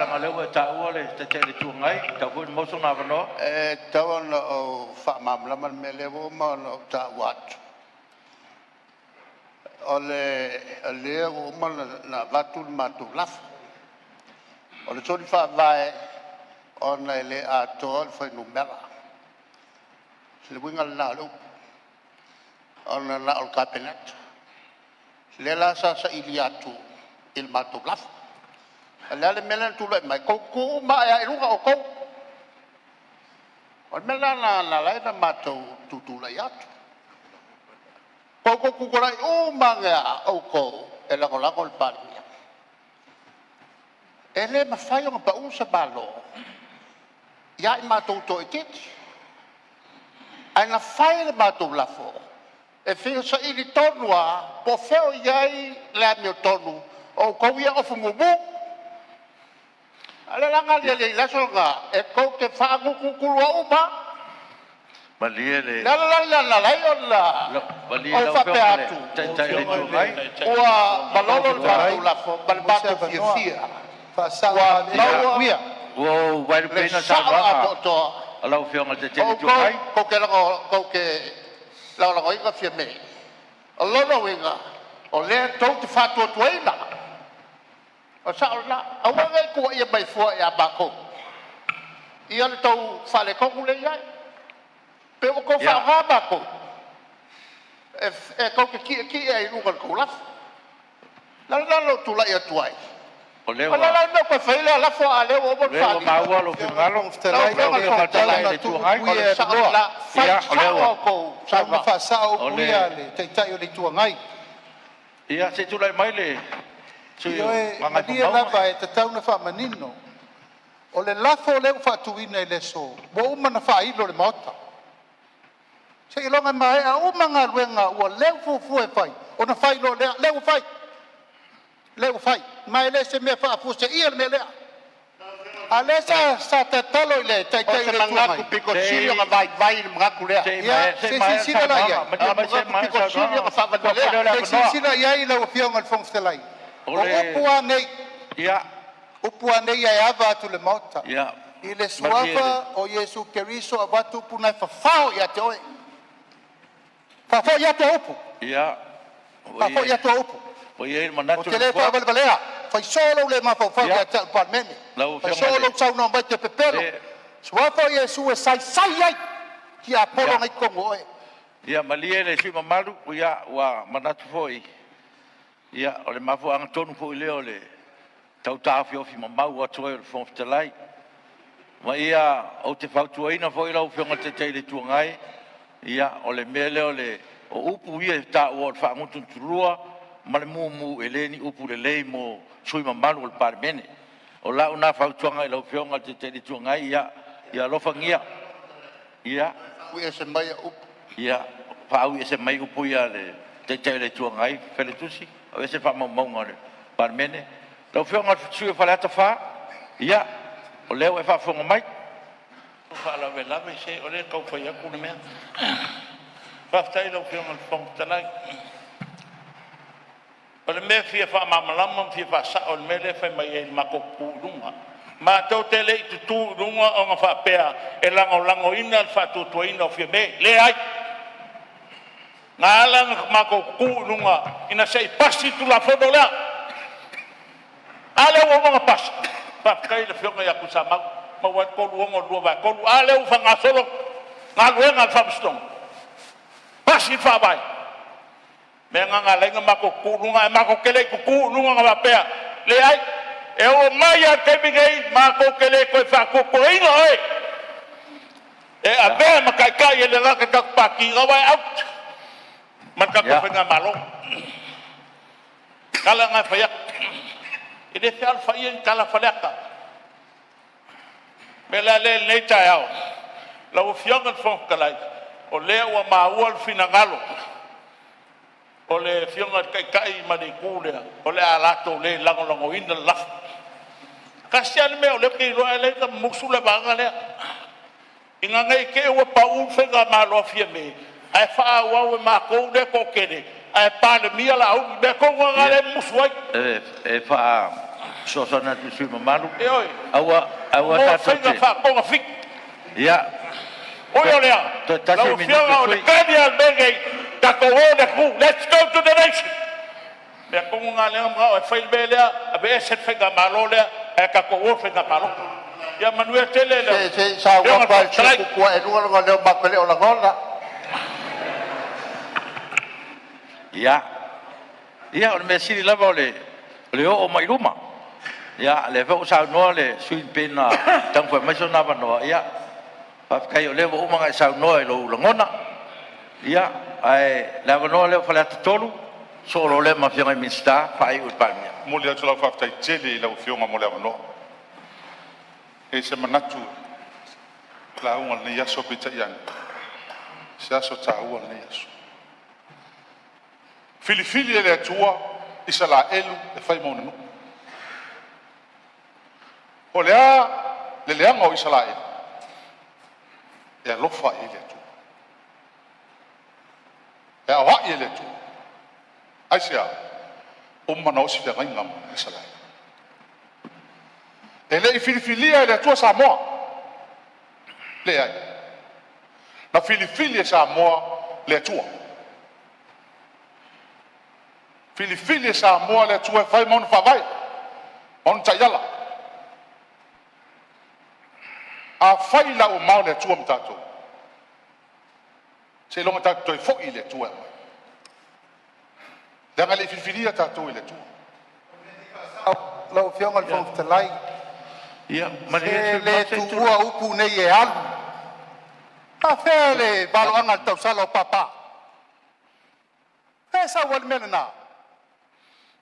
langa lewa ta ole te te tu ngai ta ko mo so na no tawa na o fa mam la man mele wo ma no ta wat ole le wo ma na vatul matu laf ole so di fa vai ona le a tol fa no mela le winga na lo ona na al kabinet le la sa iliatu il matu laf ale melen tu le mai ko ma ya lu ka ko on mela na la na matu tu la ya ko ku la o manga o ko e la ko pa ele ma fai un pa usa balo ya matu to ikit ai na fai le matu la fo e fi so ili tonua po feo yai la mi tonu o ko ia o fu mu ale langa le la songa e ko ke fa ku uma Baliele la o fa pe atu wa balolo fa la fo bal batu fia fa sa wa wia o vai pena sa va ala o fianga te te tu ai ko ke la ko fia me o lo winga o le to te fa to ina o sa la o wa ko ia mai fo ya ba ko ia le to fa le ko le ia pe o ko fa ha ba ko e ko ke ki ai lu ko la lo tu la ia tu ai o le la no ko fa la fo ale o bo fa ma wa lo fi ngalo ftela o le tu ai o sa la ia o le ko sa ma fa sa o ia le te tai o le tu ngai ia se tu lai mai le ma dia lava e te tauna fa manino o le lafo le fa tuina i le so bo uma na fa ilo le mota se ilonga mai a uma nga luenga o le fu e fai o na fai lo le fai mai le se me fa fu se ia me le a le sa te talo le tai tai le tu mai piko sirio nga vai mga kulea se la ia piko sirio nga fa valea se la ia i la fionga al fong stelai o upua nei ia upua nei ai ava atu le mota ia i le suava o Yesu Keriso a watu puna fa fao ia te oe fa fao ia te upu ia fa fao ia te upu o ia manatu o te le fa valea fa solo le ma fa fao ia te parmene fa solo sau no mai te pepero suava Yesu e sai ai ki a polo ngai kongo oe ia malie le si mamalu ia wa manatu foi ia o le mafu anga tonu fo ile o le tau tafi ofi mamau atu e le fong fitalai ma ia o te fautuaina fo ila ufionga te teile tuangai ia o le mele o le o upu ia ta o le whaangutu turua ma le mumu e leni upu le lei mo sui mamalu o le parmene o la una fautuanga ila ufionga te teile tuangai ia lofangia ia ui se mai upu ia whaau e se mai upu ia le te teile tuangai fele tusi o ese fa mo ngore parmene lo fionga tsue fa la tafa ya o leo e fa fonga mai fa la vela me se o le ko fa ya ku me fa tai lo fionga fong talai o le me fia fa mamalam fia fa sa o me le fa mai e mako pulunga ma to tele tu lunga o fa pea e lango ina fa tu ina fia me le ai ngalang mako kununga ina sei pasi tu la fodo la ale wo mo pas pa kai le fionga ya kusama ma wa ko lu ngo lu ba ko lu ale u fanga solo ngalu ngal famstong pasi fa bai me nga lenga mako kununga mako kele kununga ba pea le ai e o maya ke bigei mako kele ko fa ko inga oi e a be ma kai le la ka pa ki ga bai out man ka ko nga malo kala nga fa yak ide fi al fa yin kala fa laka bela le le ta yao la o fianga fon kala o le wa ma o fina galo o le fianga kai ma de kule o le ala to le lango in the laf kasian me o le ki lo ele ka musula banga le inga ngai ke o pa u fe ga ma lo fie me ai fa wa ma ko de ko kene ai pa le mia la u be ko ngale muswai e fa so so na tu sui mamalu E oi. awa Mo whainga wha konga fik. ya Oi o lea. Lau whianga o le kani al mengei. Tako o le ku. Let's go to the nation. Mea kongu ngā lea mga o e whail me lea. A be e set whainga malo lea. E kako o whainga malo. Ia manue tele lea. Se sa wa pa se ku e runga leo makele o la ngona. ya ya o me siri lava o le o mai ruma ya le fa sa no le sui pena tang fa mai so na va no ya pa kai o le o manga sa no e lo ngona ya ai la va no le fa la tolu so lo le ma fianga mista fa i ut palmia mo le atu la fa tai tele la fionga mo le no e se manatu la unga ni ya so pita yan sa so ta u ni ya so filifili le atua Israelu e fai mo no o le leanga o Israel e alofa i le atua e awa i le atua aisia o mana o si te ngai ngam Israel e le i filifilia e le atua Samoa le ai na filifili e Samoa le atua filifili e Samoa le atua e fai mo no whawai mon tayala a fai la o mau le atua mtato se longa tato e fo i le atua le ngale filifili tato i le atua Lau whionga le whong te lai. ya E le tu ua upu nei e alu. A whea le valo anga tau sala o papa. Whea sa wale mena nā.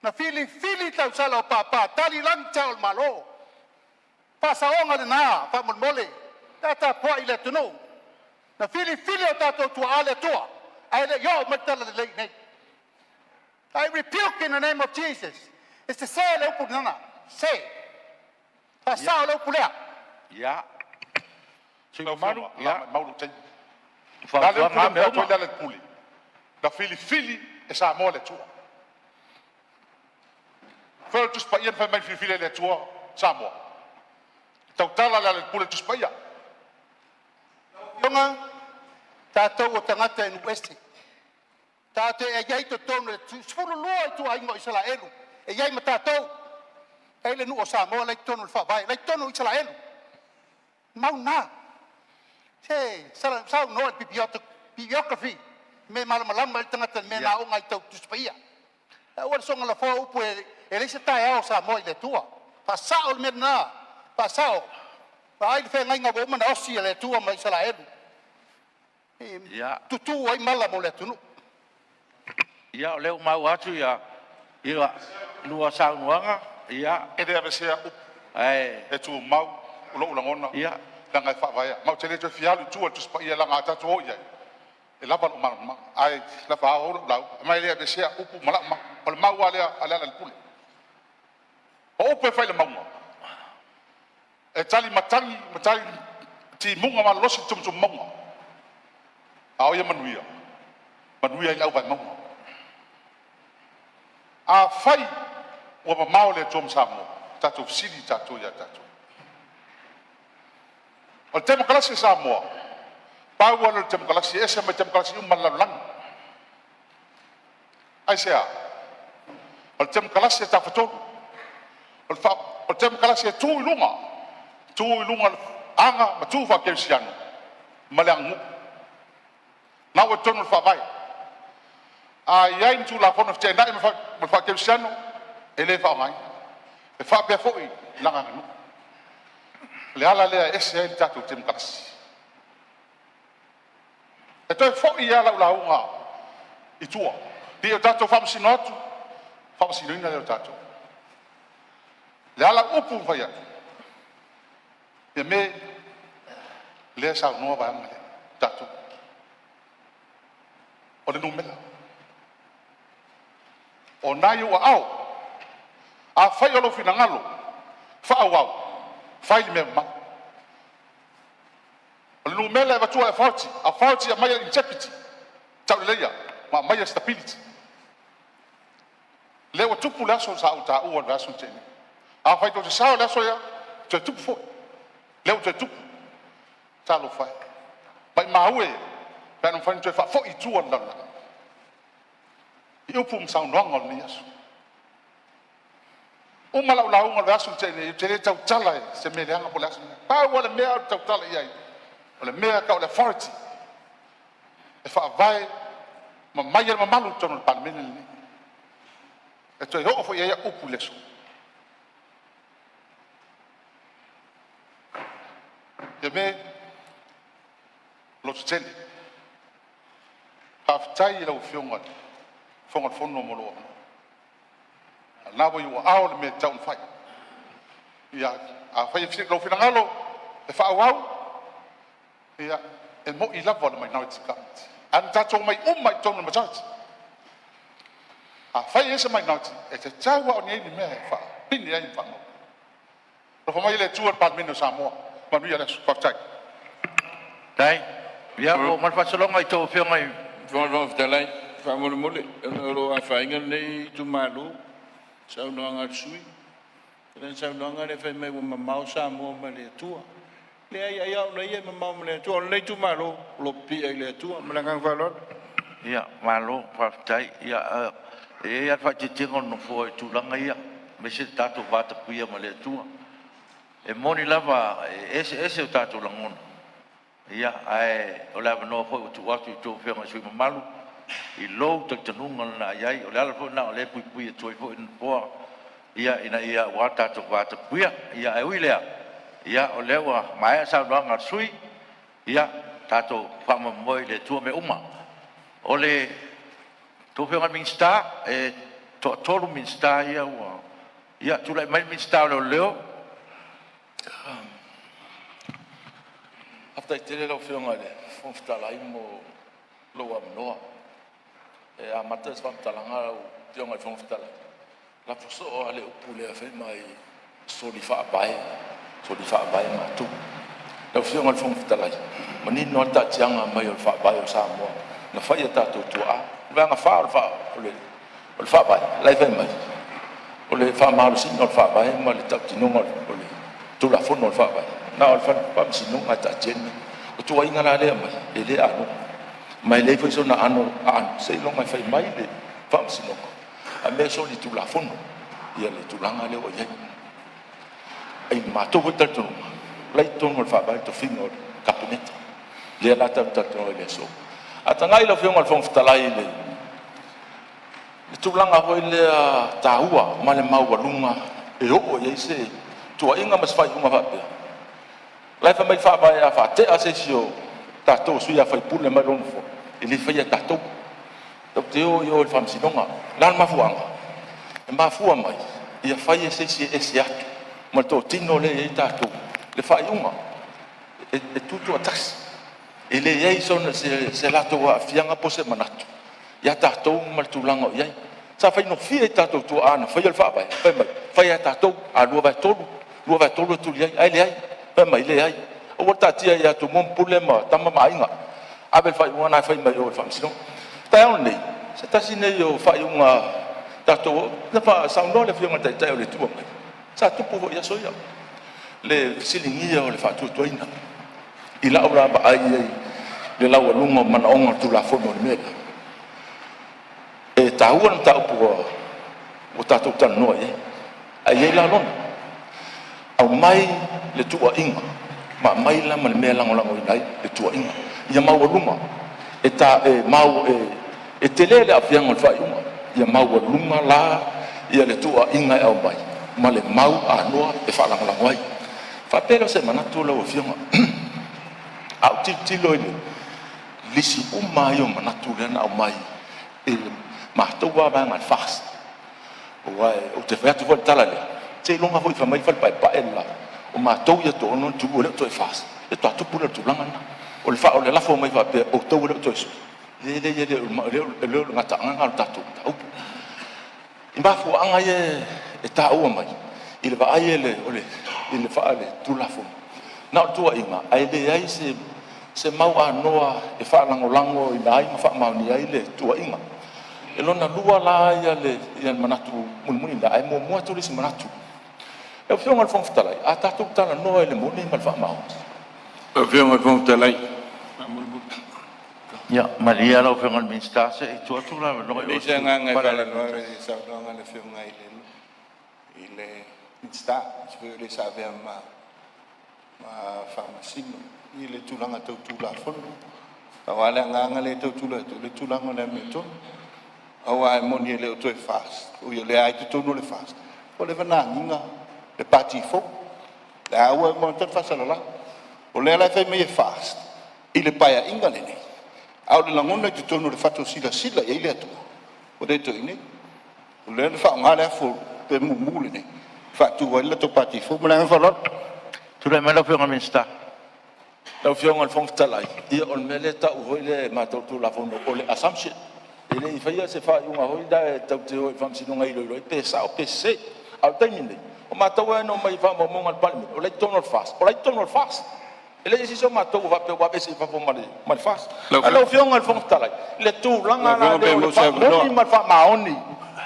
Na fili tau sala o papa. Tali lang tau o malo. Pasa onga le nā. Whamon mole. Tata poa i le tunu. Na fili o tato tua ale tua. Ai le yo matala le lei nei. I rebuke in the name of Jesus. It's the say le upu nana. Say. Pasa le upu lea. ya sui la mamalu ya maulu tai fa la le fa pule me me o to le puli la filifili e Samoa le tua fa tu spa ien fa mai filifili le tua Samoa tau tala le pule tu spa ia Tonga, tātou o tangata enu westi. Tātou e iai to tonu, sfuru lua i tu aingo Israelu. E iai ma tātou. E le nu o Samoa, lai tonu le whawai, lai tonu Israelu. Mau nā. Se, sau noa i bibliography. Me malamalama i tangata me nā o ngai tau tuspaia. Ua songa la fōa upu e leise tae ao Samoa i le tua. Pasao le mena nā. Pasao. Pa ai le whenga inga o mana osi le tua ma Israelu. ya Tutu ai mala mo le tunu. ya le mau atu ya lua sa nuanga ya e le avesea upu ai e tu mau ulo ulangona ya la ngai fa vai mau tele to fialu tu tu spa ia la ngata to ia e la balu ma ai la fa o la mai le avesea upu mala ma o mau ale ale le pule o upu fa le mau e tali matangi ti munga ma losi tum munga ao ia manuia i lau vai mau a fai o ma mau le tom Samoa tatu sili tatu ya tatu o temo kalasi Samoa pau o temo kalasi ese ma temo kalasi umalalang ai sea o temo kalasi ta fato o temo kalasi tu ilunga anga ma tu fa kelsiano malang na o tonu fa vai a yain tu la fono te na me fa kelsiano ele fa mai e fa pe foi la nganu le ala le ese el tatu tem kalasi e to foi ia la unga i tua di o tatu fa msinotu fa msinoina le tatu le ala upu fa ia e me le sa no va ngale tatu o le numela o nai o au a fai o lo finangalo fa au fai me ma o le numela va tua forti a mai integrity tau leia ma mai stability le o tupu la so sa uta o va so tene a fai to te sao le so ya te tupu fo leo te tupu talo fai pai maue pe no fai te fa fo I tua la I upu msau noanga o ni asu o malau lau ngol asu te ne te tau tala se me leanga po asu pa wala me tau tala ia wala me ka wala authority e fa vai ma mai ma malu tono pa me ni e to ho fo ia upu leso e me lo tele haftai lo fionga fonga fono molo na bo yo ao me tau fai ia a fai fisi lo fina ngalo e fa wau ia e mo I lava mai na tika an tato mai mai tono ma chat a fai ese mai na e te tau wa ni me fa pini ai fa mo lo mai le tuar pa meno Samoa ma nu ia le haftai dai ia mo mal fa solonga I to fionga I Vamos te lai, vamos mole, lo afainga nei tu malu, sau no anga sui. Ren sau no anga le fai mai ma mau sa mo ma le tua. Le ai ai au nei ma mau ma le tua, nei tu malu, lo pi ai le tua, ma ngang valor. ia malo fa tai ia ia fa te tingo no fo tu langa ia me se tato va te kuia ma le tua. E moni lava ese tato langona. Ia ai o lava no fo tu atu tu fe ma sui malu I lo te tanunga na ai o lava fo na o le pui tu fo in po ia ina ia wa tato va te kuia ia ai uilea ia o lewa mai sa no nga sui ia tato fa ma moi le tu me uma o le tu fe ma minsta e to tolu minsta ia wa ia tu le mai minsta lo leo after te lo fionga le fonta la imo lo am no e a matas fam talanga o tionga fonta la foso ale o pule fe mai so di fa bai ma tu lo fionga fonta la mani no ta tianga mai o fa bai o sa mo na fa ia ta tu a va nga fa o fa bai la fe mai o le fa ma lo sin no fa bai ma le ta tino o le tu la fo no fa bai na o fa pa sinu ata jen o tu ai ngala le mai e le anu mai le foi so na anu an sei lo mai fai mai le pa sinu a me so di tu la fono ia le tu langa le o ye ai ma to vuta tu lai to no fa ba to fino cabinet le la ta to le so ata ngai lo fiong al fong ftalai le tu langa ho le ta hua ma le mau lunga e o ye se tu inga mas fai uma va lai fa mai fa ba ya fa te asesio ta to su ya fa pule ma ron fo ele fa ya ta to te o yo fam sinonga lan ma fuanga e ma fua mai ia fa ya se atu ma to tino le e ta to le fa uma e tutu atas ele ye son se la to wa fianga po se manatu ya ta to ma tu lango ye sa fa no fi ta to tu ana fa ya fa ba fa ya ta to a lu va to tu ye ai le ai pa mai le ai o ta tia ya tu mon problema tama mai nga abel fa una fa mai o fa sino ta on nei se ta sine yo fa una ta to na fa sa no le fianga ta o le tu mai sa tu po ya so ya le silingi o le fa tu ina ila ora ba ai le la lungo man onga tu la fo no me e ta uan ta po o ta tu tan no ai la lon au mai le tu inga ma mai la man me la ngola ngai le tu inga ia mau luma e ta e mau e tele le afianga o fa uma ia mau luma la ia le tu inga au mai ma le mau anoa e fa la ngola ngai fa pero se mana tu lo fianga au ti lo ni lisi uma yo mana tu le au mai e ma to wa ba ngal fast o o te fa tu tala le te longa foi fa mai fa pa ella o ma to ya to no tu le to fast e to tu pula tu langa o le fa o le la fo mai fa pe o to le to le ngata nga ta tu o imba fu anga ye e ta o mai il va ai le o le il fa le tu la fo na tu inga ai le ai se mau anoa e fa lango i nai ma fa mau ni ai le tu inga e lona lua la ia le ia manatu mulmuni da ai mo tu le manatu e fio ngal fong talai a ta tu tala no ele mo ni mal fa ma o fio ngal fong talai ya Maria lo fe ngal minsta se tu tu la no le sanga ngai kala no e sa no ngal fio ngai le sta spero le sa ve ma farmacino ile tulanga tau tula fon awala nganga le tau tula le tulanga le meto awa moni le to fast o le ai to no le fast o le vana ninga le party fo la awa mo to fast la o le la fe me fast ile paia ingale ne au le langona to no le fato sila sila ile to o de to ini o le fa ngala fo pe mu ne fa tu wala to party fo mo la fa lot tu le melo fe ngal minsta lau fio ngal fong talai ia on mele ta u hoile ma to tu la fono o le assumption ele i faia se fa unga hoida tau te hoi fam sinu ngai loi pe sa o pe se au tai minde o ma tau no mai fa mo ngal palmi o le tonal fast ele isi so ma tau va pe wa pe se fa fo mal fast lau fio ngal fong talai le tu langa na le mo ni mal fa ma oni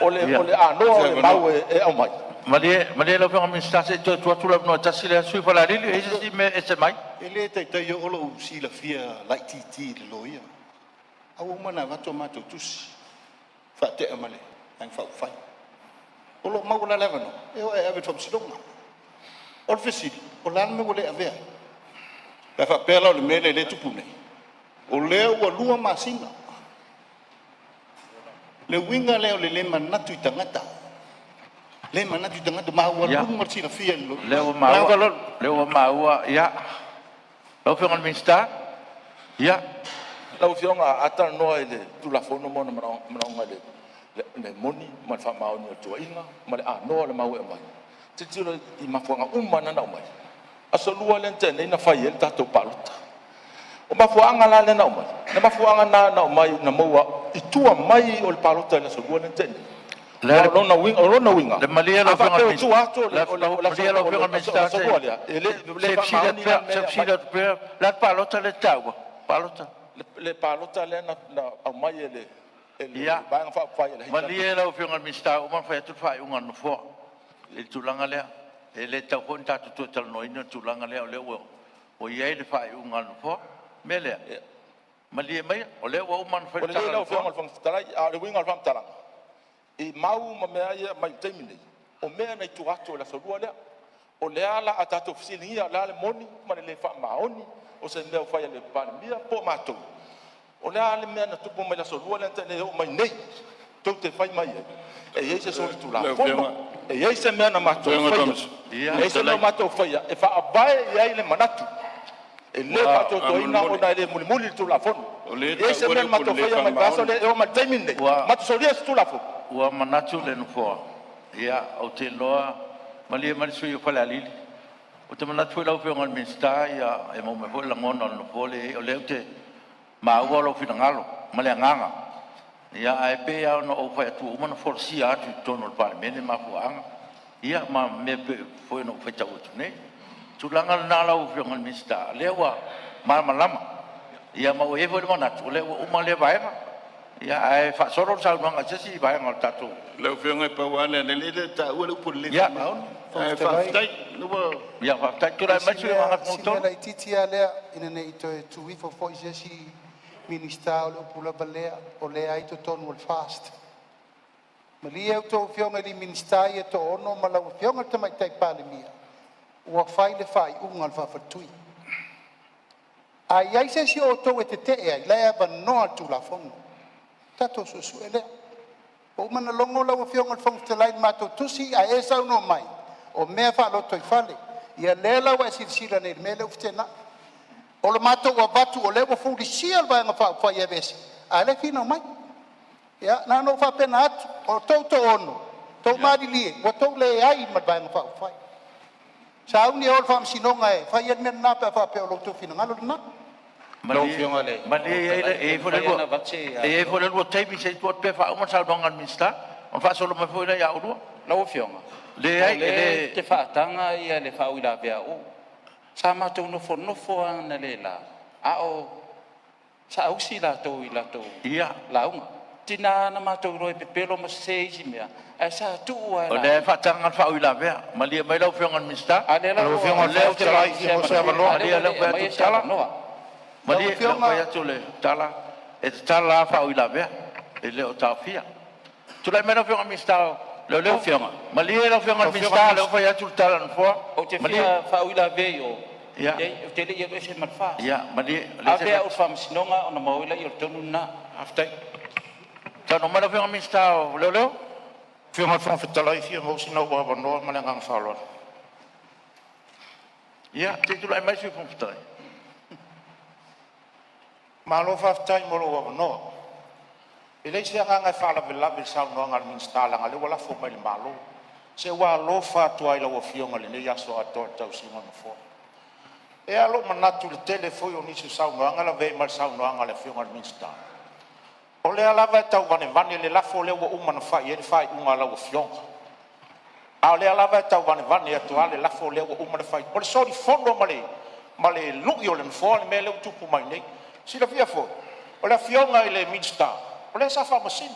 o le ano o le mau e au mai Maria lo fe ngal minsta se tu tu la no ta sile sui fa la ri e se me e se mai ele tai o lo si la fia like ti loia au mana va to mato tusi fa te amale ang fa fa o lo mau la leva no e ave top sidonga o fesi o lan me wole ave la fa pela le mele le tupune o le o lua masinga le winga le manatu tangata le manatu tangata ma wa lu marsi la fia lo le o ma ya lo fe ngal minsta ya lau fionga ata noa ele tu la fono mona manaonga le moni ma fa maoni o tua inga ma le noa le mau e mai te tiro i mafuanga umana na mai aso lua le tene ina fai ele tatou palota o mafuanga la le na mai na mafuanga na mai na moa i tua mai o le palota le so lua le tene le lona winga le Maria lo fe ngal minsta le Maria lo fe ngal minsta se le pe la palota le tau palota le palota le na au mai ele ia bang fa ele Maria lo fe ngal minsta o man fa tu fa unga no fo le tulanga le ele tau kon ta tu tal no ina tulanga le o ye le fa unga no fo mele Maria mai o le o man fa o le le fe ngal fam tala a le winga fam tala e mau ma me ia mai taimini o me na tu ato la so le o le ala ata to fisilia la le moni ma le fa maoni o se me fa le pan mia po mato o le ale me na tupu mai la so le tene o mai nei to te fai mai e ye se so tu la e ye se me na mato e se no mato fa e fa abai ye le manatu e le mato to ina o na le muli tu la fon e se me mato fa mai baso le o mai taimini mato so le tu la fon ua manatu le no fo ia o te loa Maria mai sui o fala lili o te manatu lau fe ngal minsta ia e mo me la ngona no fo le o le te ma ua lo fina ngalo ma le nganga ia ai pe ia no o fa tu o mana forsi a tu tono pa mene ma fu anga ia ma me foi no fa tau tu ne tu langa na lau fe ngal minsta le ua ma lama ia ma o e fo le manatu le o ma le vai ia ai fa soro sa no nga si vai ngal tatu le fionga pa wala le ta ua pu le ia fa tai no ia fa ta tu la mai ma ngat mo Sila ititia lea ina nei to tu wifo fo isi minista o le pula balea o le ai to tonu al fast. Malia to fionga li minista ia to ono mala fionga te mai tai pale mia. Ua fai le fai ungal fa fatui. Ai se si o to e te ai lea ba no tu la fono. Tato susu ele. O mana longo la fionga fong te lai mato tusi a esa no mai. O mea fa lo toi fale. Ia lela wa silsila nei mele uftena o le mato wa batu o le wa fu di sia ba nga fa ia besi ale fino mai ya na no fa pena atu o to ono to mari li o to le ai ma ba nga fa sa uni ol fam sinonga e fa ia men na pa fa pe o lo to fino ngalo na Malia e fo le lo te mi se tu pe fa o sa donga minsta on fa solo me fo le ya o lau fionga le ai le te whaatanga ia le whauila vea o sa mātou nofo ana le la a o sa ausi la tau i la tau ia launga tina na matou roi pepelo ma seisi mea e sa tu O le whaatanga whau la vea. Malia mai lau whiongan minsta. ale la Lau whiongan leo te lai ki mo se avanoa. Malia lau wea tu tala. Malia lau wea tu le tala. E te tala la whau la vea. E leo tau fia. Tu lai mai lau whiongan minsta. Leo leo whionga. Malia lau whiongan minsta. Leo wea tu tala na fua. o te fia faula veo Ya. o te le ye se malfa Ya, malia. a vea o fam sinonga ona mawila i o tonu na Aftai. Tano mai lau whiongan minsta. Leo leo. Whionga whawhitalai fia mo sina ua wanoa mana ngang whaloa. Ya, te tu lai mai sui whomputai. Malo whawhitai mo ua wanoa. I lei se anga ngai whala velawe sau noa ngal minsta langa le wala fo mai le malo. Se wa lo whatua i lawa whionga le nei aso atoa tau singa na fo. E alo manatu le tele foi o nisi sau noa ngala vei mal sau noa ngale whionga le minsta. O le alava tau vane le lafo le ua umana whai e le whai unga lawa whionga. A le alava tau vane atu ale lafo le ua umana whai. O le sori fono ma le lugi o le mfoa le mea le utupu mai nei. Sila via fo. O le whionga i le minsta. O le sa whamasina.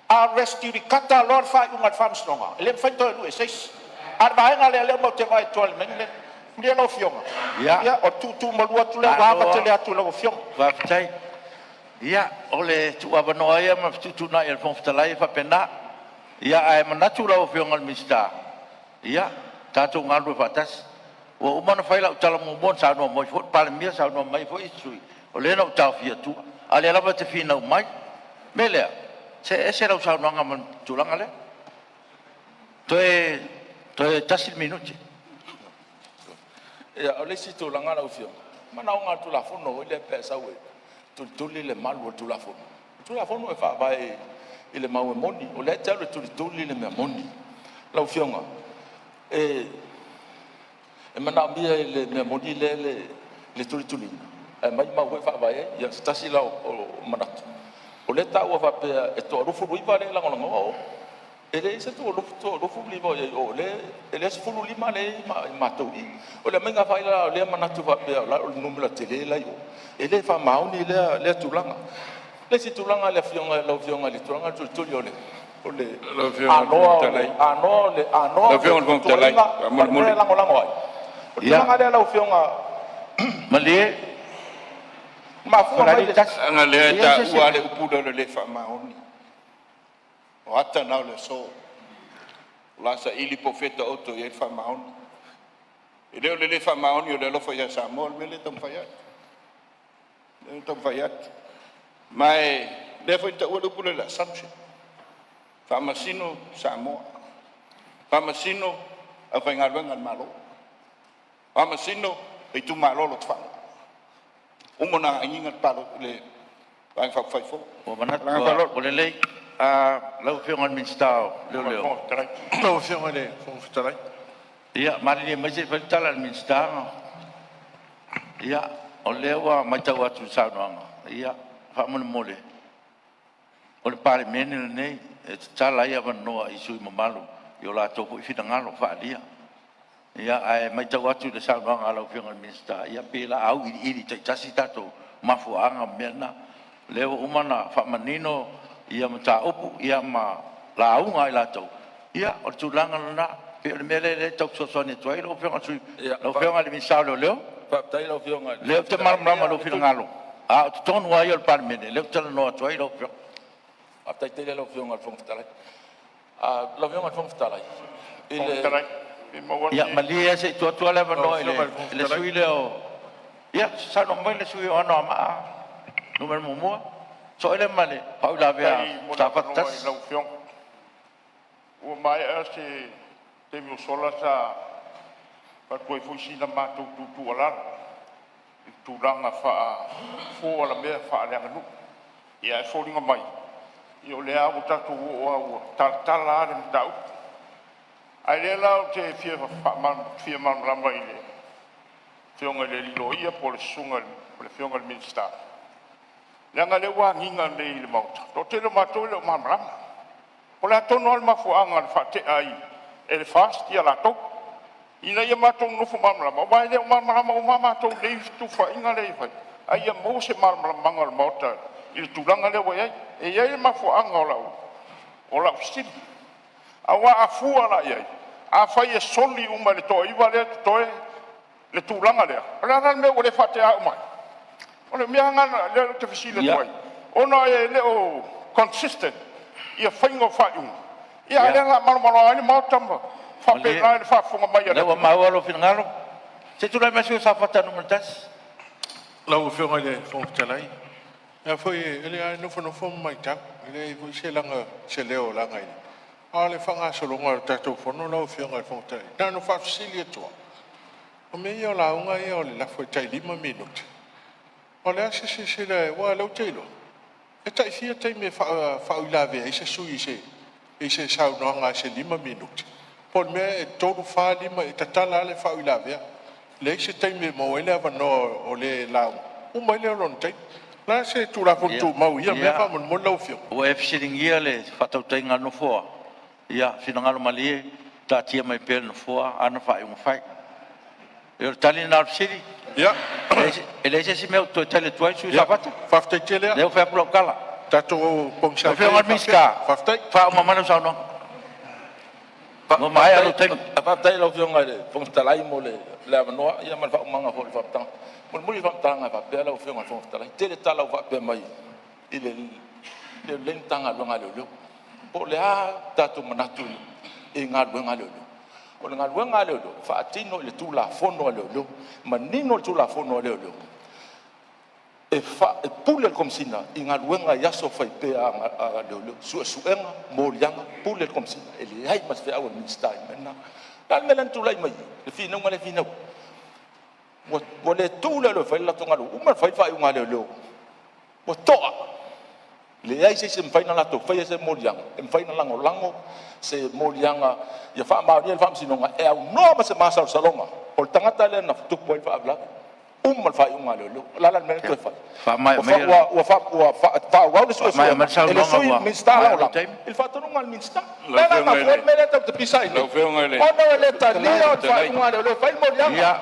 A rescue di kata lor whai unga le whamsnonga. E le mwhaito e lue seis. A le mahenga le aleo mau te vai tuale mengile. Mdia lau whionga. Ya. O tu malua tu le wama te le atu lau whionga. Whawhitai. Ia, o le tu avanoa ia ma tutuna i le whomputalai whapena. Ia, ai manatu lau whionga le minsta. Ia, tātou ngālu e whatas. Ua umana whaila u tala mōmon sa anua moi fot, pale mia sa anua mai fo isui. O le nau tau fia tua. A le alaba te whina mai. Me lea, se lau sa anua ngaman tūlanga le. Toe tasi minuti. Ia, o le si tūlanga lau whionga. Mana o ngā tūlafono i le pēsa ue. Tuli le malu o tūlafono. Tūlafono e whaavai i le mau e moni. O le tau le tuli le mea moni. Lau whionga. E mana mia i le mea moni le tuli. E mai mau e whaavai ia stasi lau o manatu. O le tau a whapea e toa rufu ruiva le langolanga o. E le isa toa rufu liva o le se fulu lima le matou i. O le menga whaila o le manatu whapea o le numera te le lai o. E le wha mauni le tūlanga. Le si tūlanga le whionga lau whionga le tūlanga tuli o le. O le anoa le Lau whionga le talai. Mole langolango ai. O tūlanga le lau whionga. Malie, Mafua mai le Anga le ta ua le upula le whamaoni. O ata nau le so. Lasa ili profeta oto i e whamaoni. I leo le whamaoni o le lofa ia Samoa, me le tam whaiat. Le tam whaiat. Mai, le whaita ua le upula le assumption. Whamasino Samoa. Whamasino a whaingaruenga malo. Whamasino e tu malolo tfano. Umona inga palo le vai whaifo. o manatu o le lei, lau whionga le minsta leo leo. Lau whionga le whomputalai. Ia, mari ni mai se whaitala le minsta. Ia, o leo a mai tau atu sa noanga. Ia, whamone mole. O le pare mene le nei, e te tala ia wanoa i sui mamalu. I o la topo i whina ngalo whaalia. Ia, ai mai tau atu le sa noanga lau whionga le minsta. Ia, pēla au iri taitasi tato mafuanga mena. Leo umana whamanino ia mata opu, ia ma la aunga i lato. Ia, o tūlanga lana, pe o le mele le tau sosone tuai, lau whionga sui, lau whionga le minsta leo. Whaptai lau whionga. Leo te marama lau whina ngalo. A, o te tonu ai o le parmene, leo tala noa tuai, lau whionga. Whaptai te lau whionga le whomputalai. Lau whionga le whomputalai. Whomputalai. Ia, malia se tua le vanoa le sui leo. Ia, sa no mai le sui o ano ama. Numero mumua. So ele male, pau la vea, tapatas. Lau whionga. Ua mai se te miu sola sa patoi fuisina mātou tūtū alara. I tūranga wha fōa la mea wha leanga nu. Ia e fōringa mai. I o lea o tatu o tala are mtau. Ai le lao te fia marama i le whionga le lilo ia po le sunga le whionga le minsta. Leanga le wānginga le i le mauta. Tō te le mātou le o marama. O le atono al mafuanga le whate ai e le fast ia lato. Ina ia mātou nufu marama. O mai le o marama o mātou le i tu whainga le i whai. Ai ia mō se marama le mauta I tulanga le wa e ia ma fu anga o la sili awa afua la ia a fai e soli uma le to iwa le toe le tulanga le ala me o le fate a mai o le mianga le te fisile toi ona e le o consistent ia faingo fai ia le nga malo ani mo tamba fa pe na fa funga mai le wa mau alo finangalo se tu la mesio sa fata no montas la o fionga le fong talai ya foi ele ai no fono fom mai ta ele foi se langa se leo langa i ale fanga solo ngor ta to fono la o fionga fong talai na no fa silia to o me yo la unga yo la foi tai 5 minutos o le se le wa lo telo e tai fia tai me fa ila ve se sui se sa no nga se 5 minutos por me e todo fa 5 e tatala le fa ila ve le se tai me mo ele va no o le la o mai le ron tai la se tu la fontu mau ia me fa mon lo fio o e fisiring ia le fata utenga no foa ia finangalo malie ta tia mai pel no foa ana fa un fai e o tali na fsiri ia ele se meu to tele tu ai su sa fata fa ftai tele le o fa pro kala ta to pong sa fa ngal miska fa ftai fa o mamano sa no mo mai alo tem apa tai lo fiong ale fong talai mo le no ia man fa manga ho fa tang mo mo fa tang fa pe lo fiong fong talai tele tala fa pe mai ile le lentanga lo ngalo lo po le a tatu manatu e ngalo ngalo o le ngalo ngalo lo fa tino le tu la fono lo manino tu la fono lo e fa e pule kom sina inga luenga ya so fai pe a lo su enga mo lianga pule kom sina ele ai mas fe awan minsta mena dan melan tu lai mai le fina ngale fina wo le tu le fai la tonga lu uma fai fai unga lo wo to le ai se fai na la to fai se mo lianga em fai na lango se mo lianga ya fa ma ni fa sinonga e no ma se masa salonga o tangata le na tu poi fa bla fai unga lo la men to fai fa mai fa wa so mai ma sa no wa minsta la il fatto non mal minsta la ma for me le to pisai lo fe un ele ono le ta ni o fa unga lo fai mo ya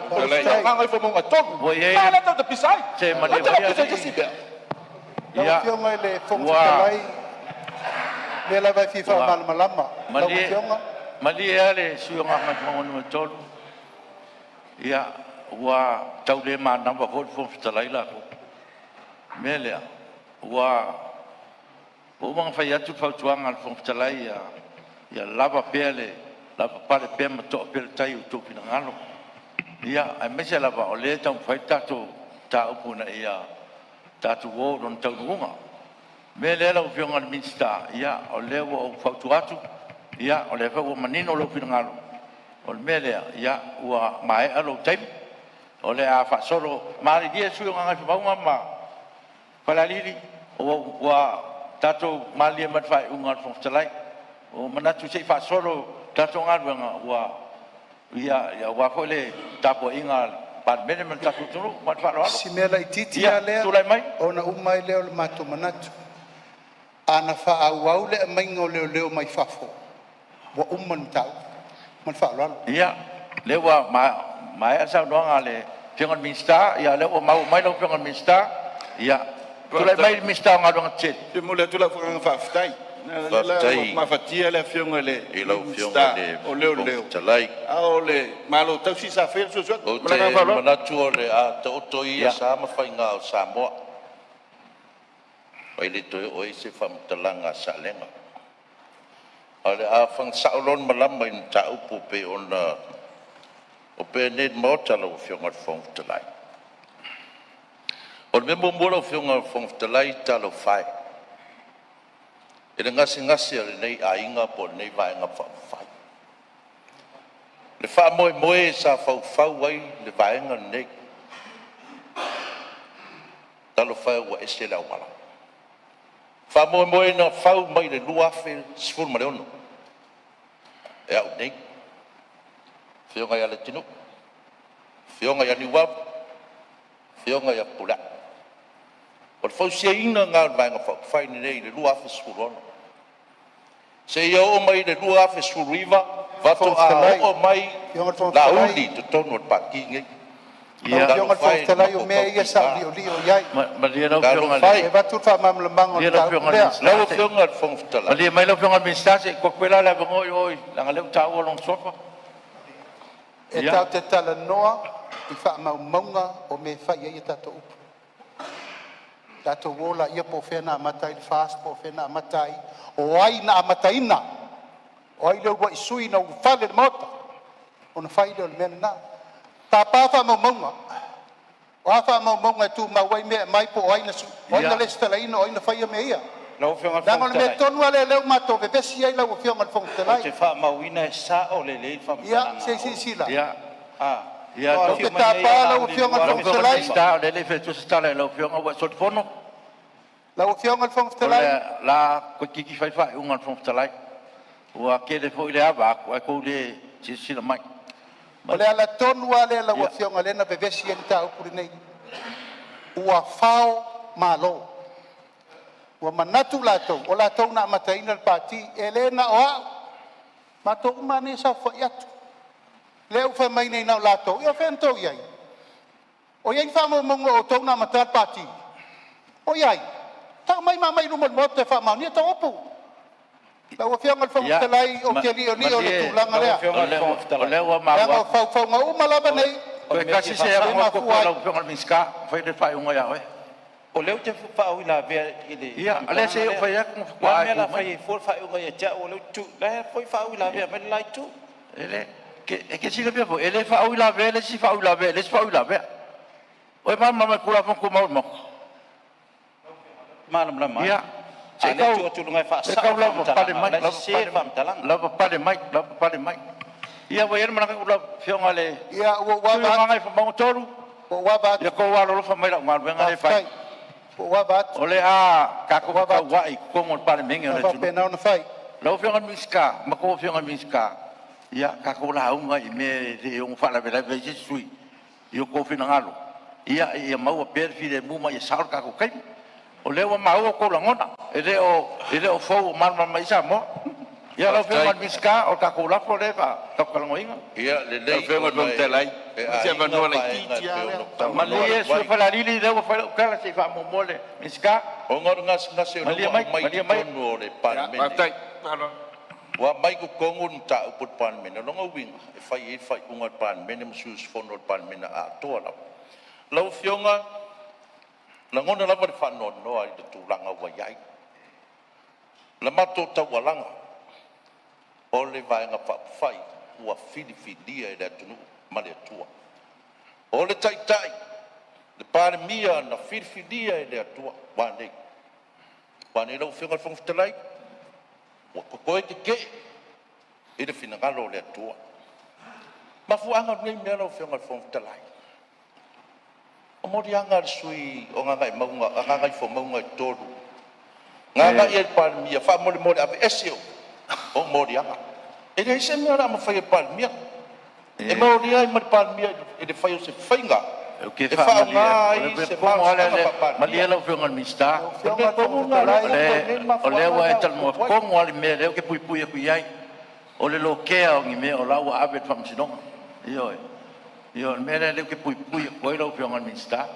ma ngai fo mo to la le to pisai se ma le ya fionga le fong talai le la vai fifa malama mali ale suonga ma mo tolu ya wa tau le ma namba hol fo talai la ko mele wa o mang fa ya tu fa tuanga al fo talai ya lava pele lava pale pe ma to pel tai tu pina ngalo ya ai me se lava o le tau fa ta tu ta upuna ya ta tu wo don tau runga mele la o fionga al minsta ya o le wo fa tu atu ya o le fa wo manino lo pina ngalo o mele ya wa mai alo tai o le a fa solo mari dia su nga fa ma ma fala lili o wa tato mali mat fa unga fo talai o manatu sei fa solo tato nga wa ya wa ko le tapo inga pa mene man tato tulu mat fa lo simela ititi ale tu lai mai ona umai le o mato manatu ana fa au le mai ngole le mai fafo wa umman tau man fa lo ya le wa mai asa do nga le Fiangan minsta ya le o mau mai lo fiangan minsta ya tu lai mai minsta nga do ngchet te mole tu la fa ftai ma fatia le fionga le e lo fionga le o leo talai a o le malo tau si sa fer so o te manatu o le a to to ia sa ma fai nga o Samoa pai le to o se fam talanga sa lenga ale a fang sa olon malam mai ta upu pe ona o pe net mota lo fionga fong talai o me mo lo fionga fong talai ta lo fai e ngasi ale nei a inga po nei vai nga fai le fa moi sa fa wai le vai nga nei ta lo fai wa ese la wala fa moi na fa mai le lua fe sfur ma le ono e au nei fionga ya le tinu fionga ya ni wa fionga ya pula o fo se ina nga vai nga fai nei le lua fe sfur ono se yo mai le lua fe sfur riva va to a o mai la uli to tono pa ki ngai Ia fiong al fong talai o me ia sa li o yai. Ma dia lo fiong al. E va tu fa mam lemang o Dia lo fiong al. Lau fiong al fong Ma talai. dia mai lo fiong al minsta se ko kwela la ngoi oi. La ngale tau long sofa. E tau te tala noa i fa mau maunga o me fa ia tato upu. Tato wola ia po fena matai fast po fena matai o ai na mataina. O ai leu wa isui na ufale mota. Ona fai le mena. Ta pa fa mau maunga. O fa mau maunga tu ma wai me mai po ai na su. O ai na le stela ino o ai na fai me ia. Lau fiong al Nang fong o me tonu ale leu mato ve vesi ai lau fiong al fong Te telai. wha mauina sa o le le wha Ia se sila. Ia. Ah. Ia O to te ta pa lau fiong al lo fong fiong al telai. minsta le le fe tu sta le lo fiong al so fono. Lau fiong al fong Ole telai. la ko kiki fai fai un al fong talai. Ua ke le foi le ava ko le si la mai. O le ala tonu ale la ua fionga lena pe vesi en tau kuri nei. Ua fao malo. Ua manatu latou. O latou na mataina al pati. E lena o au. Matou umane sa fo iatu. Leu fa mai nei nau latou. Ia fentou iai. O iai fa mo mongo o tau na mata al pati. O iai. Tau mai mamai lumon mo te fa mau. Nia tau opu. La ua fionga al fong telai o ke li o ni o le tulanga lea. Ole wa ma Yang wa. o fau fau ngau malaba nei. Ko kasi se ya ko ko lo fiong al minska fai le fai un ya we. O leu te wha au la vea i le. Ia, ale se o fai ak Wa mea la whai fol wha au ngai tia o leu tu. La whai wha au la vea me lai tu. ele ke si le pe ele fa au la ve le si fa au la ve le si fa au la ve. O ma ma kula fon ko mo. Malam lama. Ia. Se kau tu tu ngai wha Se sa. kau la pa de mai, la se wha mtalang. la pa de mai, la pa de mai. Ia wa yer mana ko la fiong ale. Ia ua Wa wa ngai fa mo toru. o wa ba Ia ko wa lo fa mai la ngal venga le fai. o wa ba Ole a ka ko ka wa i ko mo pa de menga le fa tu. pena ona fai. Lo fiong al minska, ma ko fiong al minska. Ia ka ko la un ngai me de un fa la ve ve sui. Io ko fina ngalo. Ia mau per fi de mu mai sa ka ko kai. O leo mau ko la ngona. Ele o fo man mai sa mo. Ia lo fiong al minska o ka ko la fo le fa. Ka ko ngoinga. Ia le le. Fiong al fong talai. Se va no la kiti ya. Ma le su fa la lili de fa ka la se fa mo mole. Minska. O ngor ngas ngas e Malia mai. no le pan men. Matai. Wa mai ko kongun ta uput pan men. No ngawing e fai ungar pan men mo sus fonor pan men a to la. Lau fionga la ngona la fa no ai de tulanga wa yai. La mato ta walanga. O le vai nga fa fai wa fili e da tunu male tua. O le tai le pare mia na fili e da tua wa nei. Wa nei lau fionga fong ftelai. Wa ko te ke e de fina galo le tua. Ma fu anga nei me lau fionga fong ftelai. O mori anga sui o nga ngai maunga, nga ngai fo maunga toru. Nga ngai e palmia, fa mori ave esio. O mori anga. E rei se mea ma fai e palmia. E mori ai mori palmia, e de fai o se fainga. O ke E fa fa ma ngai le se ko mo ale le. palmia. Ma le lo fiong al minsta. Fionga fong talai. Ole wa e tal mo ko mo ale me le ke pui e ku yai. Ole lo ke o ngi me o la wa ave fam sinonga. Io mera le ke pui ko lo fiong al minsta.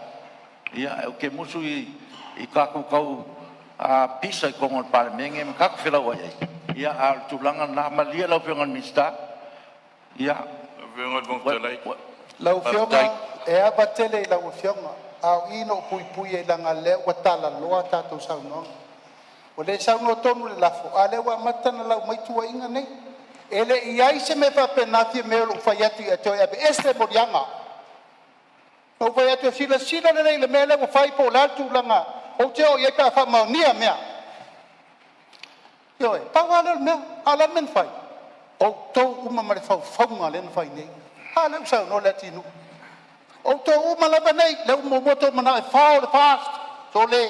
Ia o ke musu i ka ku kau a pisa ko ngol par menge me ka fela wa ia. Ia al tulanga na malia lo fiong al minsta. Ia Fiong al fong talai. Lau fionga e aba tele i lau fionga. Au ino pui e langa le wa tala loa tatou sauno. O le sauno tonu le lafo. A le wa matana lau maitua inga nei. Ele iai se me fa penati me lo fa yatu e toi abe este morianga. No fa yatu sila le le mele o fai po la tu langa. O te o ia ka fa ma nia mea. Yo e pa wala mea ala men fai. O to uma mare fa fonga le fai nei. Ala sa no le tinu. O to uma la nei le mo moto mana fa fast. So le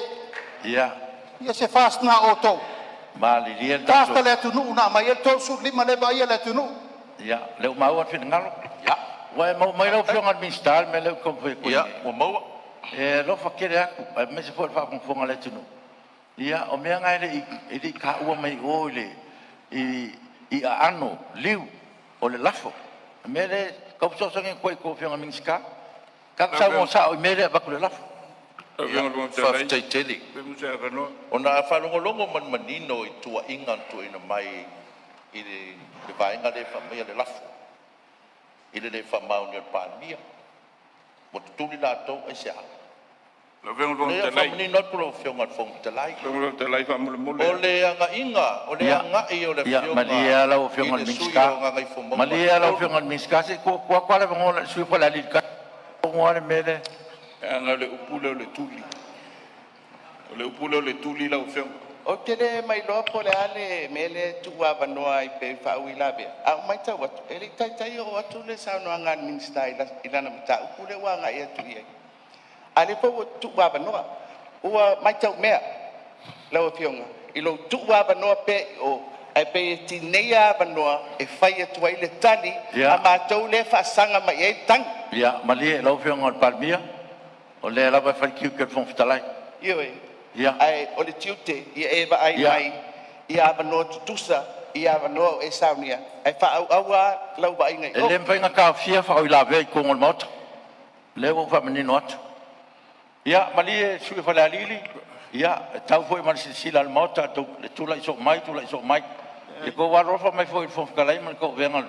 ia ia se fast na o to. ma li li Fast le tunu na ma ia to su lima le ba ia le tunu. ia le mau fin ngalo. Ia wa mo mai lo fiong al minsta me le ko ko. Ia, o mau. E lo fa kere aku, me se foi fa con fonga le tunu. Ia o me ngai le i ka ua mai o le i ano liu o le lafo. Me le ka so so nge ko fiong al minsta. Ka sa mo sa o mele ba ku la. Fa te tele. Pe mu se ka no. Ona fa longo man manino I tua inga tu ina mai I le vainga le fa mai le lafu. I le fa mau ni pa mia. Mo tu la to e se. Lo vengo lo Le te fa lai. mani not pro fio ngat fong te lai. Lo te lai fa mu. O le anga inga, o le anga I o le fio. Ya malia la o fio ngal minska. Malia la o fio ngal minska se ko le ngol sui fa la lika. Ngol mele. Anga le upule le tuli. Le upule le tuli la o fio. O tele mai lo po le ale mele tua vanoa I pe fa wila be. A mai ta wat ele tai tai o atu le sa no anga min style ila na mata upule wa nga e tu ye. Ale po tua vanoa. Ua mai ta mea. La o fionga. I lo tua vanoa pe o ai pe ti neia vanoa e fai atu ai le tali a matou le fa sanga mai e tang. Ya malia la o fio ngal palmia. O le la ba fa ki ke fon fitalai. Yo e. Ya. Ai o le tiute I eva ai mai I ava no tusa I ava no e saunia ai fa au aua lau ba inga E le mpenga ka fia fa o la ve ko ngol mot. Le o fa menino atu. Ya malia sui fa la lili. Ya tau foi man sila al mot tu le tu la so mai tu la so mai. E ko wa rofa mai foi fon kalai man ko vengal.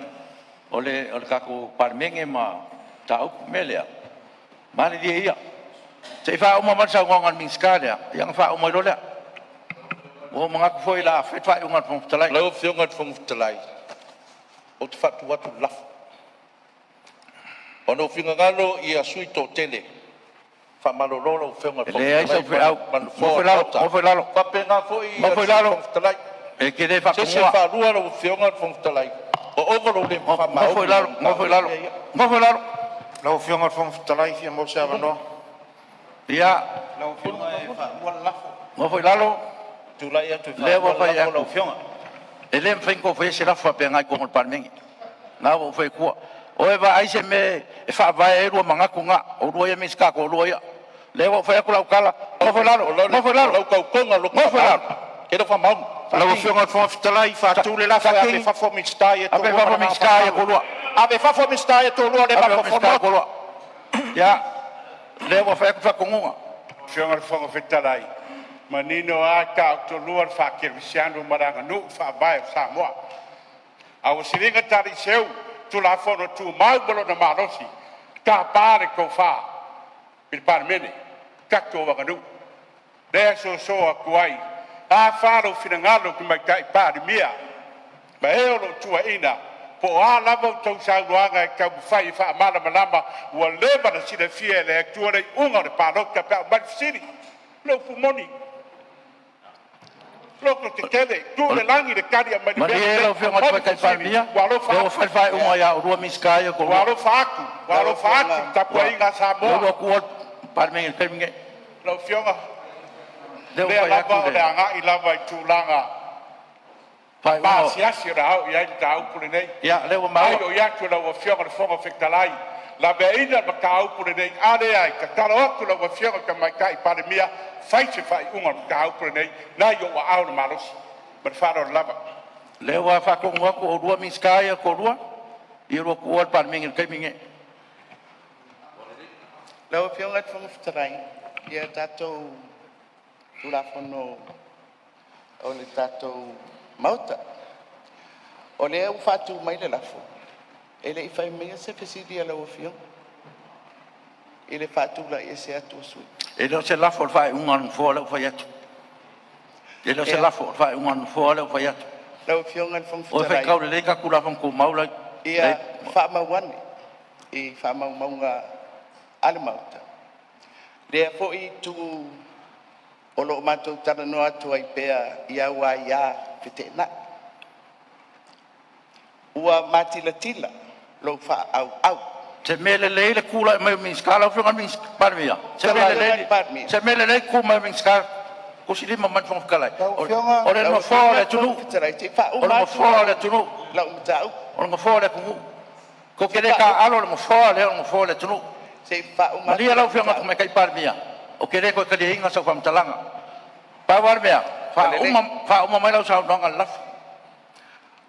O le ka ko parmenge ma tau melea. Mali dia ia. Sei fa uma man sa ngongan minskada yang fa uma lola. O mga ko foi la fa fa ungan fon talai. Lau fio ngat fong te lai. O te fatu watu laf. Ono finga ngalo I a sui to tele. Fa malolo fio ngat fong Le ai so fa au. Mo foi lalo. Fa penga foi Mo foi lalo. te lai. E que de fa Se se kumua. fa rua lo fio ngat fong te lai. O ogoro le fa ma. Mo foi lalo. Mo foi lalo. Mo foi lalo. Lo fio ngal fong te lai fia mo se no. Ya. lau fionga e fa ua lafo Mo foi lalo. tu lai atu fa Le wa fa ya. lau fionga E le mfenko foi se la fa pe ngai ko ngol parmengi. Na wo foi ko. O e va ai se me e fa va e ru manga ku nga. O ru ya miska ko ru ya. Le wa fa ku la kala. Mo foi lalo. Mo foi lalo. Lau kau konga lo. Mo foi lalo. Ke do fa mau. Lo fio ngal fong te lai fa tu le la fa ave fa fo mi stai to. Ape fa po miska e ko ru. Ave fa fo mi stai to lo le ba Ape fo miska ko ru. Ya. Le wa fa ku fa ko nga. Fio ngal fong fe talai. Manino a ka to luar fa ke visiano maranga no fa vai Samoa. A o siringa tari seu tu la fono tu mai bolo na marosi. Ka pare ko fa. Il parmene. Ka to wa nu. Le so a kuai. A faro finangalo ku mai kai pa di mia. Ma e o tu ina. Po a lava tau sa ruanga ka fai fa mala malamba wa leba na sida fie le tu re unga de pa ka pa ba siri. Lo fu moni. Lo que quede, tu le langi de caria ma di. Ma le lo fio ngal kai palmia. Lo fa fa uma ya ru miska e ko ru. Walo faku ta po inga sa mo. Lo ko parmengi temge. Lo fionga. Le Le fa ya lava ku. o le anga I lava tu langa. Fa Ba o. sia rao ia tau pule nei. Ya le wa Ai ma. o ia tu la o fionga de fonga fektalai. La veina ma kau pule nei ale ai ka talo aku la o fionga ka mai kai pa mia. Fai se fai unga kau pule nei. Na yo wa au na malos. Ma faro lava. Le wa fa ko ngwa ko ru miska e ko ru. I ru ko parmengi kai minge. lau fionga fong ftarai ia tatou tu la fono o le tatou mauta o le au fatu mai le lafo ele I fai mea se fesidi ala o fionga ele fatu la ia se atu sui E lo se la fo fa un fo le fa ya. E lo se la fo fa un fo le fa ya. lau fionga fong O fa ftarai ka le ka kula fon ko maula. ia fa mauane I fa maunga ale mauta le fo I tu o lo matou tana no atu ai pea ia wa ia fetena ua matilatila lo fa au Se mele le kula me min skala fo min parmia. Se mele le ku me min skala. Ko si lima man fon kala. O le no fo le tunu. O le fo le tunu. la umtau O le fo le ku. Ko kele ka alo le fo le tunu. se fa uma Malia la fo me kai parmia. O kele ko kele hinga sa fam talanga. Pa warmea. Fa uma mai la sa no ngal laf.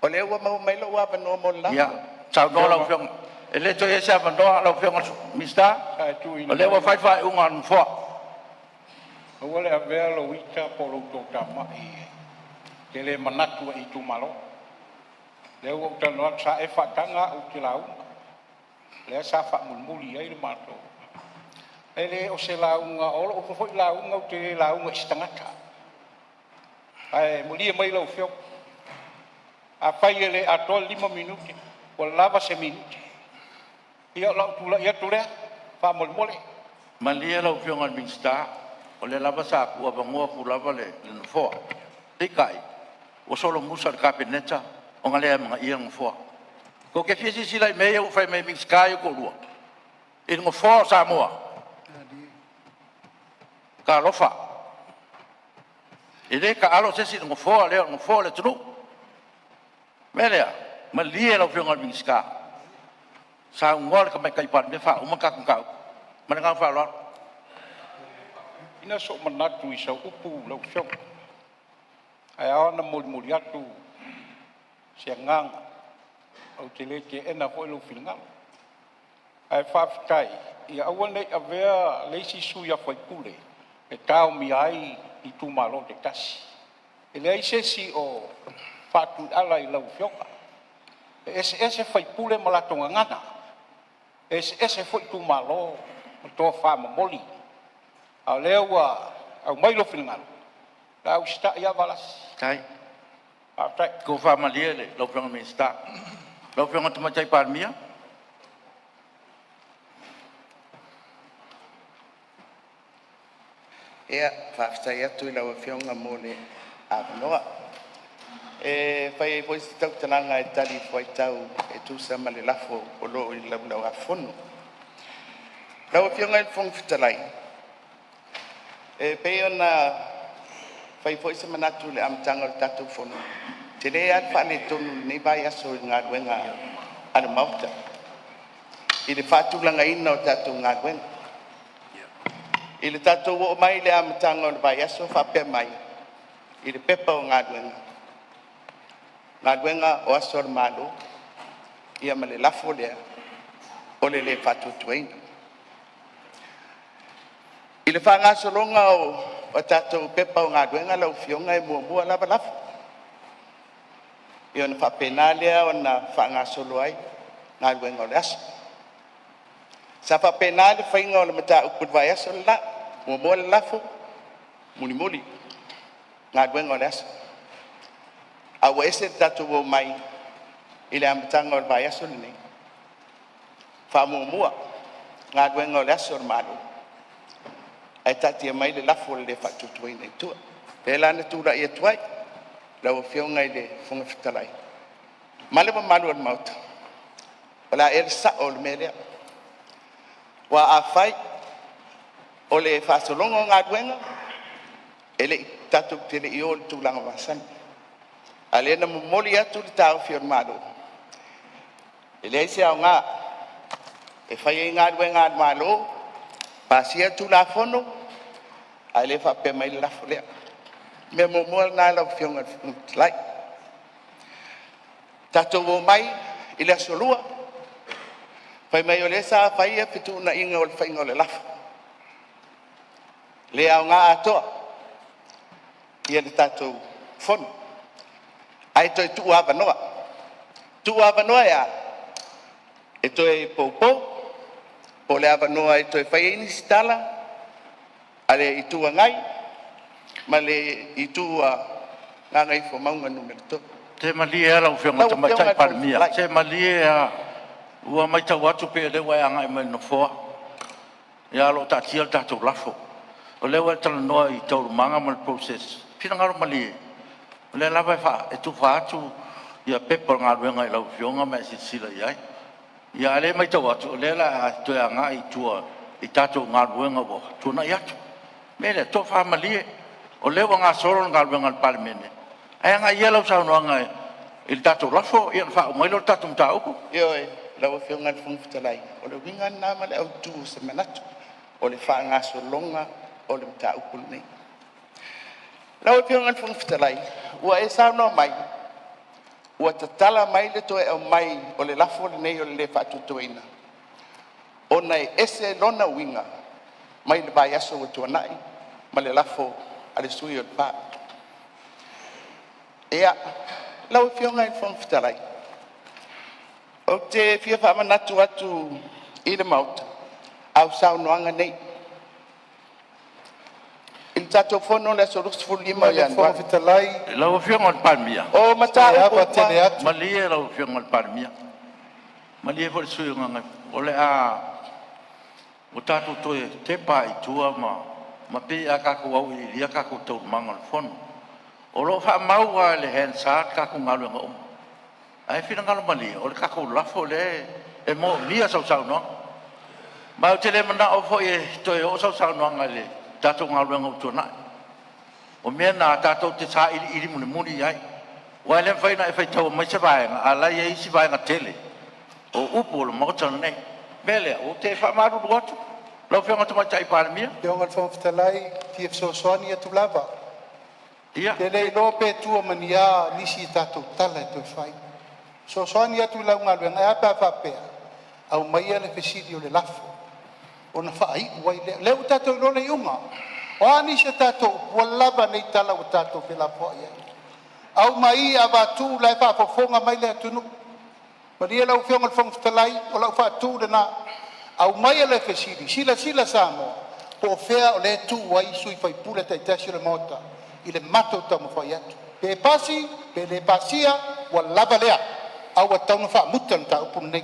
o le ua mau mai lo ua no mo la Ya. Sa no la fo. ele to esa manoa lo fionga mista Sa tu o le wa fai unga no fo o le avea lo wika po lo to tama i ke le manatu i tu malo le o ta no sa e fa tanga o te lau le sa fa mulmuli ai le mato ele o se launga o lo o foi launga o te launga istangata ai muli mai lo fio a fai ele a to 5 minuti o lava se minuti ia lo tu la ia tu le fa molmole malia lo fionga mista o le lava sa ku abangoa ku lava le no fo te kai o solo musa kapineta o ngale mga iang fo ko ke fisi sila me o fai me sky ko lu in ngo fo sa mo ka lofa ele ka alo se si ngo fo le tru melea malia lo fionga sky sa ngol ka mai kai pan me fa o maka ka mana fa lo ina so manatu i sa upu lo fio ai ana mulmuli atu se nganga o te le ke ena ko lo finga ai fa fitai ia awone avea leisi su ya foi pule e tau mi ai i tu malo te kasi ele ai se si o fatu ala i lo fioka ese foi pule malatonga ngana ese foi tu malo to fa moli a lewa au mai lo finga la usta ya balas tai tai ko fa malia le lo fionga mista lo fionga tuma chai palmia Ia whaftai atu i lawa whionga mōne awanoa. E whai pois tau tananga e tali whai tau e tūsa male lafo o loo i lau a whono. Lawa whionga i whong whitalai. E pei ona whai pois manatu le amtanga o tatou whono. Te rea at whane tonu nei bai aso i ngā ruenga ana mauta. I le whātulanga ina o tatou ngā ruenga. I le tatou o mai le amatanga o le vai aso whapea mai. I le pepa o ngā ruenga. Ngā ruenga o aso o le malo. Ia ma le lafo lea. O le whatutuaina. I le whangasolonga o tatou pepa o ngā ruenga lau fionga e mua lava lafo. I ona whapena lea o na whangasolo ai. Ngā ruenga o le aso. Sa whapena le whainga o le mata uput vai aso le la. Mua le lafo, muli. Ngā ruenga o le aso. Awa ese tatu o mai, i le amatanga o le vai aso le nei. Wha mua, ngā ruenga o le aso le malo. Ai tatia mai le lafo le whatutuai nei tua. Pēla na tūra ia tuai, lau whionga i le whunga whitalai. Male pa malu o le mauta. Wala e le sa o le melea. Wa a whai, o le whasolonga o ngā ruenga, e le tatu te le i o le tūlanga wasani. A le na mumoli atu le tāu whior mālo. E le eise au ngā, e whai e ngā ruenga atu mālo, pāsi atu la whono, a le whape mai le lafo lea. Me mumoli nā lau whionga lai. Tatu o mai, i le asolua, whai mai o le sa whai e pitu na inga o le whainga o le lafo. Le au ngā atoa, ia le tātou whono. Ai toi tu awanoa. Tu awanoa ia, e toi poupou, po le awanoa e toi whai ini sitala, ale i tua ngai, ma le i tua ngā ngai fo maunga numero to. te malia lau whionga tamatai palmia te malia ua mai tau atu pe le wai anga i mai no foa ia lo tatia tatou lafo o le wai tala noa i tau manga ma le process pina ngaro malia o le lava e tu wha atu ia pepa ngā ruenga i lau whionga mai si sila iai ia le mai tau atu o le la toi anga i tua i tatou ngā ruenga wo tuna i atu mele to wha malia o le wa ngā soro ngā ruenga i palimene ai nga ia lau sau noanga il tatou lafo ia fa mai lo tatou mtauku Yo lau whionga le whungwhitalai. O le winga nāma le au tū se manatu. O le whaanga solonga o le mta upul nei. Lau whionga le whungwhitalai. Ua e sao no mai. ua tatala mai le toe au mai o le lafo lenei o le faatutuaina ona e ese lona uiga mai le vaiaso ua tuanaʻi ma le lafo a le sui o le pā ia lau fioga i le fogafetalai o te fia faamanatu atu i le mauta au saunoaga nei i le tatou fono le aso 25 o ianuari Fogafetalai Lau fionga o le palmia. o ava tele mataupu atu Malie lau fionga o le palmia. Malie fo le sui o ngai. O le a o tātou toe te pā i tua ma pe a kako au i ria kako tau manga le fono. O lo wha maua le hen sa kako ngalu nga oma. Ai whina ngalo malie, o le kako lafo le e mo lia sau sau no. Ma o te le mana o fo e toe o sau sau no nga le tātou ngalu nga utua nai. O mea nā tātou te sā iri mune muni ai. Wa le whaina e whai tau mai se vaenga, a lai e isi vaenga tele. O upo o le mautana nei. Mele, o te whamaru ruatu. Lau whianga tu mai tai pāremia. Fionga le Fogafetalai tia fesoasoani atu lava. Ia. Te lei lo pe tua mania nisi tātou tala e toi whai. Soasoani atu lau ngā luenga e apa whapea. Au mai ale fesidi o le lafo. O na whai uai leo tātou ilo nei unga. O ani se tātou ua lava nei tala o tātou pe lafo ai. Au mai a watu lai whafofonga mai le atunu. Maria lau fionga le Fogafetalai o lau whatu na au mai ale fesidi. Sila samo. Po fea o le tu wai sui fai pule tai tasi o le mota. I le mato tau mawhai atu. Pe pasi, pe le pasia, wa lava lea. Au a tau na wha mutan ta upun nei.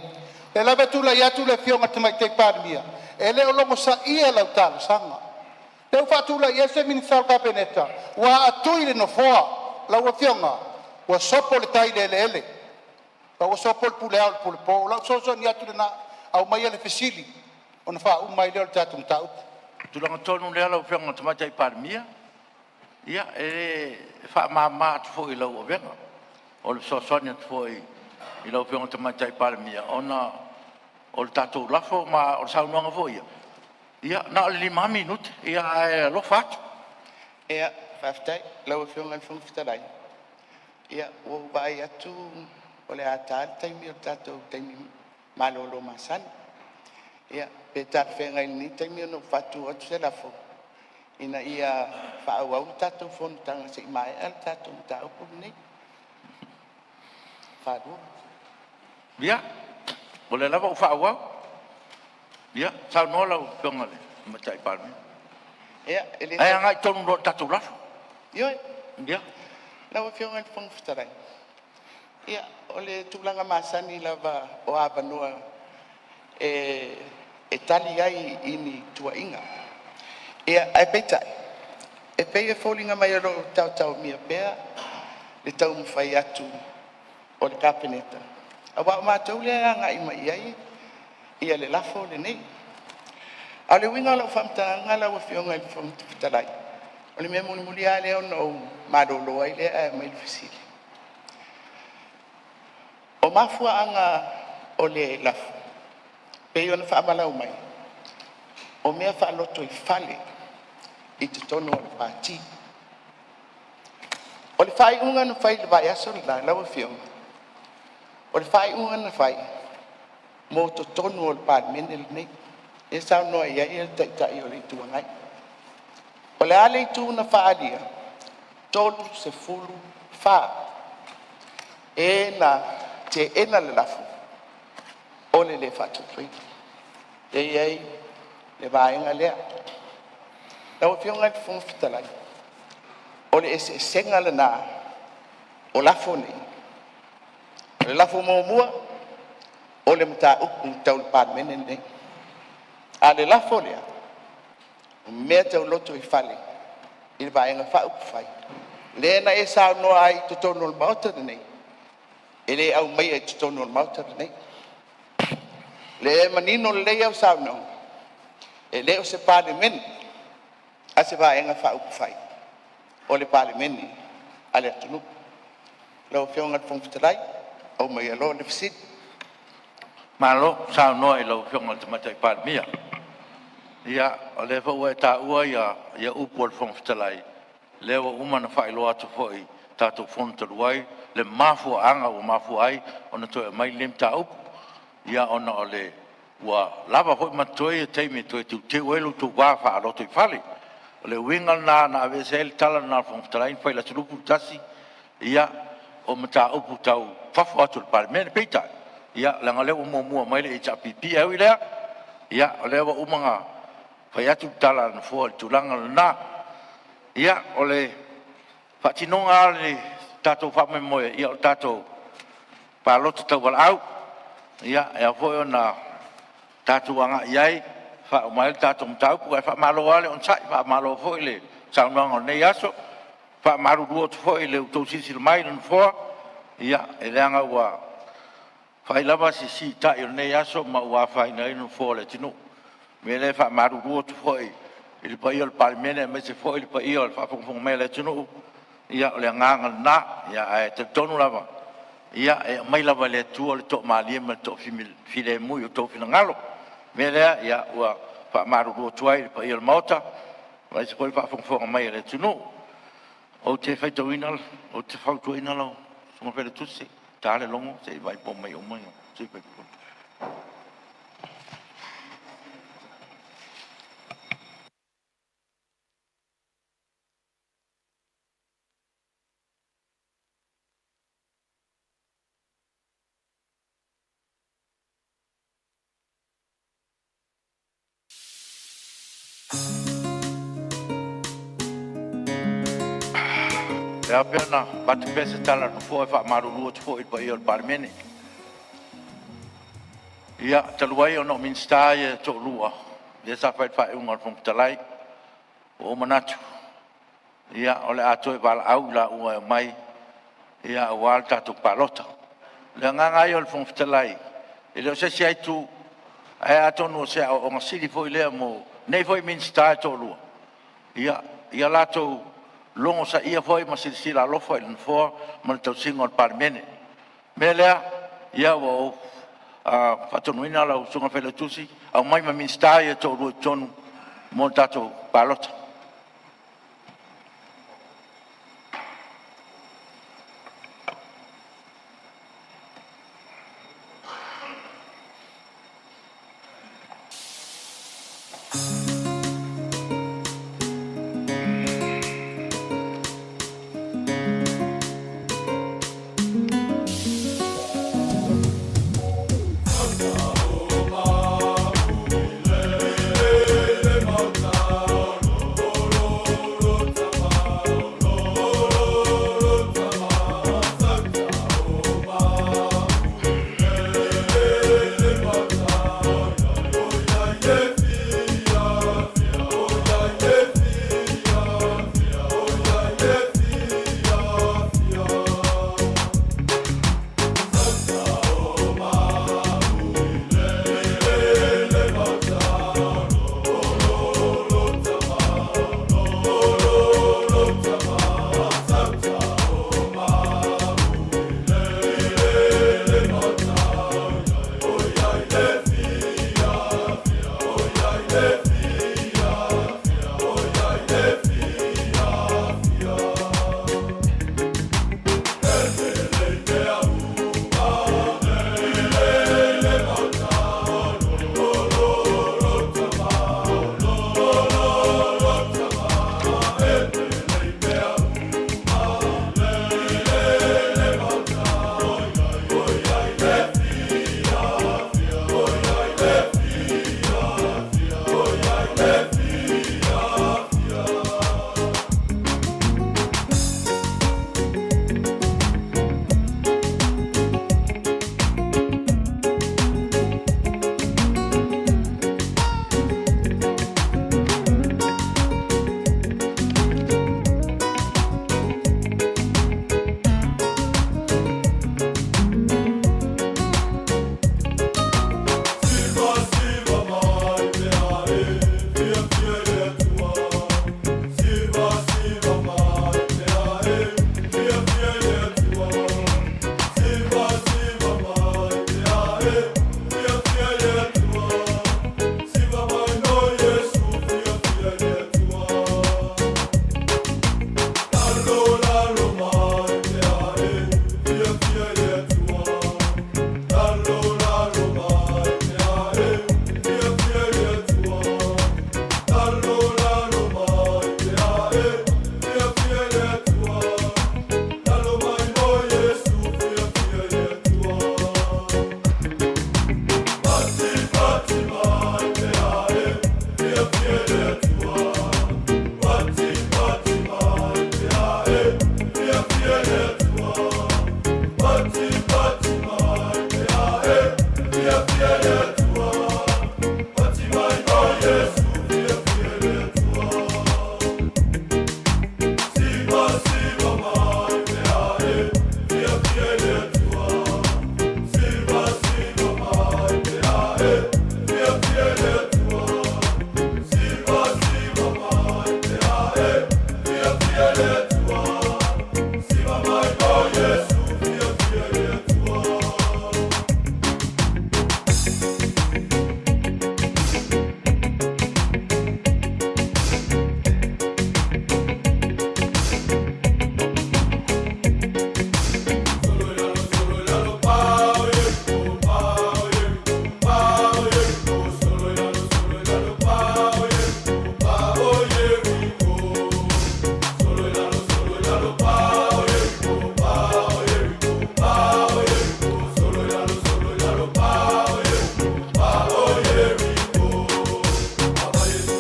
Le lava tu lai atu le fionga te mai te pārmia. E le o longo sa ia lau tala sanga. Te wha tu lai ese minisal kapeneta. Wa atui le no foa. Lau a fionga. Wa sopo le tai le ele. Wa sopo le pule au le pule po. Lau soso ni atu le na au mai ale fesili. Ona wha umai leo le tatu mta upu. Tulanga tonu lea lau whianga tu mai tai pāremia. Ia, e whaamama atu fo i lau o venga. O le soasoni atu fo i lau whianga tu mai tai pāremia. Ona, o le tātou lafo ma o le saunuanga fo ia. Ia, na o le 5 minute. Ia, e lo fatu. ia faafetai lau e fioga i le Fogafetalai ia ua vai atu o le a tā le taimi o le tatou taimi malōlō masani ia pe talafega i lenei taimi ona faatu atu se lafo ina ia faaauau le tatou fonotaga seʻi maeʻa le tatou mataupu lenei falua Ia, o le lava o whaauau. Ia, saunoa lau whianga le mai tai pāremia. ia e le Ai angai tonu lo tātou lafo. ioe Ia, lau e fioga i le Fogafetalai ia o le tulaga masani lava o avanua e tali ai ini tuaʻiga ia ae peitaʻi e pei e foliga mai o loo tautaumia pea le taumafai atu o le kapeneta auā o matou le agaʻi mai ai ia le lafo lenei a le uiga o loo faamatagaga lau e fioga i le Fogafetalai o le mea mulimuli a lea ona ou malōlō ai lea e mai le fesili o mafuaaga o le lafo pei ona faamalau mai o mea faaloto i fale i totonu o le pati o le faaiʻuga na fai le vaeaso le la lau e fioga o le faaiʻuga na fai mo totonu o le palemene lenei e saunoa i ai le taʻitaʻi o le ituagai o le a le itu na faalia 34 e na te ena le lafo o le faatutuina e iai le vaega lea lau e fioga i le Fogafetalai o le eseesega lanā o lafo nei o le lafo muamua o le mataupu tau le palemene lenei a le lafo lea o mea tauloto i fale i le vaega faaupu fai lē na e saunoa ai totonu o le maota lenei e lē au mai ai totonu o le maota lenei le manino lelei au saunoa e lē o se palemene a se vaega faaupu fai o le palemene a le atunupu lau fioga le Fogafetalai au mai alo le fesili malo saunoa i lau whianga le mai tai pāremia. Ia, o le whaua e tāua ia upu o le Fogafetalai. Leo umana whailoa atu fo i tātou whontaru ai. le mafu anga o mafu ai ona to mai lem ta up ia ona ole wa lava ho matoi te me to te welu to wa fa lo to fale le winga na vesel tala na fon train foi la trupu tasi ia o mata upu tau fafu atu parmen peita ia la ngale o mo mai le chapi pi au ile ia le o manga foi atu tala na fo tulanga na ia ole fatinonga le tato fa me mo ia tato pa lo tau wal au ia e foi ona tato anga iai fa mai tato mtau ku fa malo ale on sai fa malo foi le sa no nei aso fa maru duo foi le to si mai non fo ia e langa wa fa lava si ta il nei aso ma wa fa nei non fo le tinu me le fa maru duo foi il pa il palmene me se foi il pa il fa fon me le tinu ia le nganga na ia e te tonu lava ia e mai lava le tu le to mali me to file mu yo to finangalo me le ia wa fa maru duo tuai pa il mota vai se foi fa fon mai le tinu o te fai to inal o te fau to inalo sono per tutti tale longo se vai po mai o mai se pe e apena batu pese tala no foi fa maru lu to foi pa il parmene ia taluai ono min stai to lua de sa fa fa un al fong talai o manatu ia ole ato e val aula o mai ia wal tatu palota le nganga il fong talai e lo se ai tu ai ato no se o ngasili foi le mo nei foi min stai to lua ia lato longo sa ia foi ma silsila lo foi en fo man tau singo parmene melea ia wo fatonuina la sunga fele tusi au mai ma min stai to ro tonu montato palota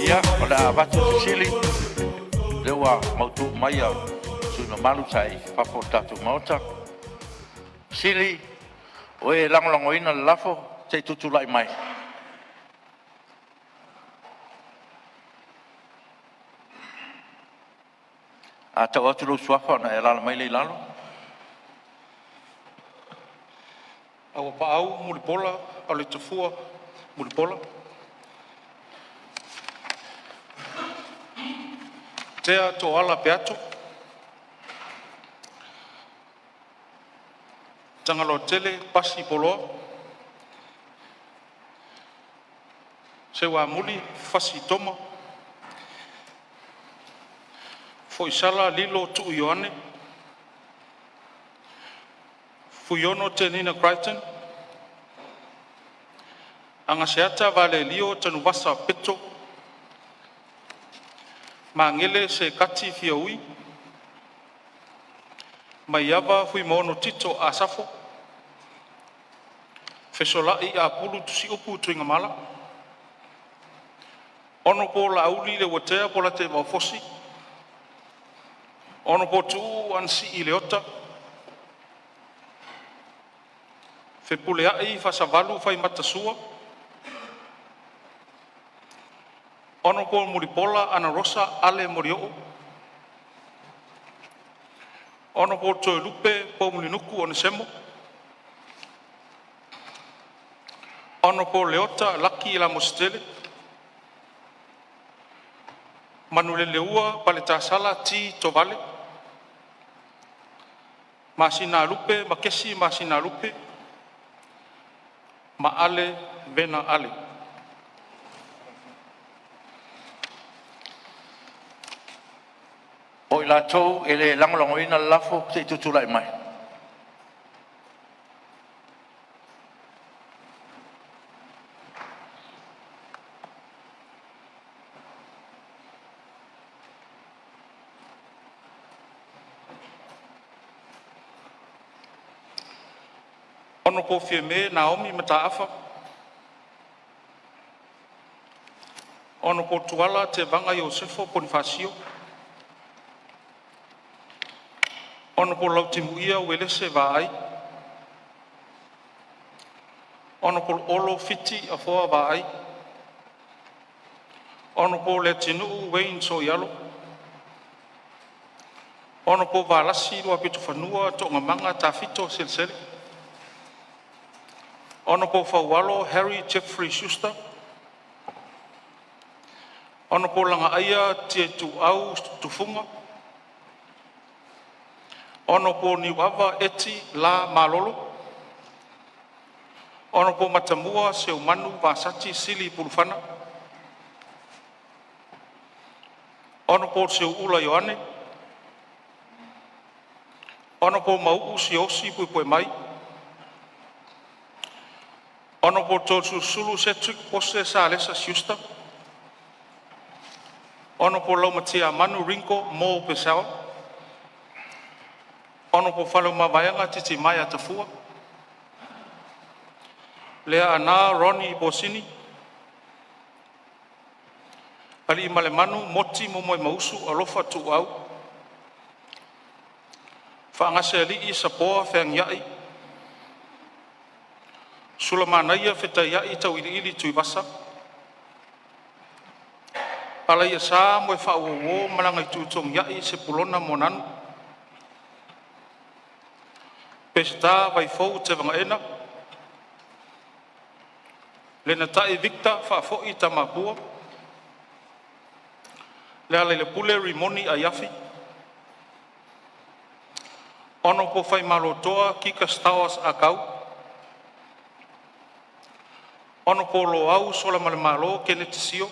Ia, o le avatu sili, lewa mautu maia, sui mamalu sai, papo tatu mauta. Sili, o e langolango ina le lafo, te tutulai mai. A tau atu lo suafa na e lala mai le lalo. Awa paau, mulipola, au le tafua, mulipola. Tea to ala peato. Tangalo tele pasi poloa. Sewa muli fasi toma. Foisala lilo tu Ioane. Fuyono te Nina Crichton. Anga seata vale lio tanu vasa peto. Mangele se kati fiaui. Maiava fui mono tito asafo. Fesola I a pulu tusi upu tuinga mala. Ono po la auli le watea po la te wafosi. Ono po tu ansi I leota. Fe pule ai fa savalu fai matasua. Ono po muripola ana rosa ale morio. Ono po toe lupe po mulinuku one semo. Ono po leota laki I la mostele. Manule leua pale tasala ti to vale. Masina lupe makesi masina lupe. Ma ale vena ale. O la tau ele langolango ina lafo te tutulai mai. Ono po fie me Naomi Mataafa. Ono po tuala te vanga Iosefo Bonifacio. Ono po lautimuia welese vai. Ono po olo fiti a foa vai. Ono po le tinu Wayne Soyalo. Ono po valasi lua pitu fanua to ngamanga tafito silsele. Ono po fawalo Harry Jeffrey Schuster. Ono po langa aia tie tu au tufunga. Ono po niwava eti la malolo. Ono po matamua se umanu vasati sili pulfana. Ono po se ula Ioane. Ono po mau si osi pui mai. Ono po tolu sulu setrik pose sa lesa siusta. Ono po lau matia manu rinko mo pesao. Ono po falo mawaianga titi mai atafua. Lea ana Ronnie Bosini. Ali imale manu moti momoe mausu alofa tu au. Whaangase ali I sapoa whiang iai. Sulamanaia feta iai tau ili tui vasa. Ala ia sa moe whauawo malanga I tūtong iai se pulona monanu. Pesta vai fou te vanga ena. Lena tae Victor whaafoi tamapua. Lea le pule rimoni a yafi. Ono po whai malotoa kika stawas a kau. Ono po lo au sola male malo kene tisio.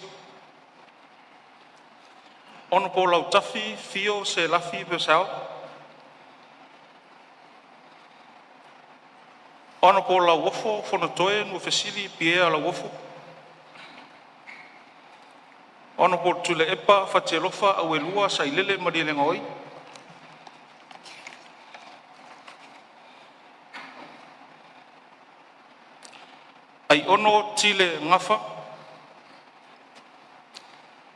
Ono po lau tafi fio se lafi pesao. Ono po lau wofo fono toe nu fesili pie ala wofo. Ono po tule epa fatelofa au elua sa ilele mariele ngoi. Ai ono tile ngafa.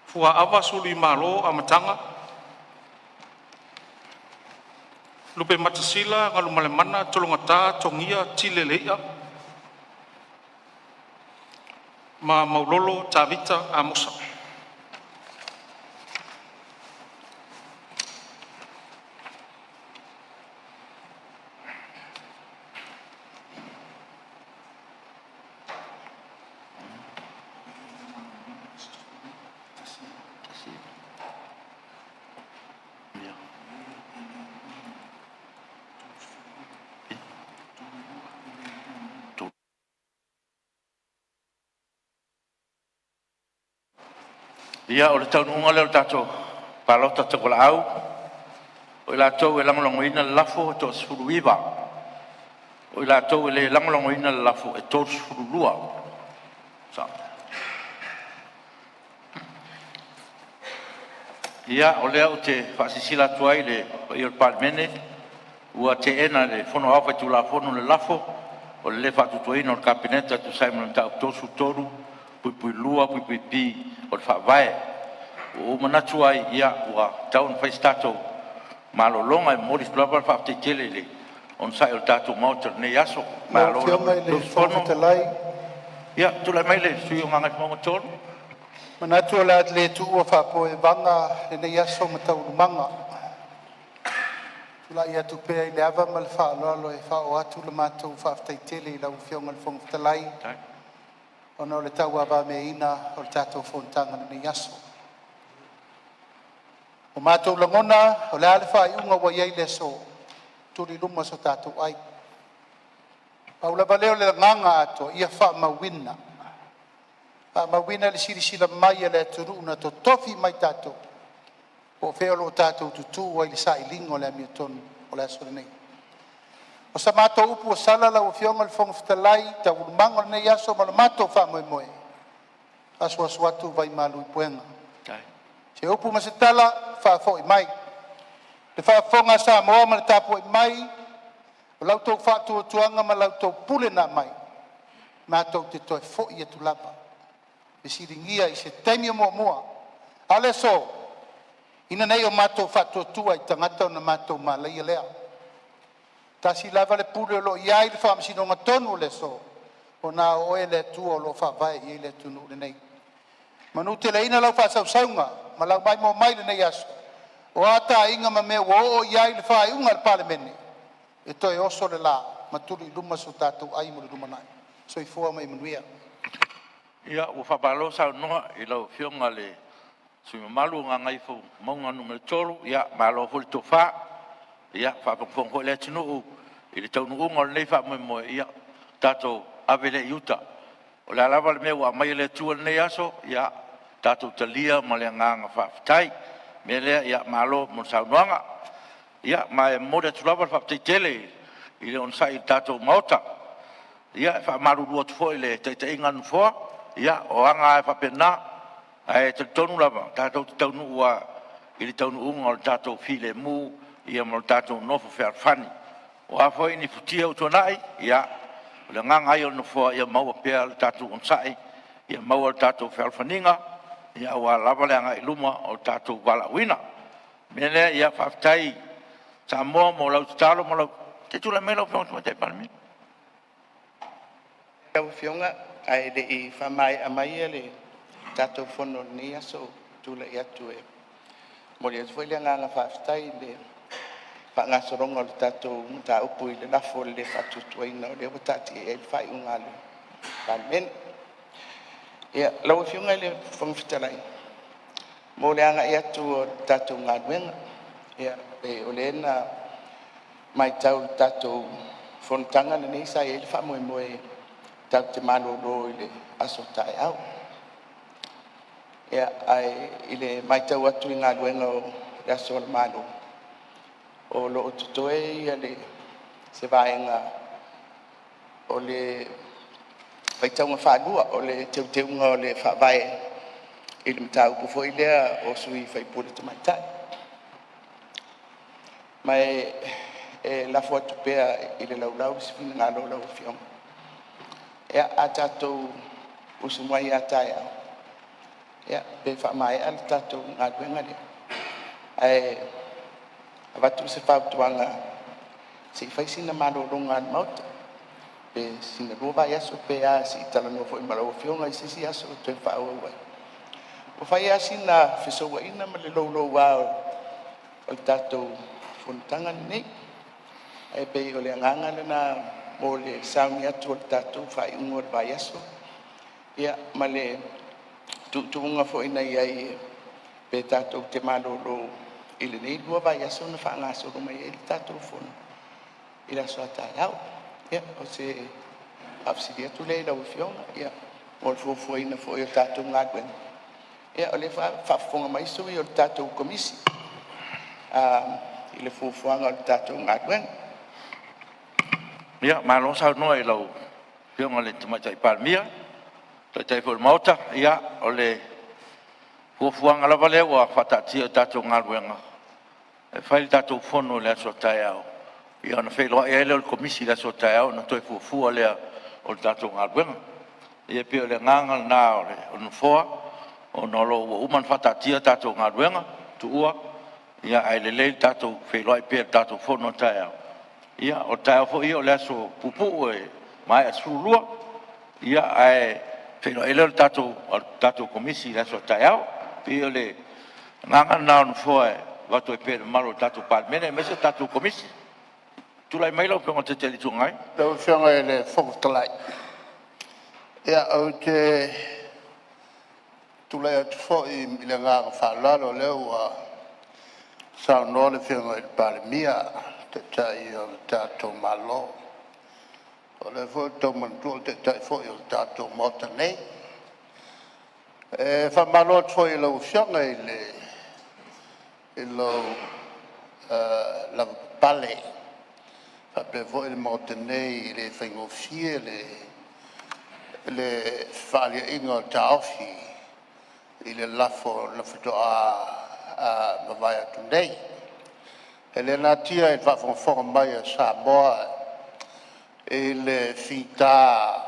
Fua awa suli malo amatanga. Lupe matasila ngalu malemana tolongata tongia tilelea. Ma maulolo tavita amosa. Ia o le taununga leo tato palota te kola au. O la tau e langolongo ina lafo to sfuruiva. O la tau e le langolongo ina lafo e to sfurulua. Sa. Ia o lea o te whaasisila tuai le o i o parmene. Ua te ena le fono awha tu la fono le lafo. O le wha tutuina o le kabineta tu Simon Tau tosu toru. Pui lua, pui pi. O le whaavae, o manatu ai ia ua taun whai stato malolonga e moris blabal whaafte kelele on sai o tato mauter nei aso Fionga i le whawhatalai. Ia, tula mai le sui o ngangat monga tonu. Manatu o le atle tu ua whapo e vanga e nei aso matau lumanga. Tula ia tu pea i le ava ma le whaaloalo e whao atu le mātou whaaftaitele i lau fionga le whawhatalai. Ona o le tau awa me ina o le tātou whontanga ni aso. O mātou langona o le ale whai unga wa iei le so turi luma so tātou ai. Paula valeo le nganga ato ia wha mawina. Wha mawina le sirisila mai le turu una to tofi mai tātou. O wheolo tātou tutu wa i le sa ilingo le amiotonu o le aso nei. O sa mātou upu o salala o fionga le whonga whitalai, ta urumanga nei aso ma le mātou wha moe moe. Aso aso atu vai malu i puenga. Se upu ma se tala, wha fo i mai. Le wha whonga sa moa ma le tapo i mai, o lautou wha tua tuanga ma lautou pule na mai. Mātou te toi fo i atu lapa. Me siringia i se taimi o mua mua. Ale so, ina nei o mātou wha tua tua i tangata o na mātou ma leia lea. Tasi lava le pule lo iai le whaamasinonga tonu le so. O nā oe le tua o lo whawai i le tunu le nei. Manu te le ina lau whaasausaunga, ma lau mai mo mai le nei aso. O ata inga ma mea o iai le whaaiunga le palemene. E toi oso le la, ma turi luma so tātou ai mo le luma nai. So i fua mai manuia. Ia, o whapalo sa noa i lau fionga le sui malu ngā ngai fo maunga numero tolu. Ia, malo huli to wha. Ia, whapapong ho le tino u. I le taunu unga le nei wha moe moe. Ia, tātou avele iuta. O le alawa le mea ua mai le tua le nei aso. Ia, tātou talia ma le nganga whaafitai. Me lea, ia, malo mo saunuanga. Ia, mai mode tulawa le whaafitai tele. I le onsai tātou maota. Ia, whaamaru rua tufo i le teite inganu fua. Ia, o anga e whapena. Ai, te tonu lava. Tātou te taunu ua. I le taunu unga o le tātou file mu. Ia mo tātou nofo whewhani. O awhoi ni futia o tuanai, ia, o le nganga ai o nofo, ia maua pēr le tātou onsai, ia maua le tātou whewhaninga, ia o lava le anga iluma o tātou wala wina. Mene ia whaftai, sa moa mo lau tutalo, mo lau, te tula me lau whionga tumatai palmi. Lau whionga, ai le I whamai amai le tātou whono ni aso tula I atu e. Mori atu whaile nganga whaftai le ngā soronga le tātou tā upu I le lafo le whatutuaina o le watati e whai unga le palmen. Ia, lau whiunga le whangwhitalai. Mō le anga I atu o tātou ngā duenga. Ia, o le ena mai tau tātou whontanga le neisa e le whamoe moe tau te malo ro I le aso tae au. Ia, ai, I le mai tau atu I ngā duenga o le aso le malo. O lo tutoe ia le se vaenga o le faitaunga whanua o le teuteunga o le whawae I le mtau pufo I lea o sui whaipule te maitai. Mai e lafo atu pēr I le laulau si whina ngā laulau whionga. Ea a tātou usumai a tai au. ya pe fa mai al tatou nga kuenga dia ai avatu se fa tuanga se fa sina malolonga maut pe sina rova yaso pe a si tala no foi malo fionga si yaso te fa wa o fa ya sina fiso wa ina male lo wa o tatou funtanga ni ai pe o le nganga na mo le saumi atu o tatou fa ingor ba yaso ya male tu nga fo ina ia pe tatou te malolo ile nei dua vai aso na fa nga so mai ele tatou fo ila so ta yao ya o se afsidia tu le la fiona ya o fo ina fo yo tatou nga gwen ya o le fa fo mai so yo tatou komisi ile fo nga tatou nga gwen ya malo sa no e lo fiona le tuma tai palmia tai fo mauta ya o le fuanga la vale wa fatati tatou nga gwen e fai tatou fono le so tai ao ia na felo e le komisi la so tai ao na toi fu le o tatou nga gwen ia pe le nganga na o le on foa o no lo o man fatati tatou nga gwen tu ua ia ai le tatou felo e pe tatou fono tai ao ia o tai fo ia le so pupu e mai asulua ia ai felo e le tatou komisi la so tai ao pe le nganga na on foa watu e pere malo tatou palmene me se tatou komisi tu lai mai lo ko te tele tu ngai lo fionga ele fo talai ya o te tu lai at fo I le nga fa la lo le wa sa no le fionga il palmia te tai o tatou malo o le fo to man tu te tai fo o tatou motane e fa malo fo lo fionga ele lo la pale fa pe vo il montenei le fengofie le falia ingo taofi ile lafo la foto a mavaya tundei ele natia il fa fon mai sa boa ele fita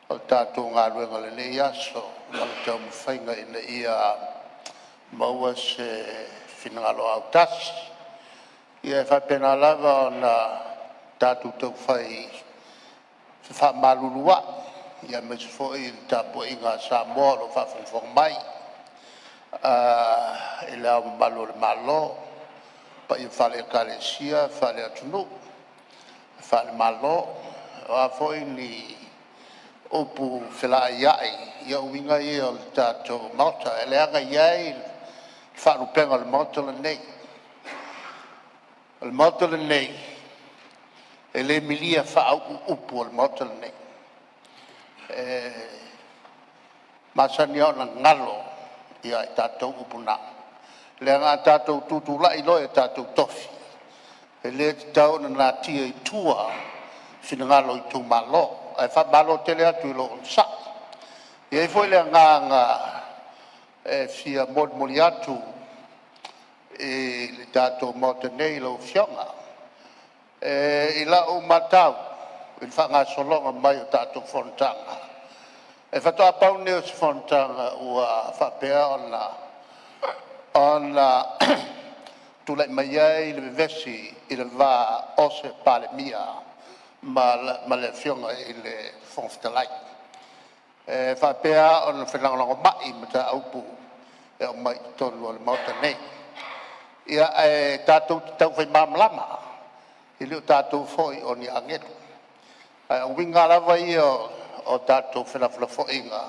o tatou ngaluenga le yaso la tamu fainga ina ia maua se finangalo au tas ia fa pena lava na tatu tau fai fa malulua ia me fo I tapo inga sa molo fa fon mai ila malul malo pa I fale kalesia fale atunu fale malo wa fo ni opu fela iai ia winga ia tato mauta ele anga iai fa rupenga le moto le nei ele milia fa upu le moto le nei masani ona ngalo ia tatou upuna le nga tatou tutula I lo e tatou tofi ele tau na tia I tua sina ngalo I tu malo ai fa malo tele atu lo sa ia foi le nga e fia mod moliatu e le tatou motenei lo fionga e ila o matau il fa nga solonga mai o tatou fontanga e fa to apau ne o fontanga ua fa pea ona tu le mai ai le vesi il va ose pale mia ma le fionga il fonftelai fa pea on felango mai mata aupu e mai tonu le mota nei ia tatou tau fai mamlama ili tatou foi on ia ngetu winga lava ia o tatou felafela foinga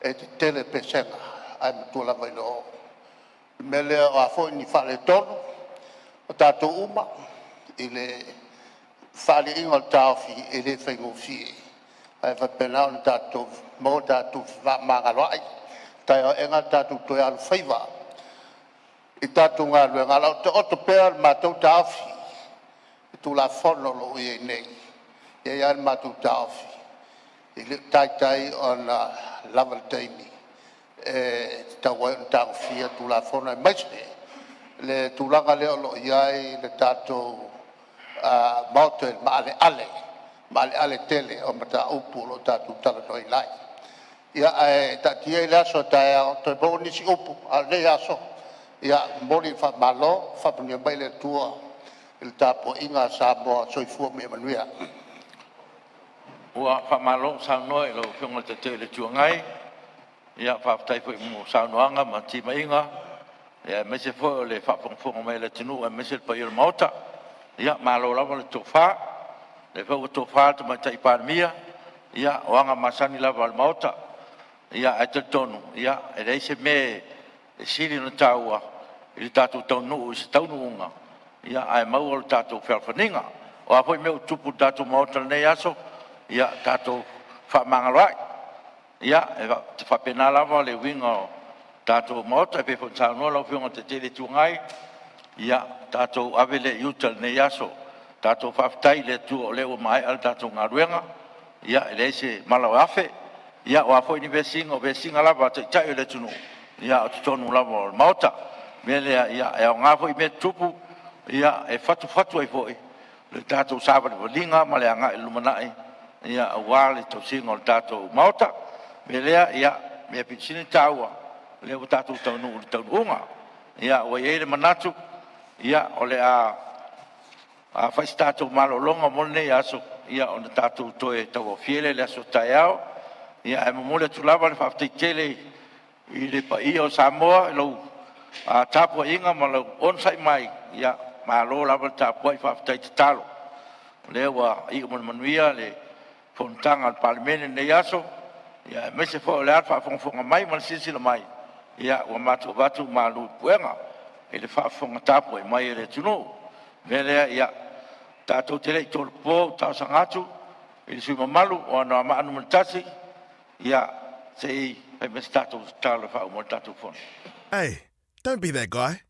e te tele pesenga ai matu lava ino mele a foi ni fale tonu o tatou uma ile fale ingo taofi ile fengofi ai fa pena on tatou mo tatou va mangaloi tai o enga tatou to al faiva I tatou ngalo ngalo to per ma to taofi tu la fono lo I nei e ia ma tu taofi I tai on level taimi e tawa taofi tu la fono mai le tu langa le lo ia le tatou motel ma ale tele o mata upu lo tatou tala noi lai ia ai ta tia la so ta to bo ni si opu a le aso ia mori fa malo fa punya baile tua il tapo inga sa bo so fu me manuia ua fa malo sa noi lo fionga te te le tuangai ia fa tai fo mo sa noanga ma ti mainga ia me se fo le fa fo me le tinu me se pa il mota ia malo la le tofa le fo tofa to ma tai pa mia ia wanga masani la val mota ia e tonu ia e dei se me siri no taua il tatu tonu se tonu nga ia ai mau o tatu felfaninga o apoi me tupu tatu mota nei aso ia tatu fa mangalai ia e fa penala le wingo tatu mota pe fon sa no lo fionga te tele tungai ia tatu avele yutal nei aso tatu fa tai le tu le o mai al tatu ngaruenga ia ele se malawafe ia o apoi ni vesinga lava te tai le tunu ia o tonu lava mota mele ia e nga foi me tupu ia e fatu ai foi le tatu saba de linga male anga lumanai ia wale to singo tatu mota mele ia me pisine taua le tatu tonu unga ia o ele manatu ia ole a fai tatu malo longa molne aso ia on tatu toe to fiele le aso taiao ia e mo le tulava le fa tele i le pa io Samoa lo a tapo inga ma lo on sai mai ia ma lo la volta poi fa tai talo le wa i mo manuia le fontanga al parlamento ne yaso ia me se fo le fa fonga mai ma sisi mai ia wa matu batu ma lu puenga e le fa fonga tapo e mai le tuno vele ia tato tele tol po ta sangatu il sui malu o no ma anu mutasi ia sei Hey, don't be that guy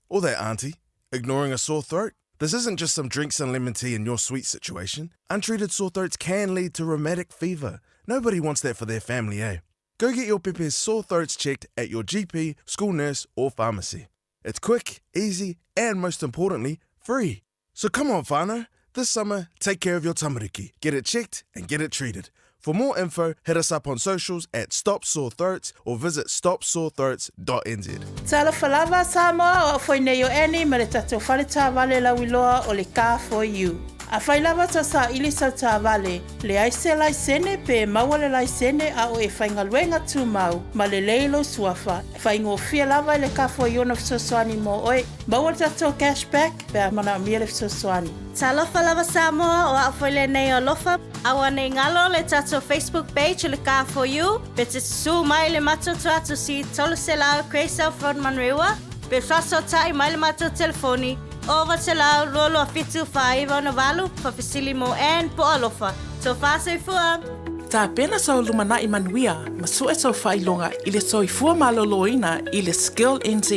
or that auntie ignoring a sore throat. This isn't just some drinks and lemon tea in your sweet situation. Untreated sore throats can lead to rheumatic fever. Nobody wants that for their family, eh? Go get your Pepe's sore throats checked at your GP, school nurse or pharmacy. It's quick, easy and most importantly, free. So come on, whānau. This summer, take care of your tamariki. Get it checked and get it treated. For more info, hit us up on socials at Stop Sore Throats or visit stopsorethroats.nz. Tala falava Samoa o foi nei o eni ma le tatou whare tā wale la wiloa o le Car for You. A whai lava ta sa ili sa tā wale, le aise lai sene pe maua le lai sene a o e whaingaluenga tū mau, ma le leilo suafa. Whaingo fia lava le Car for You na fsoswani mo oe, maua le tatou cashback pe a mana mia le fsoswani. Talofa lava Samoa o a foi le nei o lofa, awa nei ngalo le tatou Facebook page o le Car for You, pe te su mai le matoto atu si tolu se lao Craysel Front Manrewa, pe flaso tai mai le mato telefoni, over te lau lolo a fitu whaiva na walu, pa fisili mo en po alofa. So whasei fua. Tā pena sau lumana I manuia, ma su e sau whailonga I le soi fua maloloina I le Skill NZ.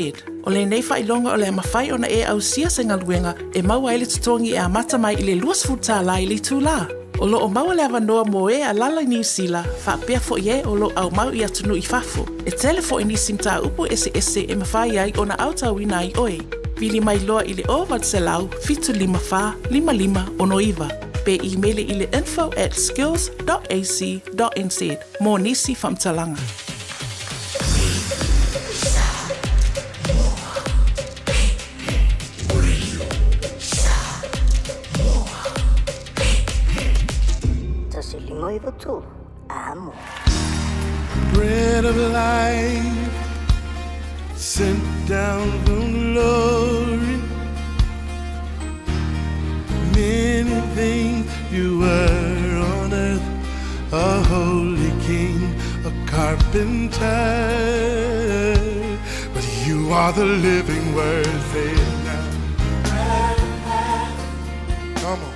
O le nei whailonga o le mawhai ona e au sia senga luenga, e maua ele tutongi e a mata mai I le luas futa la I le tūla. O lo o maua le avanoa mo e a lala New Zealand, whapea fo ie o lo au mau I atunu I whafo. E tele fo ini simta upo ese e mawhai ai ona autawina I oe. Pili mai loa I le ovat se lau, fitu 5555 ono iwa. Pe e-maili I le info@skills.ac.nz. Mō nisi whamtalanga. Tasi limo iwa tu, amo. Bread of life sent down from glory. Many things you were on earth, a holy king, a carpenter, but you are the living word. Say it now. Come on.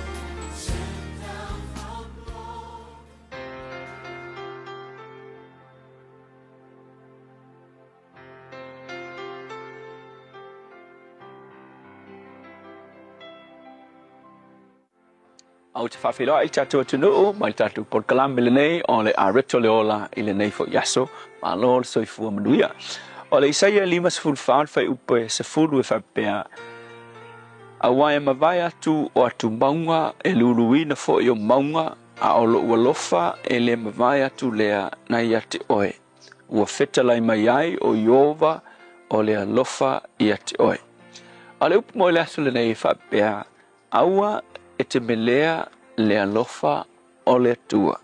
Au te whawhiroa I tātou atunuu, mai tātou porkalam mele nei, o le a reto le ola I le nei fo yaso, ma lo le soifua manuia. O le Isaia 5:4 whai upe se fulu e whapea, a wai mawai atu o atu maunga e luruina fo I o maunga, a o lo ua lofa e le mawai atu lea na ia te oe. Ua fetalai mai ai o Iova o lea lofa ia te oe. A le upu mo le asu le nei whapea, aua e te melea lea lofa o le tua.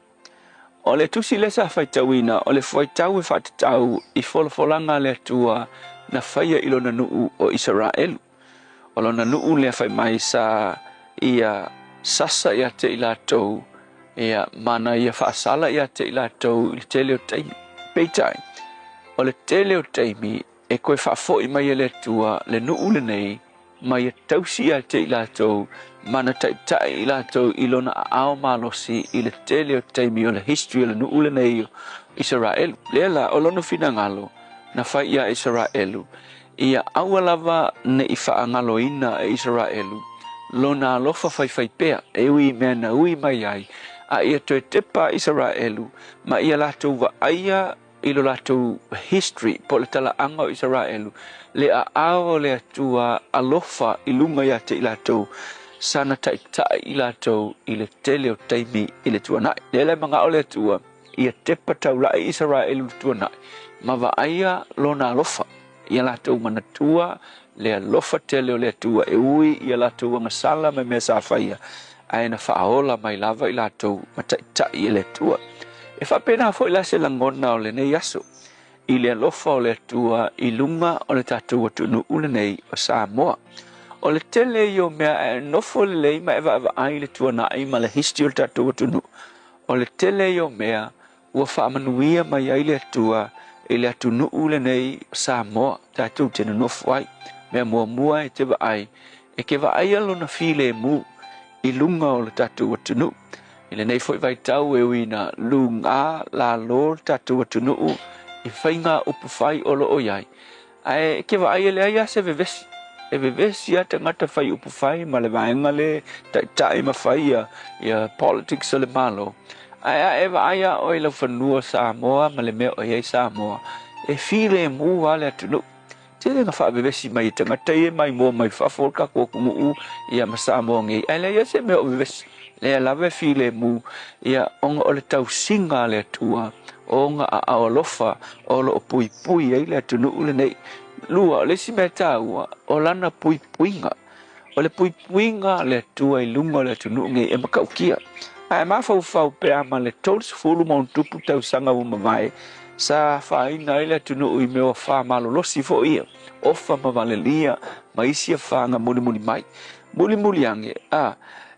O le tusi le sa whaitauina, o le whaitau e whatatau i wholafolanga le tua na whaia ilo na nuu o Israelu. O lo na nuu lea whai mai sa ia sasa ia te ilatou, ia mana ia whaasala ia te ilatou i te leo teimi. Peitai, o le te leo teimi e koe whaafoi mai le tua le nuu le nei, mai e tausi ia te ilatou, mana tai ilatou i lona ao malosi i le te leo teimi o le history o le nuu le nei o Israelu. Lea la o lono fina ngalo na whai ia Israelu, ia aua lava ne i whaangalo ina e Israelu, lona alofa whai pea, e ui mea na ui mai ai, a ia toe tepa Israelu, ma ia latou wa aia i lo latou history po le tala anga o Israelu, le a ao le atua alofa i lunga ia te i latou, sana tai i latou i le tele o taimi i le tuanai. Le mga o le atua, ia tepa taula i Israelu le tuanai, ma wa aia lona alofa, ia latou manatua, le alofa tele o le atua e ui, ia latou ngasala me mea sa whaia, aina whaola mai lava i latou matai i le atua. E whapena fo i lase langona o le nei aso, i le alofa o le atua i lunga o le tatou atunu ule nei o Samoa. O le tele i o mea e nofo le lei ma ewa ai le tuanai ma le history o le tatou atunu. O le tele i o mea ua whaamanuia mai ai le atua i le atunu ule nei o Samoa, tatou tena nofo ai, mea mua e te wa ai, e ke wa ai alo na file mu i lunga o le tatou atunu. I le nei foi vai tau e uina lunga la lor tatou atunu i whainga upu whai o lo o iai. Ai ke wa ai le ai ase vevesi. E vevesi a te ngata whai upu whai ma le vaenga le tai ma whai ia politics o le malo. Ai e wa ai a o i lau whanua Samoa ma le mea o iai Samoa. E file mu a le atunu. Te nga wha vevesi mai te ngata e mai mua mai whafolka kua kumu ia ma Samoa ngei. Ai le ia se mea o vevesi. Le lawe file mu ia onga o le tau singa le atua, onga a aolofa o lo pui pui ai le atunu ule nei. Lua, le si mea taua, o lana pui puinga. O le pui puinga le atua i lunga le atunu ngei e makaukia. Ai mawhau pea ma le tols fulu maun tupu tau sanga umamai, sa whaina i le atunu i mea wha malolosi fo ia. Ofa mawalelia, maisia whanga muni mai. Muli ange,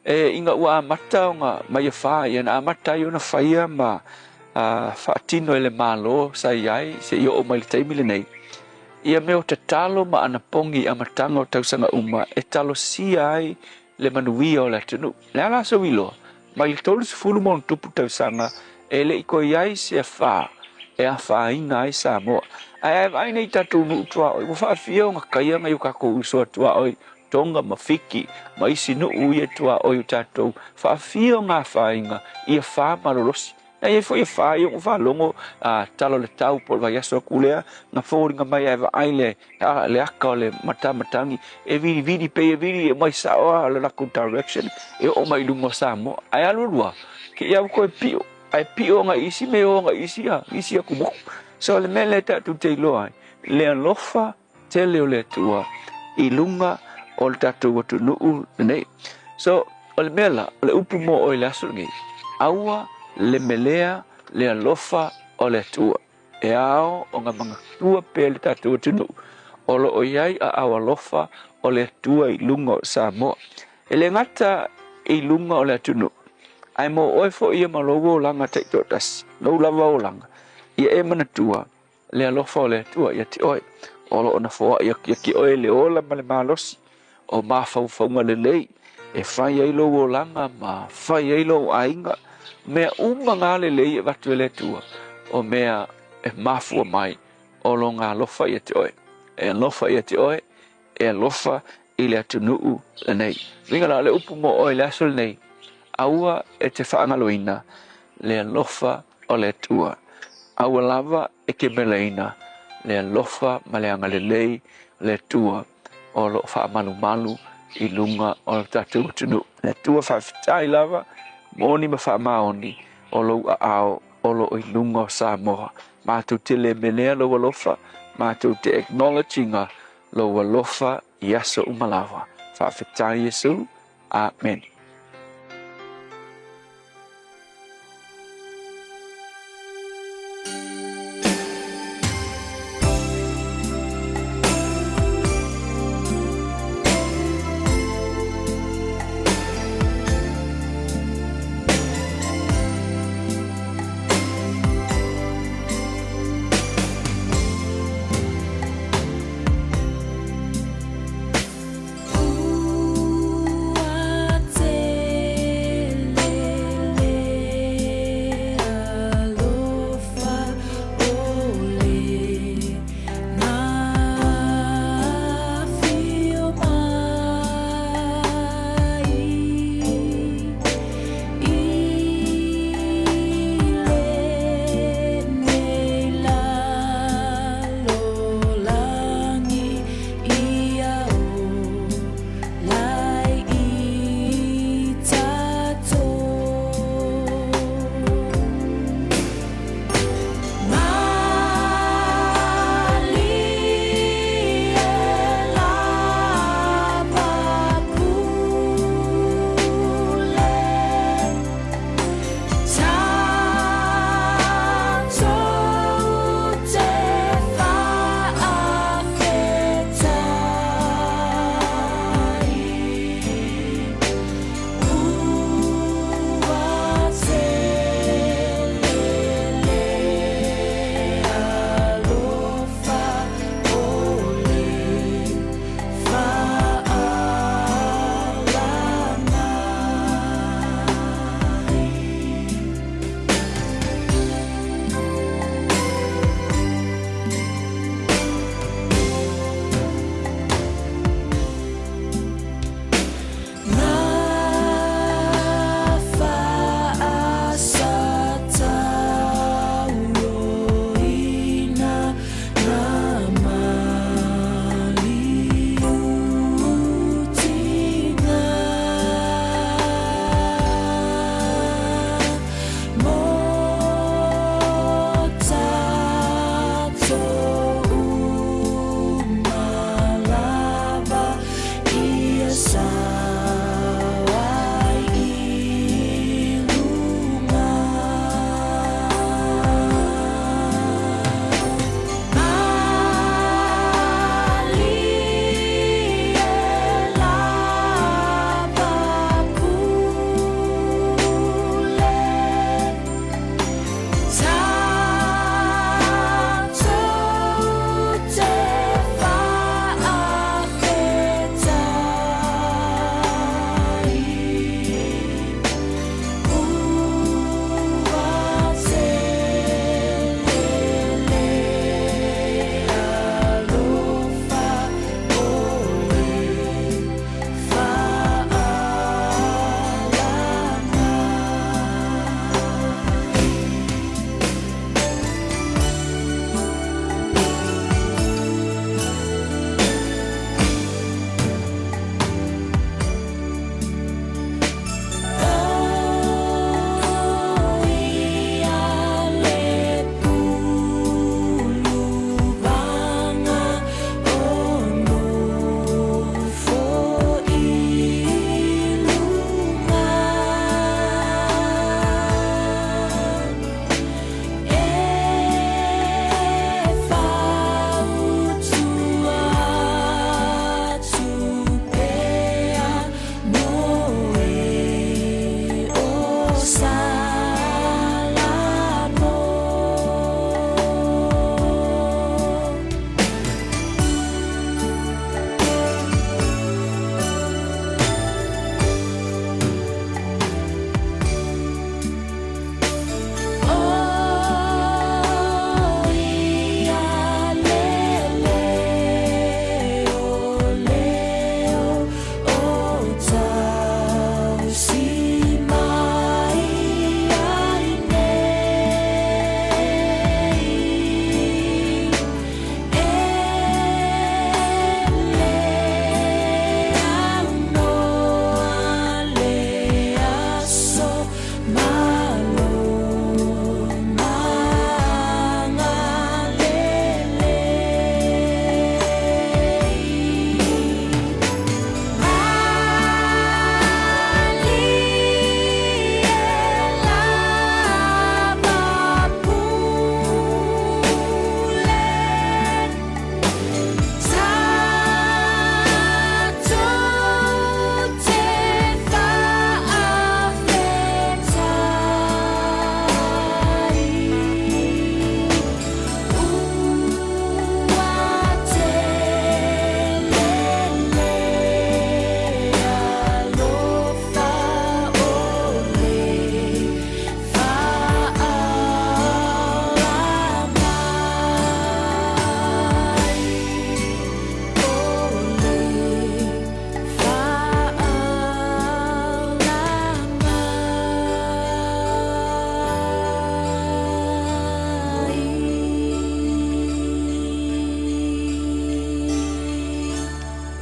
inga ua amata o nga mai wha, ia na amata i ona whaia ma whaatino ele malo sa iai, se i o mai le taimi le nei. Ia meo te talo ma anapongi amatanga o tausanga uma, e talo si ai le manuia o le atunu. Le ala so wilo, mai le tolu se fulu mon tupu tausanga, e le iko iai se a wha, e a wha ina ai Samoa. Ai ai nei tatu nu utua oi, wha fia o nga kaia ngai ukako uso atua oi, tonga mafiki ma isi no uia tua o tatou fa fio nga fainga ia fa malolosi na ia foi fa ia fa longo talo le tau por vai aso kulea na foringa mai eva aile le aka le matangi e vidi pe vidi mai sa o le la direction e o mai lungo Samo ai alua ke ia ko pio ai pio nga isi me o nga isi ku so le mele tatu te loai le lofa tele o le tua i lunga o le tatou atunuu nei. So, o le mela, o le upu mo o le aso ngei. Aua le melea le alofa o le atua. E ao o ngā mga tua pe le tatou atunuu. O lo o iai a au alofa o le atua i lunga o Samoa. E le ngata i lunga o le atunuu. Ai mo oe fo ia malogo o langa teitotas. Nau lava o langa. Ia e manatua le alofa o le atua ia te oe. O lo o na foa ia ki oe le ola ma le malosi. O mawhauwhaunga le lei, e whai eilo o langa, ma whai eilo o ainga, mea ngā le lei e watu e le tua, o mea e mafua mai, o lo ngā lofa i te oe. E lofa i te oe, e lofa i le atunuu le nei. Ringa la le upu mo oe le aso le nei, aua e te whaangaloina, le lofa o le tua. Aua lava e ke meleina, le lofa ma le anga le lei, le tua. O lo wha malu i lunga o le tatou atunu. Le tua whawhitai lava, Moni mafa maoni o lo ao o lo inunga Samoa. Mātou te le menea lo walofa, mātou te acknowledginga lo walofa i aso umalawa. Whawhetai Yesu. Amen. Te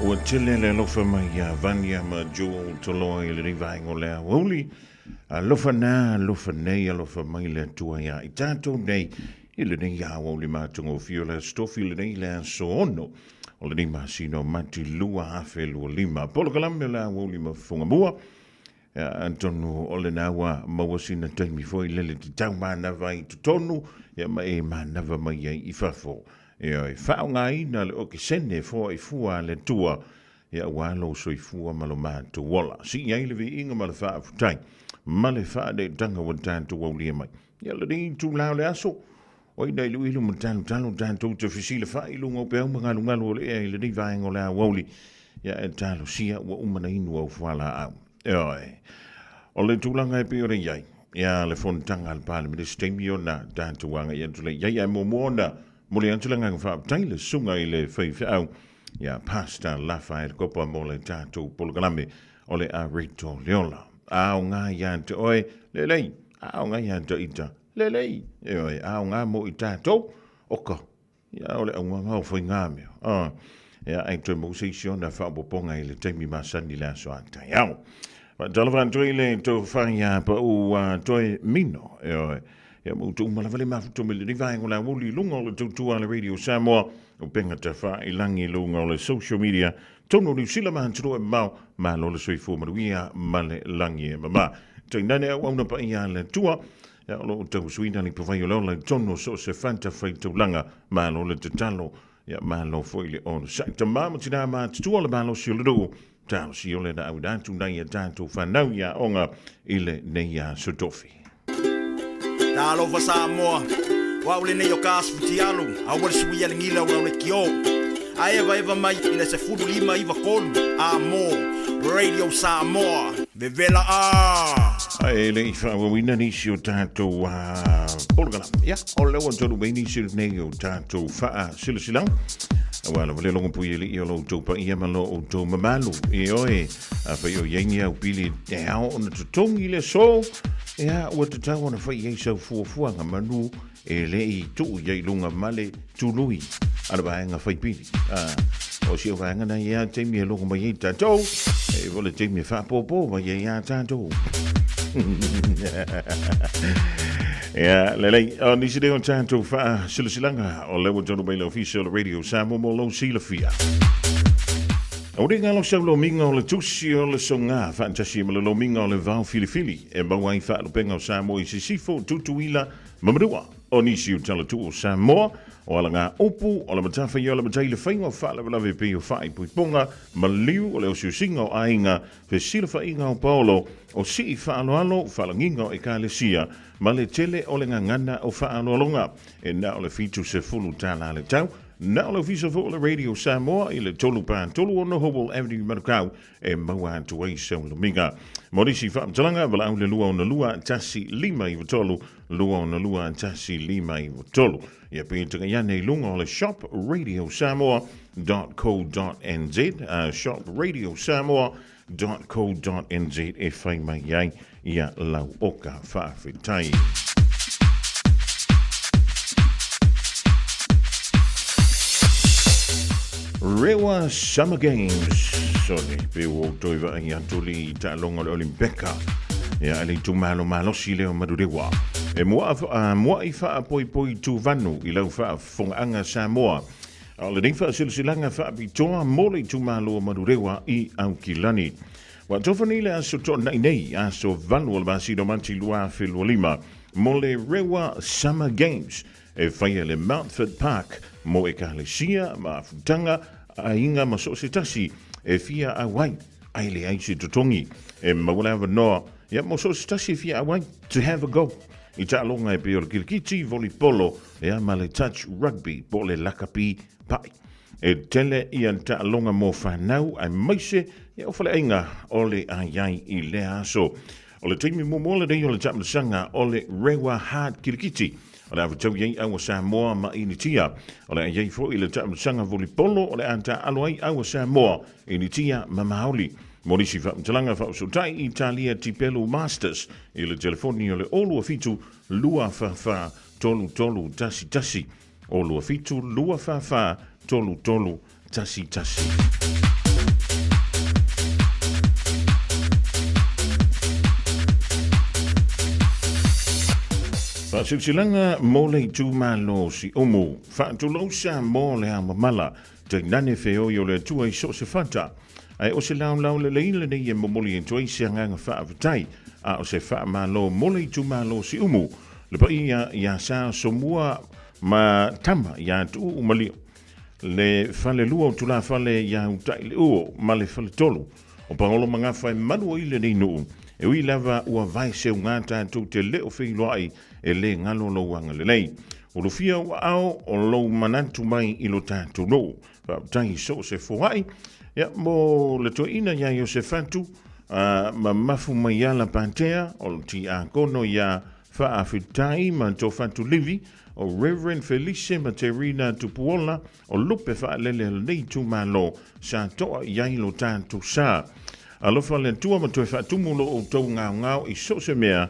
O tele le lofa mai ya vania ma jo tolo i le riva ngo le holi. A lofa na lofa nei a lofa mai le tua ya i tato nei i le nei ya holi ma tungo fiola stofi le nei le so ono. O le nei masino mati lua hafe lua lima. Polo kalambe le holi ma funga mua. Antonu o le nawa mawasina taimi foi lele ti tau mana vai tutonu ya ma e manava mai i fafo. E whao ngai na le o ke sene fo i fua le tua ia walo so i fua malo mātu wala. Si iai le vi inga ma le wha afutai. Ma le wha de tanga wa tātu wau lia mai. Ia le ni tu lao le aso. O ina ilu ilu ma talo tātu te fisi le wha ilu ngau pēu ma ngalu o le ea i le ni vaengo le a wauli. Ia e talo sia wa umana inu au whala au. Oi. O le tūlanga e pio re iai. Ia le fontanga al pāle me le stemi o na tātu wanga ia tule. Iai ai mōmōna. Mole antulanga ngā whaaptaile sunga i le whaiwhau. Ia pasta lafa e kopa mo le tātou polokalame o le a Rito Leola. Ao ngā ianta oe, lelei. Ao ngā ianta ita, lelei. Eoi, ao ngā mo i tātou, oka. Ia o le au ngā whai ngā mea. Ia ai toi mo seisio na whaapoponga i le teimi masani le aso atai au. Talawan toi le tō whai pa u toi mino. Eoi. Ia mo tu malavale mafuto me le rivaengo la wuli lunga o le tautua le Radio Samoa o penga te wha i langi lunga o le social media tono ni sila mahanturo e mau ma lo le soifo maruia ma le langi e mama. Tei nane au au na pa ia le tua ia o lo tau suina ni pawai o leo le tono so se fanta fai tau langa ma lo le tatalo ia ma lo foi le ono. Saita mama tina ma tutua le ma lo si o le do tau si o le na au datu na ia tatu whanau ia onga i le neia sotofi. Talo fa Samoa, wa ule ne yo kasputi alu, a wale suia le ngila wa ule kio. A eva mai ina se fudu lima iwa kolu, a mo, Radio Samoa, vevela a. Ai le ifa wa wina nisi o tātou polgana. Ia, o leo an tonu mei nisi o nei o tātou wha silasilang. Wala wale longo pui ili i o lo taupa ia malo o tau mamalu. I oe, a whai o yengi au pili e hao o na tutongi le so. Ia, ua te tau ana whai ei sau fuafuanga manu e le i tuu iei lunga male tului. Ana vaenga whai pili. O si o vaenga na ia teimi e longo mai ei tātou. E wale teimi e whapopo mai ei a tātou. Ia, lelei, o nisi reo tātou wha silasilanga o lewa tonu mai le official Radio Samoa mo lo sila fia. O ringa lo sau lo minga o le tusi o le songa fantasi ma lo minga o le vau filifili e mawai fa lo penga o Samoa i sisifo tutuila mamadua o nisi o tala tu o Samoa o ala ngā opu o le matafa i o le matai le whainga o wha le walawe pe o whai puiponga ma liu o le o siusinga o ainga fe sila whainga o Paolo o si i whaaloalo whalanginga o e kālesia ma le tele o le ngangana o whaaloalonga e na o le fitu se fulu tāna le tau. Na o le visa fo le Radio Samoa i le tolu pān tolu o no Hobble Avenue Marukau e maua atu ai sau luminga. Morisi whaamtalanga wala au le lua o na lua tasi lima i watolu, lua o na lua tasi lima i watolu. Ia pētanga iane lunga o le shopradio.samoa.co.nz shopradio.samoa.co.nz e whai mai ai ia lau oka whaafetai. Rewa Summer Games. Sorry, pe o toiva ai antuli i tālonga le Olimpeka. Ia ali tu malo si leo madurewa. E mua i wha poi tu vanu i lau wha fongaanga Samoa. A le nei wha silsilanga wha pitoa mole tu malo madurewa i Aukilani. Wa tofani le aso to nei aso vanu al basido manti lua lima. Mole Rewa Summer Games. E whaia le Mountford Park mo e kālesia ma futanga a inga ma so se tasi e fia a wai ai le ai se tutongi e mawala noa ia mo so se tasi fia a wai to have a go i ta longa e pe o kirikiti volleyball e ma le touch rugby po le lakapi pai e tele ia ta longa mo whanau ai maise ia o fale inga o le ai i le aso o le teimi mo le dei o le tamsanga o le Rewa Hard Kirikiti. O le awatau iei awa Samoa ma initia. O le iei fo i le tamsanga volipolo o le anta aloai awa Samoa initia ma maoli. Morisi whaamtalanga whausotai Italia Tipelu Masters i le telefoni o le olua fitu lua whawha tolu tasi. Olua fitu lua whawha tolu tasi tasi. Silsilanga mole tu malo si omo fa tu lo sa mole a mala te nane feo yo le tu ai so se fata ai o se lau le leile ne ye momoli en toi se nga fa atai a o se fa malo mole tu malo si omo le pa ia sa so mua ma tama ya tu umali le fale lua tu la fale ya utai le o ma le fale tolo o paolo manga fa manu ile nei no e ui lava ua vai se ngata tu te leo fei loai e le ngalo lo wanga le nei. O lo fia ua ao o lo manantu mai i lo tātu no. Tangi so se fuai. Ya mo le to ina ya yo se fatu ma mafu mai ala pantea o ti a kono ya fa afitai ma to fatu livi o Reverend Felice Materina Tupuola o lupe fa lele nei tu malo sa toa ya i lo tātu sa. Alofa le tua ma toe whaatumulo o tau ngau i so se mea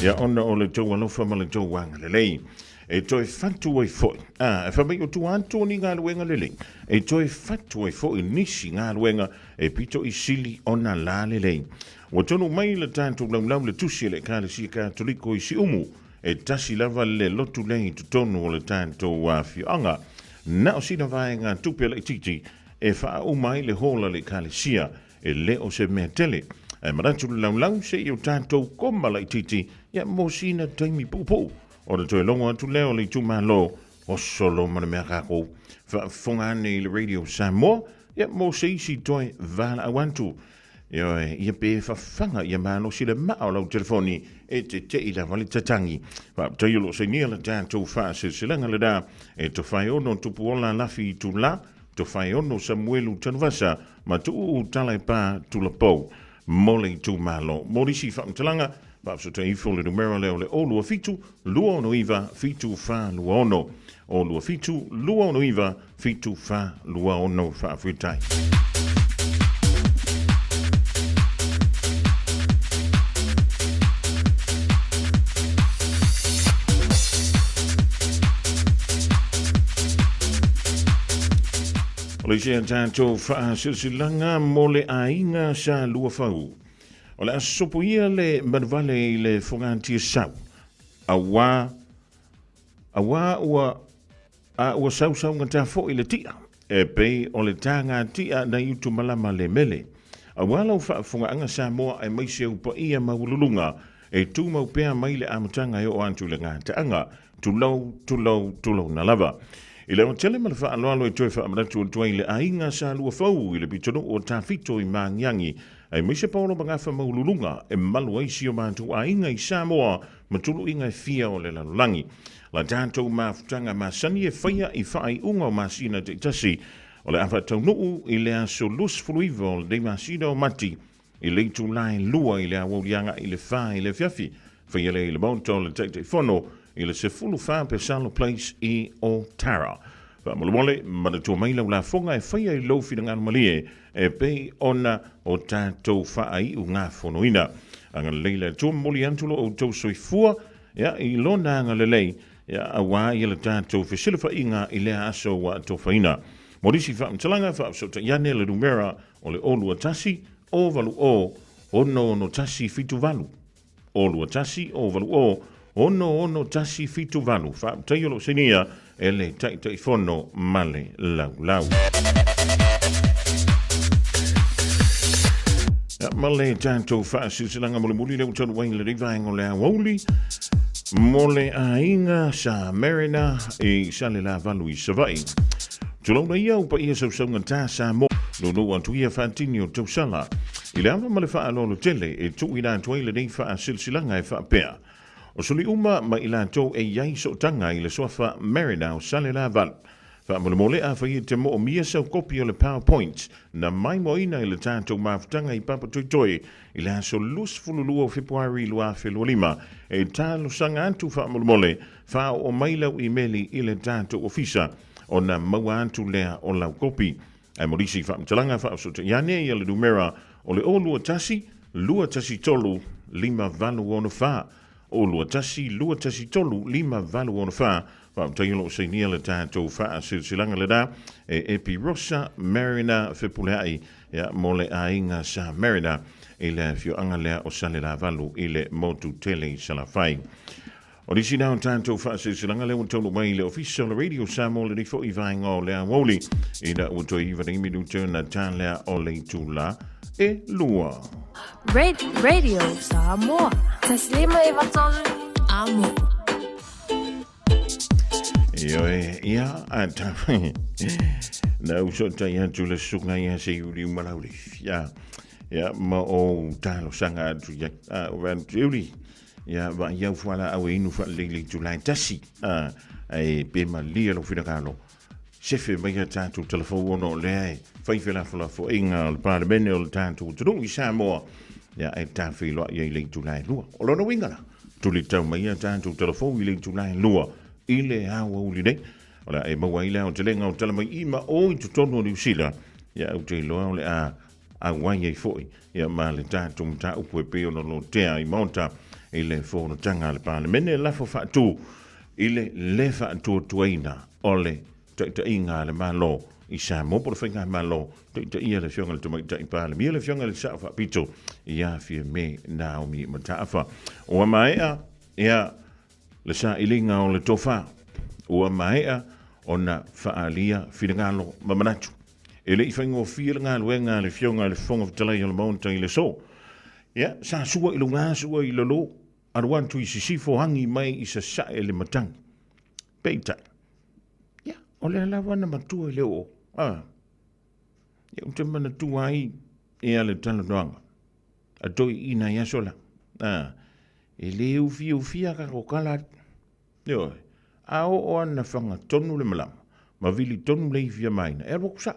ia ona o le tau alofa ma le tau wanga le lei e toe whatu ai foi e whamai o tu anto ni ngā luenga le lei e toe whatu ai foi nisi ngā luenga e pito i sili ona la le lei o tonu mai le tātou lau le tusi le kāle si kātoliko i si umu e tasi lava le lotu lei tu tonu o le tātou whianga na o sina vai ngā tupe le titi e wha umai le hola le kalesia e le o se mea tele. E maratu le lau se i o tātou koma le titi ia mo sina taimi pupu. O le toi longa tu leo le tuma lo o solo mana mea kako. Wha fongane le radio Samoa ia mo se isi toi vala awantu. Ia pe whawhanga ia mano si le mao lau telefoni e te i la wale tatangi. Tai lo se nia le tātou wha silanga le da e to whai ono tupu ola lafi tu la, to whai ono Samuelu Tanvasa ma tu u talai pā tu la pou. Mole tu malo. Morisi whamtalanga, so te ifo le numero leo le o lua fitu, lua ono iwa, fitu wha lua ono. O lua fitu, lua ono iwa, fitu wha lua ono wha whitai. O le sea tātou wha silsilanga mo le ainga sa lua whau. O le asopo ia le manvale i le whangantia sau. A wā ua sau ngata fo i le tia. E pei o le tanga tia na iutu malama le mele. A wā lau whaanga sa moa ai maise upa ia maululunga. E tū mau pēr mai le amatanga e o antu le ngata anga. Tulau na lava. I le tele ma le wha aloalo e toi wha amaratu o tuai le ainga sa lua fau i le pitono o tawhito i mangiangi. Ai meise paulo mangafa maululunga e malu aisi o mātu ainga i Samoa ma tulu inga e fia o le lalulangi. La tātou mafutanga masani e whaia i whaai unga o masina te tasi o le awha tau nuu i le aso lus fuluiva o le masina o mati i le tu lai lua i le awaulianga i le wha i le fiafi. Whaia le i le mauta o le teite whono i le se fulu wha pe Salo Place i o Tara. Wha mole mana tua maila ula fonga e whaia i lau whina ngana malie e pei ona o tātou wha ai u ngā whonoina. Anga leila tua moli antulo o tau soifua i lona anga lelei a wā i le tātou whisilifa inga i lea aso wa tō whaina. Morisi wha mtalanga wha apsota iane le numera o le olua tasi o valu o ono tasi fitu valu. Olua tasi o valu o ono tasi fitu valu. Wha taiolo senia e le tai fono male lau. Male tātou wha silsilanga muli leo tonu wai le rivaengo le awauli. Mole a inga sa Marina e sa le la valu i savai. Tulona ia upa ia sausaunga tā sa mo. Lulu antu ia whaatini o tausala. I le ama male wha alolo tele e tu ina antuaile nei wha silsilanga e wha pēr. O suli uma ma ila tō e iai so tanga i le sofa Marina o sale la val. Wha mole a whai te mo o mia sau kopi o le PowerPoint na mai mo ina i le tātou mawhtanga i papa toi i le aso lus fululua o Februari lua whelua lima e tālo sanga antu wha mole wha o mailau i meli i le tātou ofisa o na maua antu lea o lau kopi. Ai morisi wha mtalanga wha o iane i le numera o le o lua tasi tolu lima valu ono wha. o lua tasi tolu lima valu ona wha tailo se nia le tātou wha silanga le da Epi Rosa Marina Fipulai ya mole ainga sa Marina ile fio anga lea o sale la valu ile motu tele salafai. O disi nao tātou wha silanga le tolu mai le official radio sa mole ni fo i vainga o lea woli ina uto i vana imidu tuna tā lea o le tula e lua. Radio Samoa. Taslima ivatolu amo. Ia ata na usota ia tula sunga ia se yuri malauri ya ma o talo sanga tu ya wan yuri ya va ia fala au inu fa lili tula tasi ai pe malia lo fina kalo se fe mai ta tu telefono le fai fela fo inga al parlamento al tanto tu i Samoa ya ai ta filo ia le tula lua o lo no winga tu li tau mai ta tu telefono le tula lua ile hawa ulidei ola e mawaila o telenga o tala mai ima o i tutono ni usila ya o te loa ole a wanye foi ya ma le tatu mta upu e peo no lo tea i monta ile fono tanga le pale mene la fo fatu ile le fatu tuaina ole te inga le malo i Samoa por finga malo te ia le fionga le tomai te pale mi le fionga le sa fa pito ya fi me Naomi matafa o mai ya le sa ilinga o le tofa ua maea ona faalia finangalo mamanatu ele i faingo filinga luenga le fionga le fonga talai le monta i le so ya sa sua ilunga sua i lolo arwan tu i sisifo hangi mai i sa ele matang peita ya ole la wana matua le o ya utemana tu ai e ale tala doanga atoi ina ya sola ele ufia ka kokala yo o ana fanga tonu le malam ma vili tonu le fia maina e ro kusa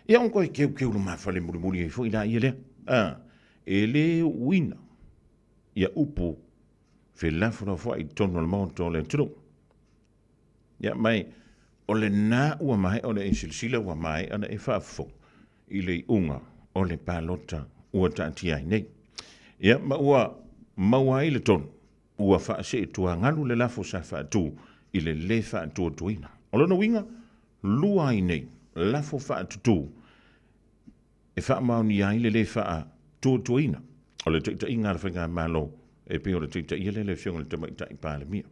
ia on ko ke lu ma fale muri e foi la ile ele wina ia upu fe la fo i tonu le monto le tru ia mai ole na ua mai ole insilsila ua mai ana e fa fo ile unga ole palota ua tatia nei ia ma ua maua ile tonu ua fa se tua ngalu le lafo sa fa tu ile le fa tu tuina olona winga lua ine lafo fa tu e fa mauni ai le fa tu tuina ole te inga le finga malo e pe ole te ile le fiong le te mai tai pale mia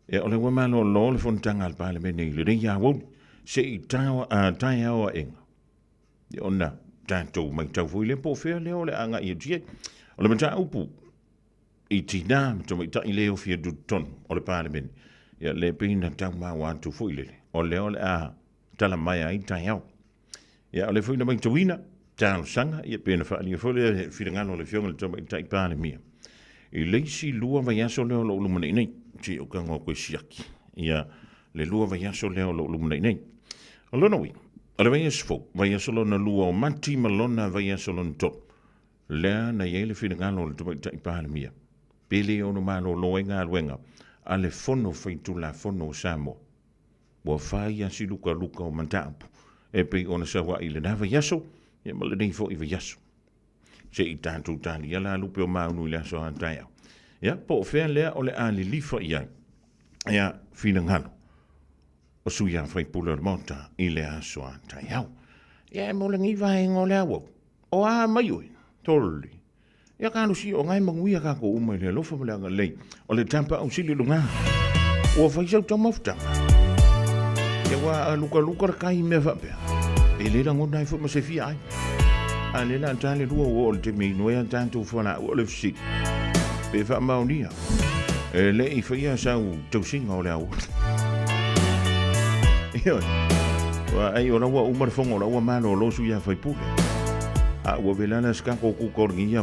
e ole wa malo lo le fontanga al pale me nei le ya wo se i tawa tai hawa enga e ona tanto mai tau foi le po fe le ole anga i tie ole mata upu i tina to mai tai leo fia du ton o le parliament ya le pina tau ma wan tu fuile o le a tala mai ai tai au ya le fuina mai tuina tau sanga ia pena fa ni fuile filangano le fiong le to mai tai parliament i le si lua vai aso le lo lu mane nei ti o kanga ko siaki ya le lua vai aso le lo lu mane nei o lo noi o le vai aso vai aso lo na lua o manti malona vai aso lo to le na ye le filangano le to mai tai parliament pele ono malo loenga luenga ale fono feitu la fono Samoa bo fai asi luka o mantapu e pe ona sawa ile na va yaso e male nei fo i va yaso se i tantu tani ala lupe o maunu ile so antaya ya po fe le ole ali lifa ya fina ngalo o su ya fai puler monta ile aso antaya ya mole ngi va ngole awo o a mayu tolli ia kanu si o ngai manguia ka ko umai le lofa malanga lei o le tampa au sili lunga o fai sau tau mafta ia wa luka kai me fa pe e le lango nai fu ma se fi ai a le na tale lua o le te me noia tanto fona o le fsi pe fa maunia e le i fai sau tau singa o le au ia wa ai ona wa umar fongo la wa mano lo su ya fai pule a wa velana ska ko ku korngia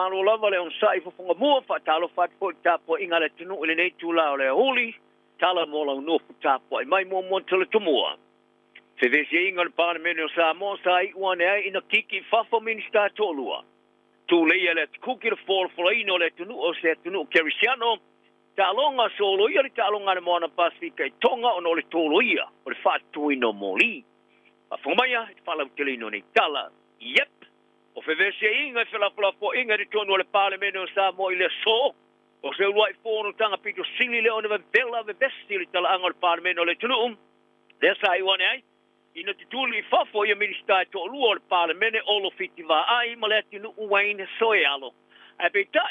malo lava le on sai fo fonga mua fa talo fa po tapo inga le tunu le nei tula o le huli tala mo la no tapo mai mo tele tumua se vesi inga le parlamento o sa mo sai one ai ina kiki fa fo minista tolua tu le ele kuki le for ino le tunu o se tunu kerisiano ta longa solo ia ta longa le mona pasifika tonga o no le tolo ia o le fa tu ino moli fa fo mai fa la utilino ni tala yep o fe vese inga fe la po inga di tonu le parlamento sa mo ile so o se luai fono tanga pito sili le ona vela ve vesti le tala angol parlamento le tunu le sai one ai ina tituli fafo ia minista to luo le parlamento o lo fitiva ai maleti nu wayne soialo a beta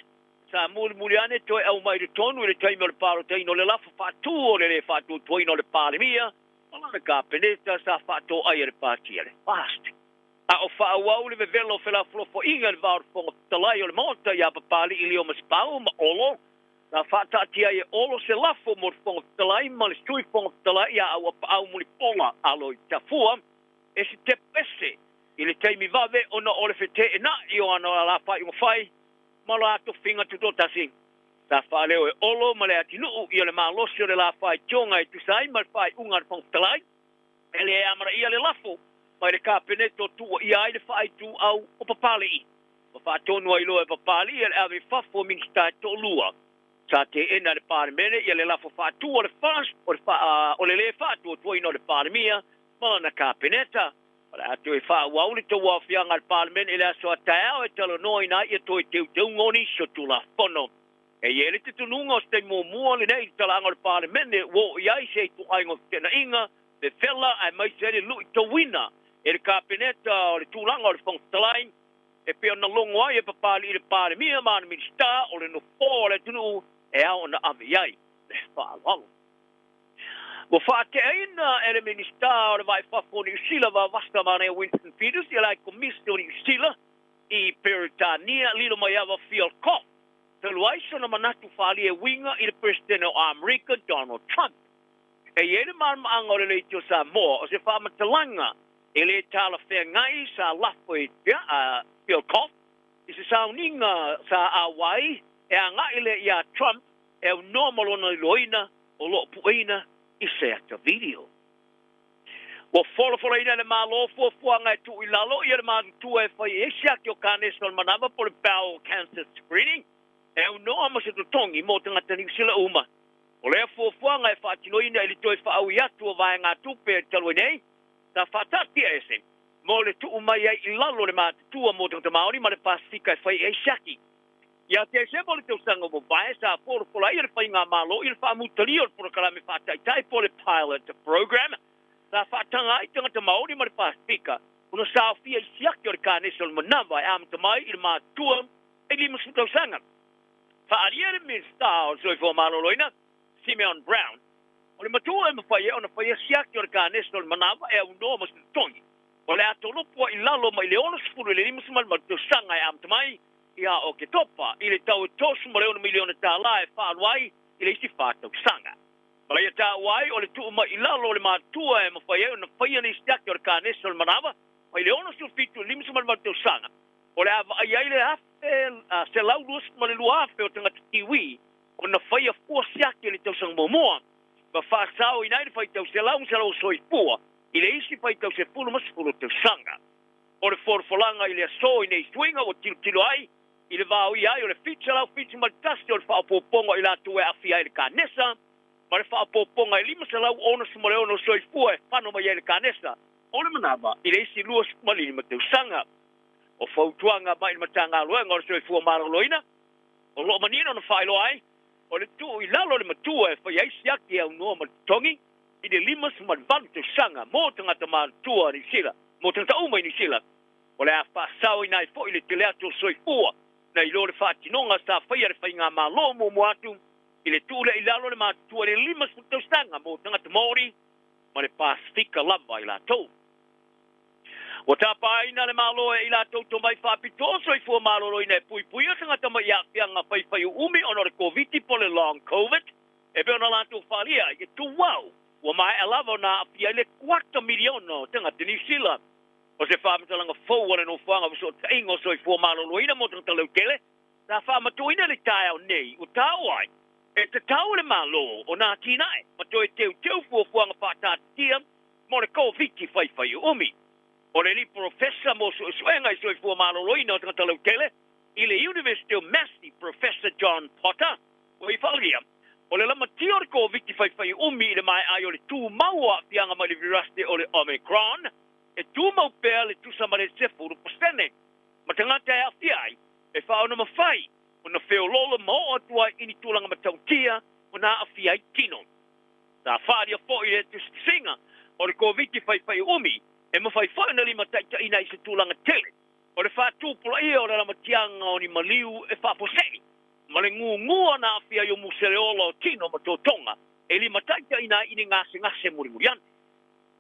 sa muliane to au mai de tonu le taimo le paro taino le lafa fatu o le fatu toino le palimia ala le kapeneta sa fatu ai le patiele fast a o fa au le velo fela fo inga le var fo talaio le monta ya papali ilio maspau ma olo na fata tia e olo se lafo mo fo talai ma le stui fo talai ya au muli pola alo tafua e se te pese ile taimi vave ona ole fete na io ana la fa io fai ma la to finga tu tasi ta fa leo e olo ma le atinu ia le malo se le la fai tonga e tu sai ma fai unga fo talai ele amara ia le lafo mai le kapeneto tu ia ile fai tu au o papali o fa tonu ai lo e papali e ave fa fo minsta to lua sa te ena le parlamento ia le lafo fa tu o le fas o le fa tu ino le parlamento ma na kapeneta ora tu e fa wa uli to wa fianga al parlamento ile so tao e talo no ina ia to te ngoni so tu la fono e ele te tununga ste mo le nei tala al parlamento wo ia se tu ai ngo tena inga de fella ai mai se le lu to wina e kapeneta o le tulanga o le fongtalain e pe ona longo ai e papali le parlamento ma na minista o le no fo le tunu e au na aviai le fa walo wo fa te ina ele minista o le vai fa fo ni sila va vasta mane Winston Peters ia lai commissione ni sila I Peritania lilo mai ava fiel ko te luaisa na manatu fali e winga I le president o America Donald Trump e ele man angore le tio sa mo o se fa matalanga ele tala fe ngai sa lafo e fiel ko I se sa uninga sa Hawaii e anga ile ia Trump e o normal ona loina o lo puina I se acta video. Wa folo ina le malo fo anga tu ilalo ia le ma tu e fa e sia ki o kane sol manava por bowel cancer screening e o normal se tongi mo tanga tani sila uma. O le fo anga e fa tino ina ile to e fa au ia tu vai nga tu pe talo nei ta fatati ese. Mo le tu uma ia ilalo le ma tu mo tanga maori ma le pasifika e fa e sia ki. Ia te se mo le tau sanga mo vai sa por ia le whainga malo ia le wha mutari o por kalame whatai tai po le pilot program sa whatanga I tanga te maori ma le Pasifika una sa fia I siaki o le kānesol manawa e amata mai I le mātua e lima su tau sanga wha aria le minsta o soi fo malo loina Simeon Brown o le matua e mawhai ona whaia siaki o le kānesol manawa e unoa ma su tongi o le atolopua I lalo ma I le ona sifuru le lima su ma tau sanga e amata mai ia o ke topa I le tau tosu ma leona miliona tāla e whaaluai I le isi whātau sanga. Mala ia tā wai o le tuu ma I lalo le mātua e mawhai o na whaia ni stiaki o le kānesa o le manawa ma I le ono su fitu limsu ma le matau sanga. O le awa ai ai le afe se lau luas ma le lua afe o tangata kiwi o na whaia fua siaki le tau sanga momoa ma whaasao I nai le whai tau se lau soi fua I le isi whai tau se fulu ma sifuru tau sanga. O le forfolanga I le aso I nei swinga o tilo ai I le vau I ai o le fitsa lau fitsa ma le tasti o le whaapoponga I la tue afi ai le kānesa ma le whaapoponga I lima sa lau ona sumale ono soi fua e whano mai ai le kānesa o le manawa I le isi lua sumalini ma teu sanga o whautuanga mai le matanga aluenga o le soi fua maraloina o lo manina na whailo ai o le tu I lalo le matua e whai aisi aki au noa ma tongi I le lima sumali valu teu sanga mo tangata mātua ni sila mo tangata umai ni sila o le a whaasau I nai fo I le telea to soi fua na I lo le whaatinonga sa whaia le whainga malo mo moatu I le tūle I lalo le mātua le lima tau stanga mo tangata Māori ma le Pasifika lava I la tau. O tāpā ina le malo I la tau to mai whapitoso I fua malolo ina e pui pui o tangata mai a whianga whaiwhai umi ono le COVID po le long COVID e be ona lātou whalia I tu wau wa mai a lava na a whia le 4 miliono tangata New Zealand o se whāmitalanga fōua no whanga viso ta ingo soi fua malolo ina mo tangata leukele Sa fa matuina le tai au nei, o tau ai. E te tau le malo o nā tīnai. Matoi teu fuafuanga whātātia, mo le COVID whai umi. O le li professor mo suenga i soi fua malo loina o tangata lau tele, i le University of Massey, Professor John Potter, o i whalia. O le lama tio le COVID whai umi i le mai ai o le tū maua pianga mai le virusity o le Omicron, e tū mau pēr le tūsa ma le 10%. Ma tangata e awhiai, e whaona mawhai, o na whiolola mo atua ini tūlanga matautia, o na awhiai tino. Sa whaaria fo i le tūsinga, o le COVID whai umi, e mawhai whaona li mataita ina i se tūlanga tele. O le whātūpula ia o le lamatianga o ni maliu e whaposei. Ma le ngua na awhiai o museleola o tino ma tōtonga, e li mataita ina ini ngase muri.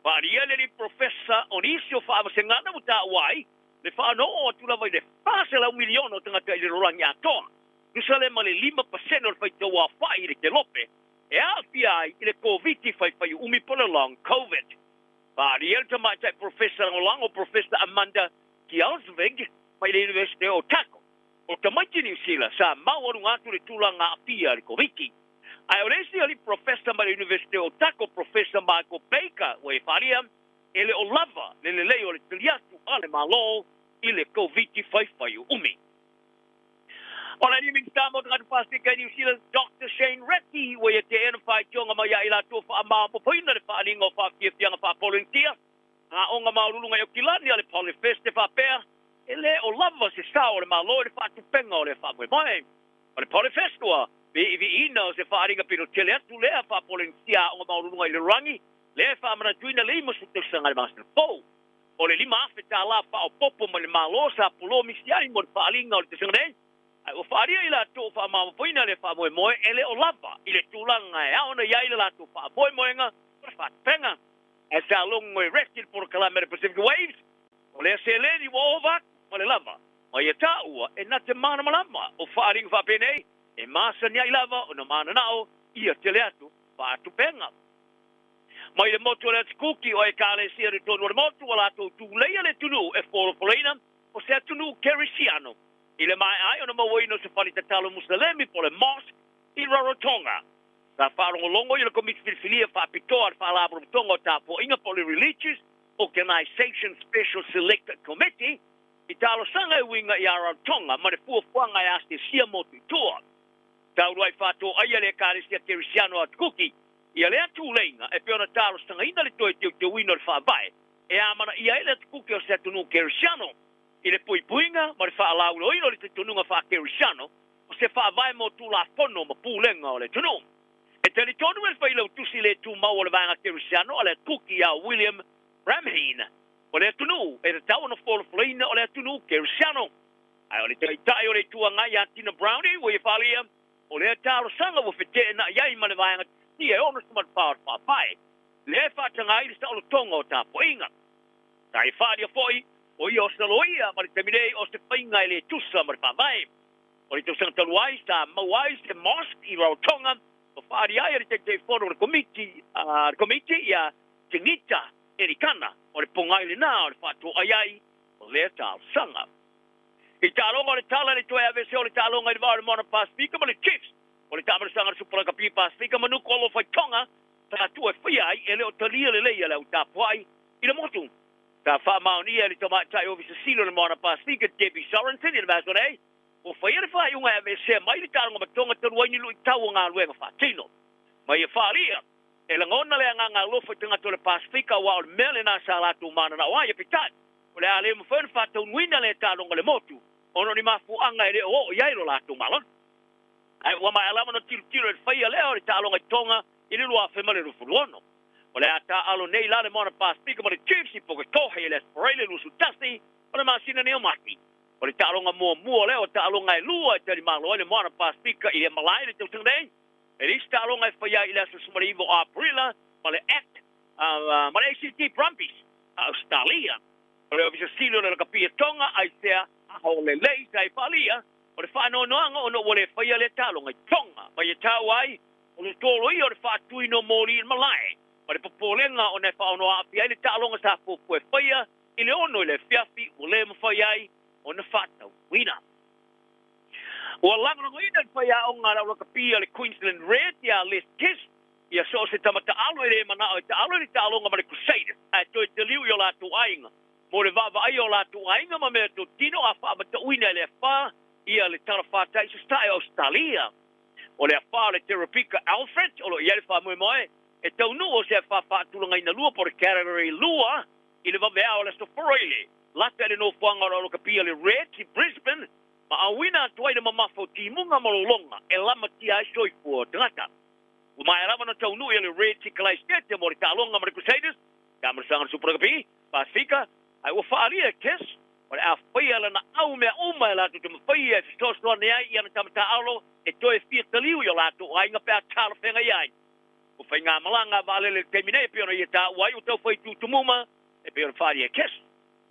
Whaaria le professor o nisi o whaamasengana mo tā wai, le whaano o atula vai le whaasela miliona o tangata i le rorangi atoa. Nusale ma le 5% o le whaita wā whai i le te lope, e awhiai i le COVID whai umi pole long COVID. Whaaria le tamaitai professor o lango professor Amanda Kialsvig, mai le University o Tako. O tamaiti New Zealand, sa mauaru ngātu le tūlanga apia le COVID. Ai o resi ali professor mai le University o Tako, Professor Michael Baker, o e wharia, ele o lava, le lei o le tiliatu ale malo, i le COVID whai umi. O la niming tamo tangata Pasifika New Zealand, Dr. Shane Retty, o e te ena whai tionga mai a ila tō wha maa popoina le whaalinga o whaakiafianga whaapolintia, a onga maurulunga i o kilani ale Polyfest e whapea, ele o lava se sao le malo le whaatupenga o le whaamwe mai. O le Polyfest ua, vi ina o se whaaringa pino tele atu lea whaapolintia onga maurulunga i le rangi, lea whaamana tuina le ima sutusanga le master pou. O le lima afe tā la wha o popo ma le malo sa pulo misiai mo le whaalinga o le tesanga nei. O whaaria i la tō whaamapoina le whaamoe ele o lava i le tūlanga e aona iai le la tō whaamoe o le whaatupenga. E sa longo e restil por Calamity Pacific Waves, o le se leni wa ovak, o le lava. O ia tā ua e na te mana malama o whaaringa whapenei, e masa nia i lava o na mana nao ia tele atu whaatupenga. Mai le motu le kuki o e kāle sia re tonu le motu wala tō tū leia le tunu e foro poleina o se tunu Kerisiano. I le mai ai o na mawaino se whani tatalo Musalemi po le mosque i Rarotonga. Sa wharongo longo i le komiti filifilia whaapitoa le whaalabro tonga o tāpo inga po le Religious Organization Special Select Committee i talo sanga e winga i Rarotonga ma le fuafuanga e aste sia motu i toa. Tauruai whato aia le kāresia Kerisiano at kuki, ia le atu leinga e peona talo sanga ina le toi te wino le whaabai, e amana ia ele atu kuki o se atunu Kerisiano, i le puipuinga ma le whaalaulo ino le te tununga wha Kerisiano, o se whaabai mo tu la fono ma pūlenga o le tunu. E te li tonu e whailau tusi le tu mau o le vanga Kerisiano o le kuki a William Bramheen, o le tunu, e le tau na wholofoleina o le tunu Kerisiano. Ai o le tai o le tua ngai a Tina Brownie, o i whalia, o le talo sanga wo fete na yai mane vanga ti e ono suma power pai le fa tanga i sta o tonga o ta poinga tai fa dia foi o i o saloia ma te mire o se poinga le tusa ma pa vai o i to santa luai sta ma wai se mosque i ro tonga o fa dia i te fono o committee ya tingita erikana o le ponga i na o fa to ai o le talo sanga. I talonga le tala le toi ave se o le talonga i vāre mona Pasifika ma le Chiefs. O le tamara sanga supura kapi Pasifika ma nuku olo whai tonga, ta tu e whiai ele o talia le leia le au tapuai i le motu. Ta wha maonia le tomatai ofisa silo le mona Pasifika, Debbie Sorensen i le maso nei. O whai ere whai unga ave se mai le talonga ma tonga taruai ni lui tau ngā luenga whatino. Mai e whaaria, e la ngona le ngā lofa tanga to le Pasifika wa o le mele na sa latu mana na wai e pitai. O le ale mwhenu whata unwina le talonga le motu, ono ni mafu anga ele o iairo la tumalon. Ai wa mai alama no tiro e whaia leo le talonga i tonga i le lua whemare rufuruono. O le ata alo nei la le mona Pasifika ma le Chiefs i poke tohe i le sporele lusu tasi o le masina neo mati. O le talonga mua leo talonga e lua e tari malo e le mona Pasifika i le malai le tau tangdei. E lis talonga e whaia i le asa sumarivo Aprila ma le ACT, ma le ACT Brumbies, Australia. O le ofisa silo le kapia tonga ai sea aho le lei tai palia o le whano noanga o no wale whaia le talonga i tonga mai e tau ai o le tolo i o le whaatui no mori in malai o le popolenga o ne whaono api ai le talonga sa fōpue whaia i le ono i le fiafi o le mawhai ai o na whatau wina. Walang ng inan pa yaong nga na kapia le Queensland Red ya list kiss. Ya so se tamata alo ile mana o alo ni talo nga mari Crusaders. To teliu yo la tu ainga. Mo le va ayo la tu ainga ma me to tino afa ba to ina le fa ia le tarafa tai se stai Australia. O le fa le Terapika Alfred o le ia fa mo e tau nu o se fa tulanga ina lua por category lua ile va vea o le sto froile. La tele no fanga lo kapia le Red ki Brisbane. Ma awina tuai de mamafo timunga molonga e lama tia soi fu tangata. Umai rava na tau nu ele Red ki Kalai State mo ri talonga ma Crusaders. Kamar sangan Super Rugby Pasifika ai wa faria kes. Ora a faia na au me uma la tu me faia sto sto ne ai ia na tamata alo e toi fi taliu yo la tu ai nga pa tala fenga ai. O fenga malanga vale le termine pe ona ia wai o tau foi tu tumuma e pe faria kes.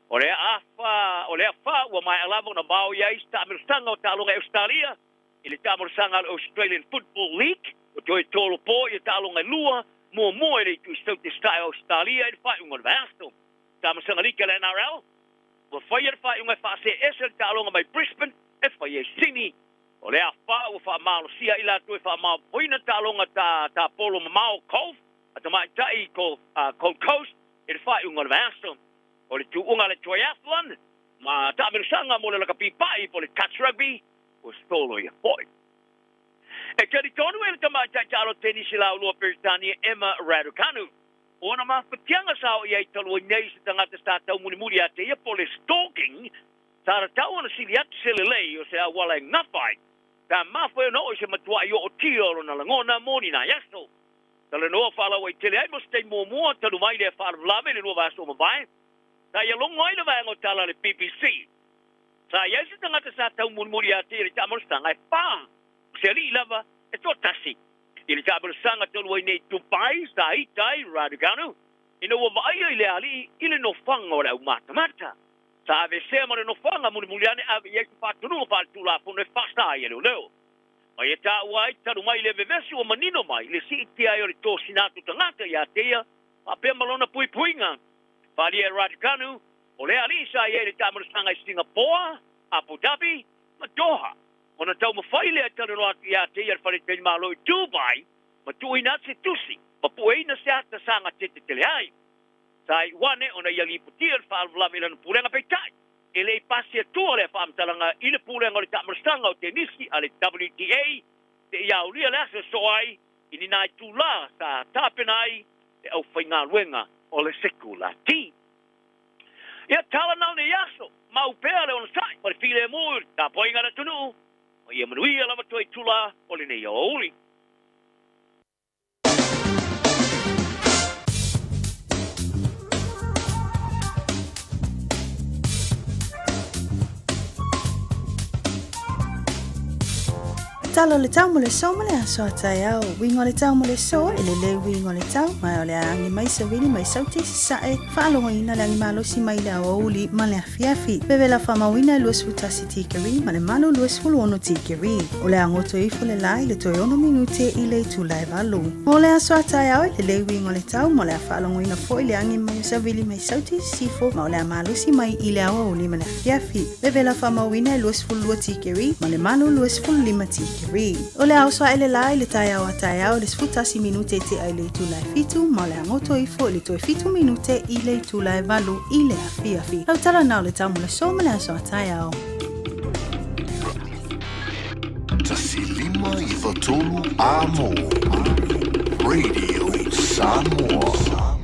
Ora a fa wa mai alavo na bau ia sta me stanga o talonga Australia. Ele tamor sanga Australian Football League. O toi tolo po ia talonga lua. Mo ele tu sto te sta Australia e fa un vasto. Tamor sanga lika le NRL. Wa fire fa un fa se esel talonga mai Brisbane e fa ye Sydney. Ora a fa o fa malo sia ila tu fa ma poina talonga ta polo mau Cove. Ata mai tai ko Gold Coast e fa un vasto. O le tuunga le triathlon, ma tamir sanga mo le kapipai po le touch rugby, o stolo ia foi. E kari tonu e le tamata talo tenis la ulua Peritania Emma Raducanu. Ona ma fatianga sao ia i talo nei se tangata sta tau muni ate ia po le stalking, tara tau ana sili atu sele lei o se a wala ngafai. Ta mafo e no o se matua i o tio na langona moni na yaso. Tala noa fala wai tele ai mo stei mua talu mai le fala vlame le noa vaso mabai. Sa ia longo ai na vango tala le BBC. Sa ia se tangata sa tau muri ate i tamor sanga e pa. Se li lava e to tasi. I tamor sanga tolu ai nei tupai sa itai Raducanu. Ina wa vai i le ali i le no fanga o le mata. Sa ave se mo le no fanga muri ane ave ia ku patunu fa tula fo ne fasta ia leo. Ai ta wai taru mai le vevesi o manino mai le si tia i le to sinatu tangata ia tea. Ma pe malona puinga. Falia Raducanu, o le alisa ia le tamar sanga i Singapore, Abu Dhabi, ma Doha. Ona tau mawhai lea tano atu ia te ia whare teni malo i Dubai, ma tui na se tusi, ma puei na se ata sanga tete tele ai. Sai wane ona ia li putia le whaalwalawe ilana pulenga peitai. E le pasi atua le whaamtalanga i le pulenga o le tamar sanga o tenisi a le WTA, te ia ulia le asa soai, ini nai tula sa tapenai, te au whainga luenga. O le sekula ti. Ia tala nau ne yaso, mau pea le ona sai, pari file mur, ta poinga na tunu, o ia manuia lama toi tula, o le nei aoli. Talo le tau mo le so mo le aso atai au. Wingo le tau mo le so, ele le wingo le tau, mai o le angi mai sa vini mai sauti si sae. Whaalongo ina le angi malo si mai le awa uli, ma le afiafi. Pewe la whamawina luas futasi tikeri, ma le manu luas fulu ono tikeri. O le angoto ifo le lai, le toi ono minute i le tu lai valu. Mo le aso atai au, ele le wingo le tau, mo le a whaalongo ina fo i le angi mai sa vili mai sauti si sifo, ma o le amalo si mai i le awa uli ma le afiafi. Pewe la whamawina luas fulu lua tikeri, ma le manu luas fulu lima tikeri. O le auswa ele lai le tai au atai au le sfutasi minute te ai le tu lai fitu ma le angoto ifo le toi fitu minute i le tu lai valu i le afiafi. Lau tala nau le tamu le so ma le aso atai au. Tasilima i vatolu amo. Radio Samoa.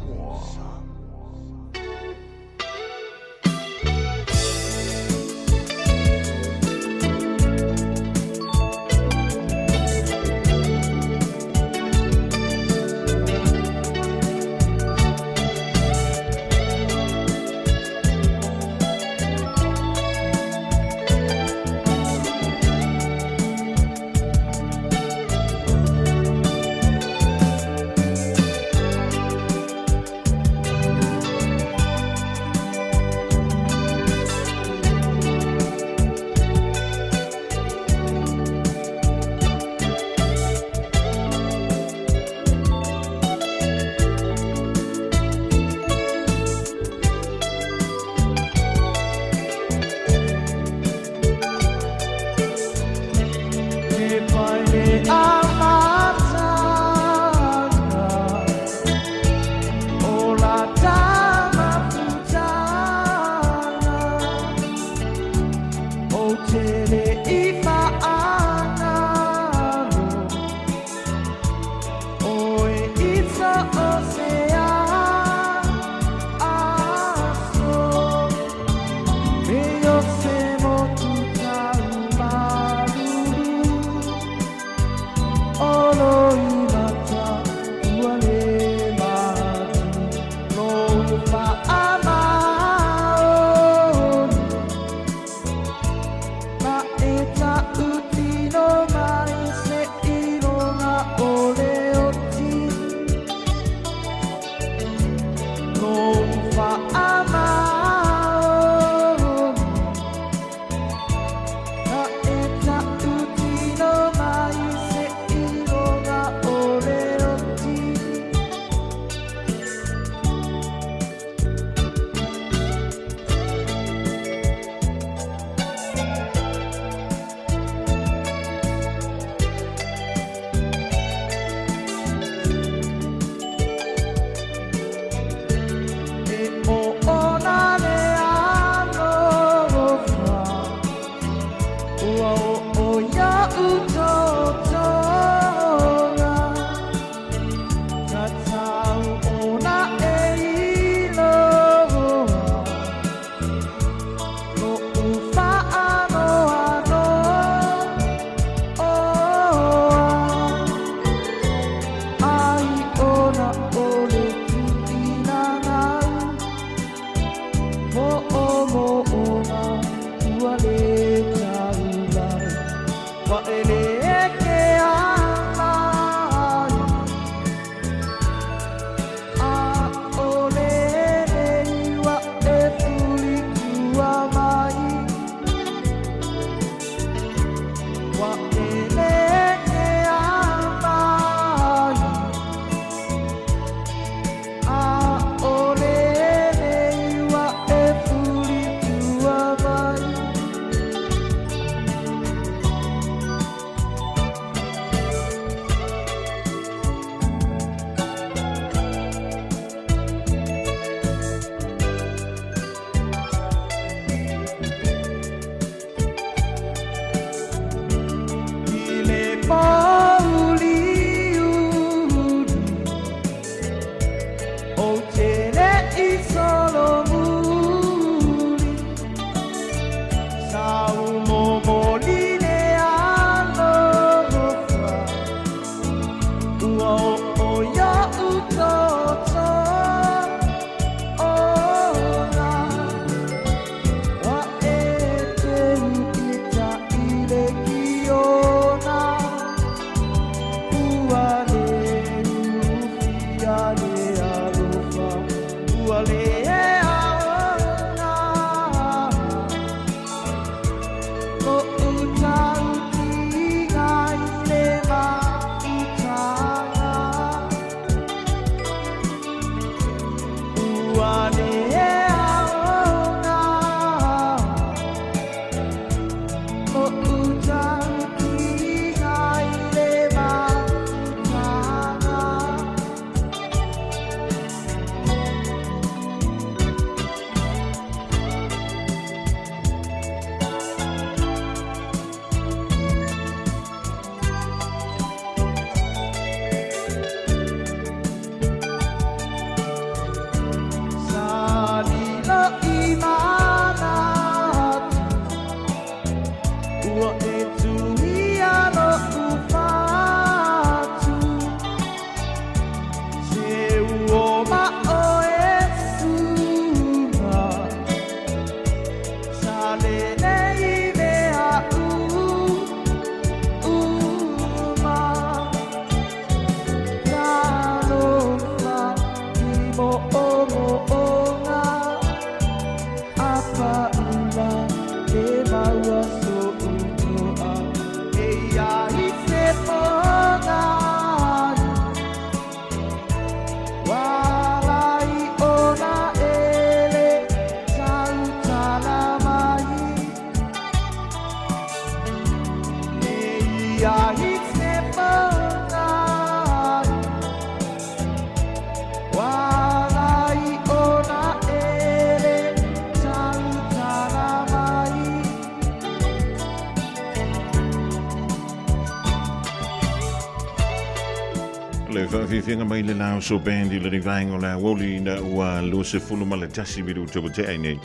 Finga mai le lao so band le vaingo la woli na ua lo se fulu male tasi bidu to te ai nei.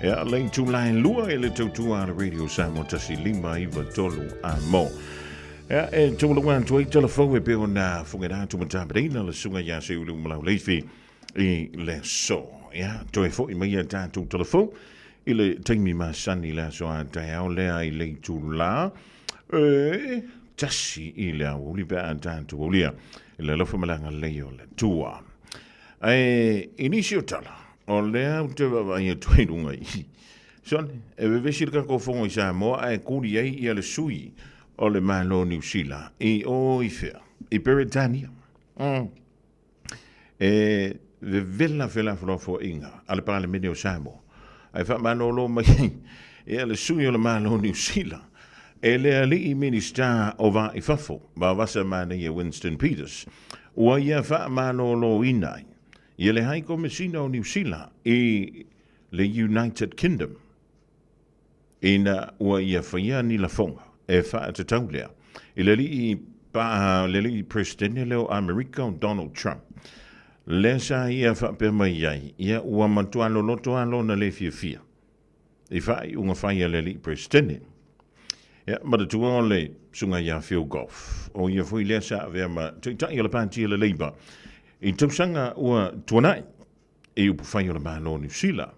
Ya lei tu line lua ele to tu a radio Samoa tasi lima iva tolu a mo. Ya e tu lo wan tu telefone e pe ona funga tu mata bina le sunga ya se ulu mala leifi i le so. Ya to e fo i mai ta tu telefone ile taimi ma sani la so a ta ya le ai le tu la tasi ile a woli ba ta tu wolia. Le lofa malanga leo le tua. Inisio tala. O lea te wa ia tuinunga i. Son, e wewe sirka ko fongo i Samoa e kuri ai i ale sui o le malo New Zealand. I o i fea. I Peritania. E we vela vela fo inga. Ale pale mene o Samoa. Ai fa malo lo mai. E ale sui o le malo New Zealand. E le ali i minister o va i fafo, ba wasa mana i Winston Peters. Ua ia wha mano lo inai. I le haiko mesina o New Zealand i le United Kingdom. Ina ua ia whaia ni la fonga, e wha ata taulea. I le li i presidente leo Amerika o Donald Trump. Le sa ia wha pe mai ai, ia ua matuano loto alo na le fia. I wha i unga whaia le li presidente. Ja, maar de toeale sunga ja veel golf. O je voor je sa weer maar tak je pantie le leba. In tumsanga o tuanai. E u fa yo ma no New Zealand.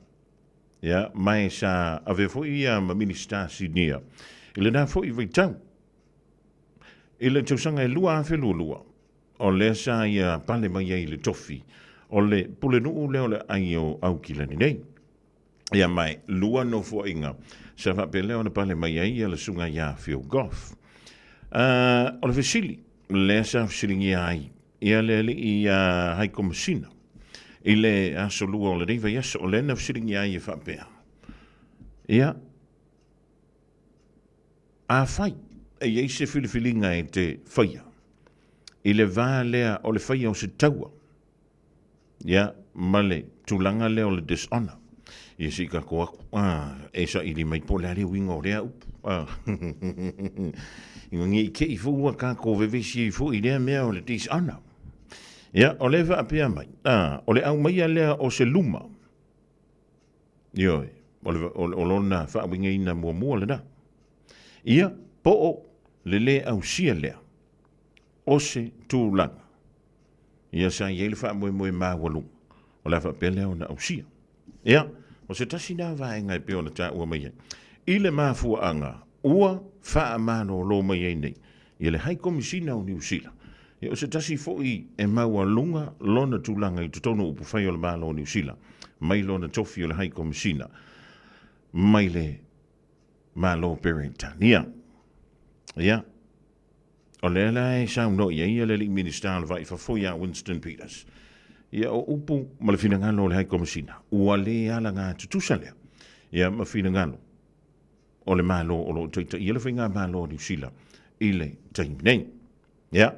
Ia, mai sa ave fo ia ma minista sinia. Ile na fo i vitau. Ile tausanga e lua afe lua. O le sa ia pale mai ia ile tofi. O le pule nuu leo le ai o au kilani nei. Ia mai, lua no fo inga. Sa fa pe leo le pale mai ia le sunga ia fio golf. O le fesili, le sa fesilingi ai. Ia le i haiko masina. I le aso lua o le reiva iasa o le na fesilingi ai e fa pea. Ia, a fai, e iei se filifilinga e te faia. I le vā lea o le faia o se taua. Ia, male, tulanga lea o le dishonor. Ia si ka koa, e sa ili mai po lea winga o rea upu. Inga ngi ke i fua ka ko vevesi i fu i lea mea o le dishonor. Ia, o le va apea mai. O le au mai lea o se luma. Ioi, o lona wha winga ina mua mua le na. Ia, po o le le au sia lea. O se tūlanga. Ia sa iele wha moe moe maa walung. O la wha pele o na au sia. Ia, o se tasi nā vai ngai pe o na tā ua mai. Ile maa fua anga, ua wha amano lo mai nei. Ia le hai komisina o New Zealand. Ia o se tasi fo i e maua lunga lona tūlanga i tutono upu whai o le maa lo New Zealand. Mai lona tofi o le hai komisina. Mai le maa lo Perenania. Ia, o le la e sa no ia le minister vai fa foia Winston Peters. Ia o upu ma le fina ngalo le hai komisina. Ua le ala ngā tutusale. Ia ma fina ngalo. O le malo o lo taita ia le finga malo New Zealand. Ile taim nei. Ia,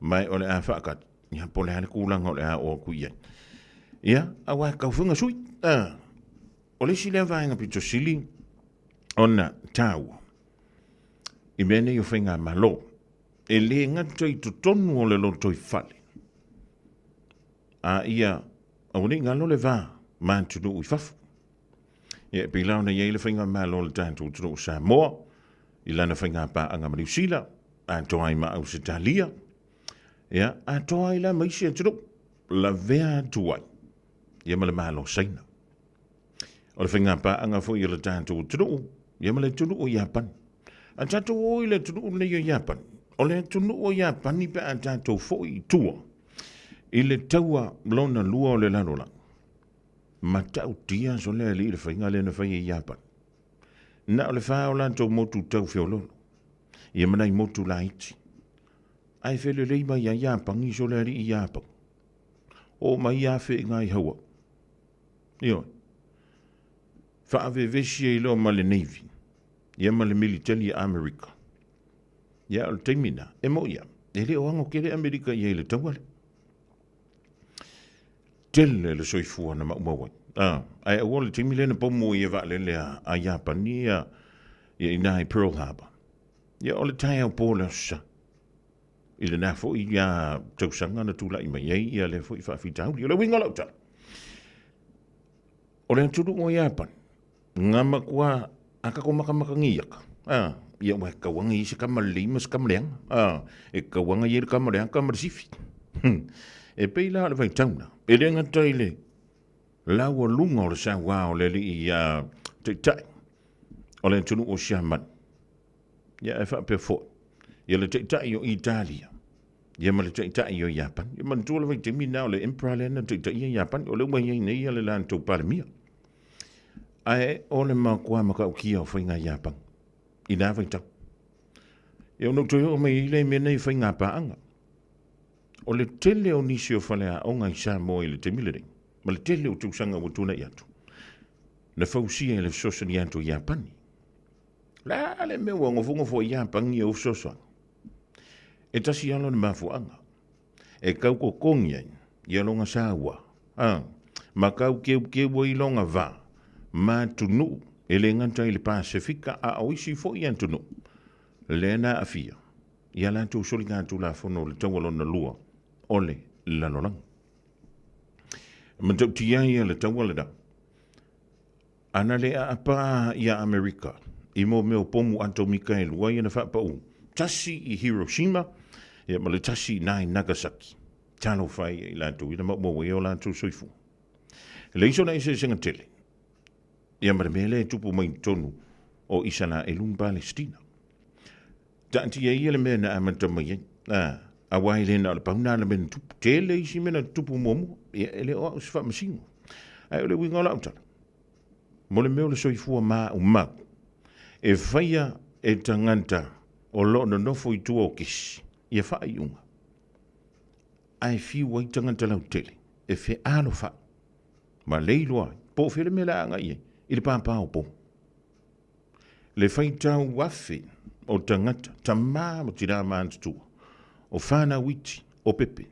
mai o le a whaakat. Ia po le hale kūlanga o le a o kuia. Ia, awa kau funga sui. O le sile vaenga pito sili. Ona tau. I mene i o finga malo. E le ngata i tutonu o le loto i fale. A ia, au ni ngalo le vā, mātunu i fafu. Ia pilau na iei le whainga malo le tātou tunu sa moa, i lana whainga pā anga New Zealand, a toa i ma au se talia. Ia, a toa i la maisi a tunu, la vea tuai. Ia ma le malo saina. O le whainga pā anga fo i le tātou tunu, ia ma le tunu o Japan. A tātou o i le tunu nei o Japan. O le tunu o ia pani pe a tātou fo i tua. I le taua lona lua o le lanola. Ma tau tia so le li le whainga le na whai i Japan. Na o le wha o lantou motu tau whiololo. Ia manai motu la iti. Ai whele reima i a Japan i so le li i Japan. O mai a whi ngai haua. Io. Wha ave vesi e lo ma le Navy. Ia ma le military America. Ia o teimina, e mo ia. E le oango kere Amerika ia le tawale. Tele le soifua na maumawai. Ai awa le teimile na pomo ia va le lea a Japan ia ina i Pearl Harbor. Ia o le tai au pōla sa. I le nafo ia tausanga na tula i mai ia le fo i whawhitau. Ia le winga lauta. O le anturu o Japan. Ngama kua akako makamaka ngiaka. Ia wa kawanga i se kamalima se kamaleanga. E kawanga i le kamaleanga kamarisifi. E peila le vai tauna. E le ngatai le laua lunga o le sa wao le li i te tai. O le tunu o Siaman. Ia e wha pe fo. Ia le te tai o Italia. Ia ma le te tai o Japan. Ia man tūla vai te mina o le Emperor le na te tai o Japan. O le wai nei ia le lantou paramia. Ai o le makua maka ukia o whainga Japan. I nā vai tau. Ia no toi o mai le mena i whainga paanga. O le tele o nisi o whalea o ngai sa mo i le te milere. Ma le tele o tūsanga o tūna i atu. Na whausia i le sosa ni atu i Japani. La le meua ngofo i Japani o sosa. E tasi alo ni mafuanga. E kau ko kongi ai. I alonga sawa. Ma kau keu i longa va. Ma tunu. E le nganta i le Pasifika a oisi fo i antunu. Le na afia. Ia la tu soli ngātu la fono le tawalona lua. Ole lanolang. Matau tia ia le tawalada. Ana le a apa ia Amerika. I mo meo pomu atomika e lua ia na whapau. Tasi i Hiroshima. Ia ma le tasi nai Nagasaki. Talo whai i la tu. Ina mo e o la tu soifu. Le iso na i se senga tele. Ia maremele tupu mai tonu o Israelun Palestina. Tanti ia le mena amanta mai. A wai le na le pauna le men tupu. Tele isi mena tupu momo. Ia ele o usfa masingo. Ai ole winga la utala. Mole meo le soifua ma umau. E whaia e tanganta o lo no nofo i tua o kisi. Ia wha iunga. Ai fiu wai tanganta lau tele. E whe alo wha. Ma leiloa. Po where me la anga ie. I le pāpā o po. Le whai tau wafe o tangata. Tamā mo tira māntua. O whāna witi. O pepe.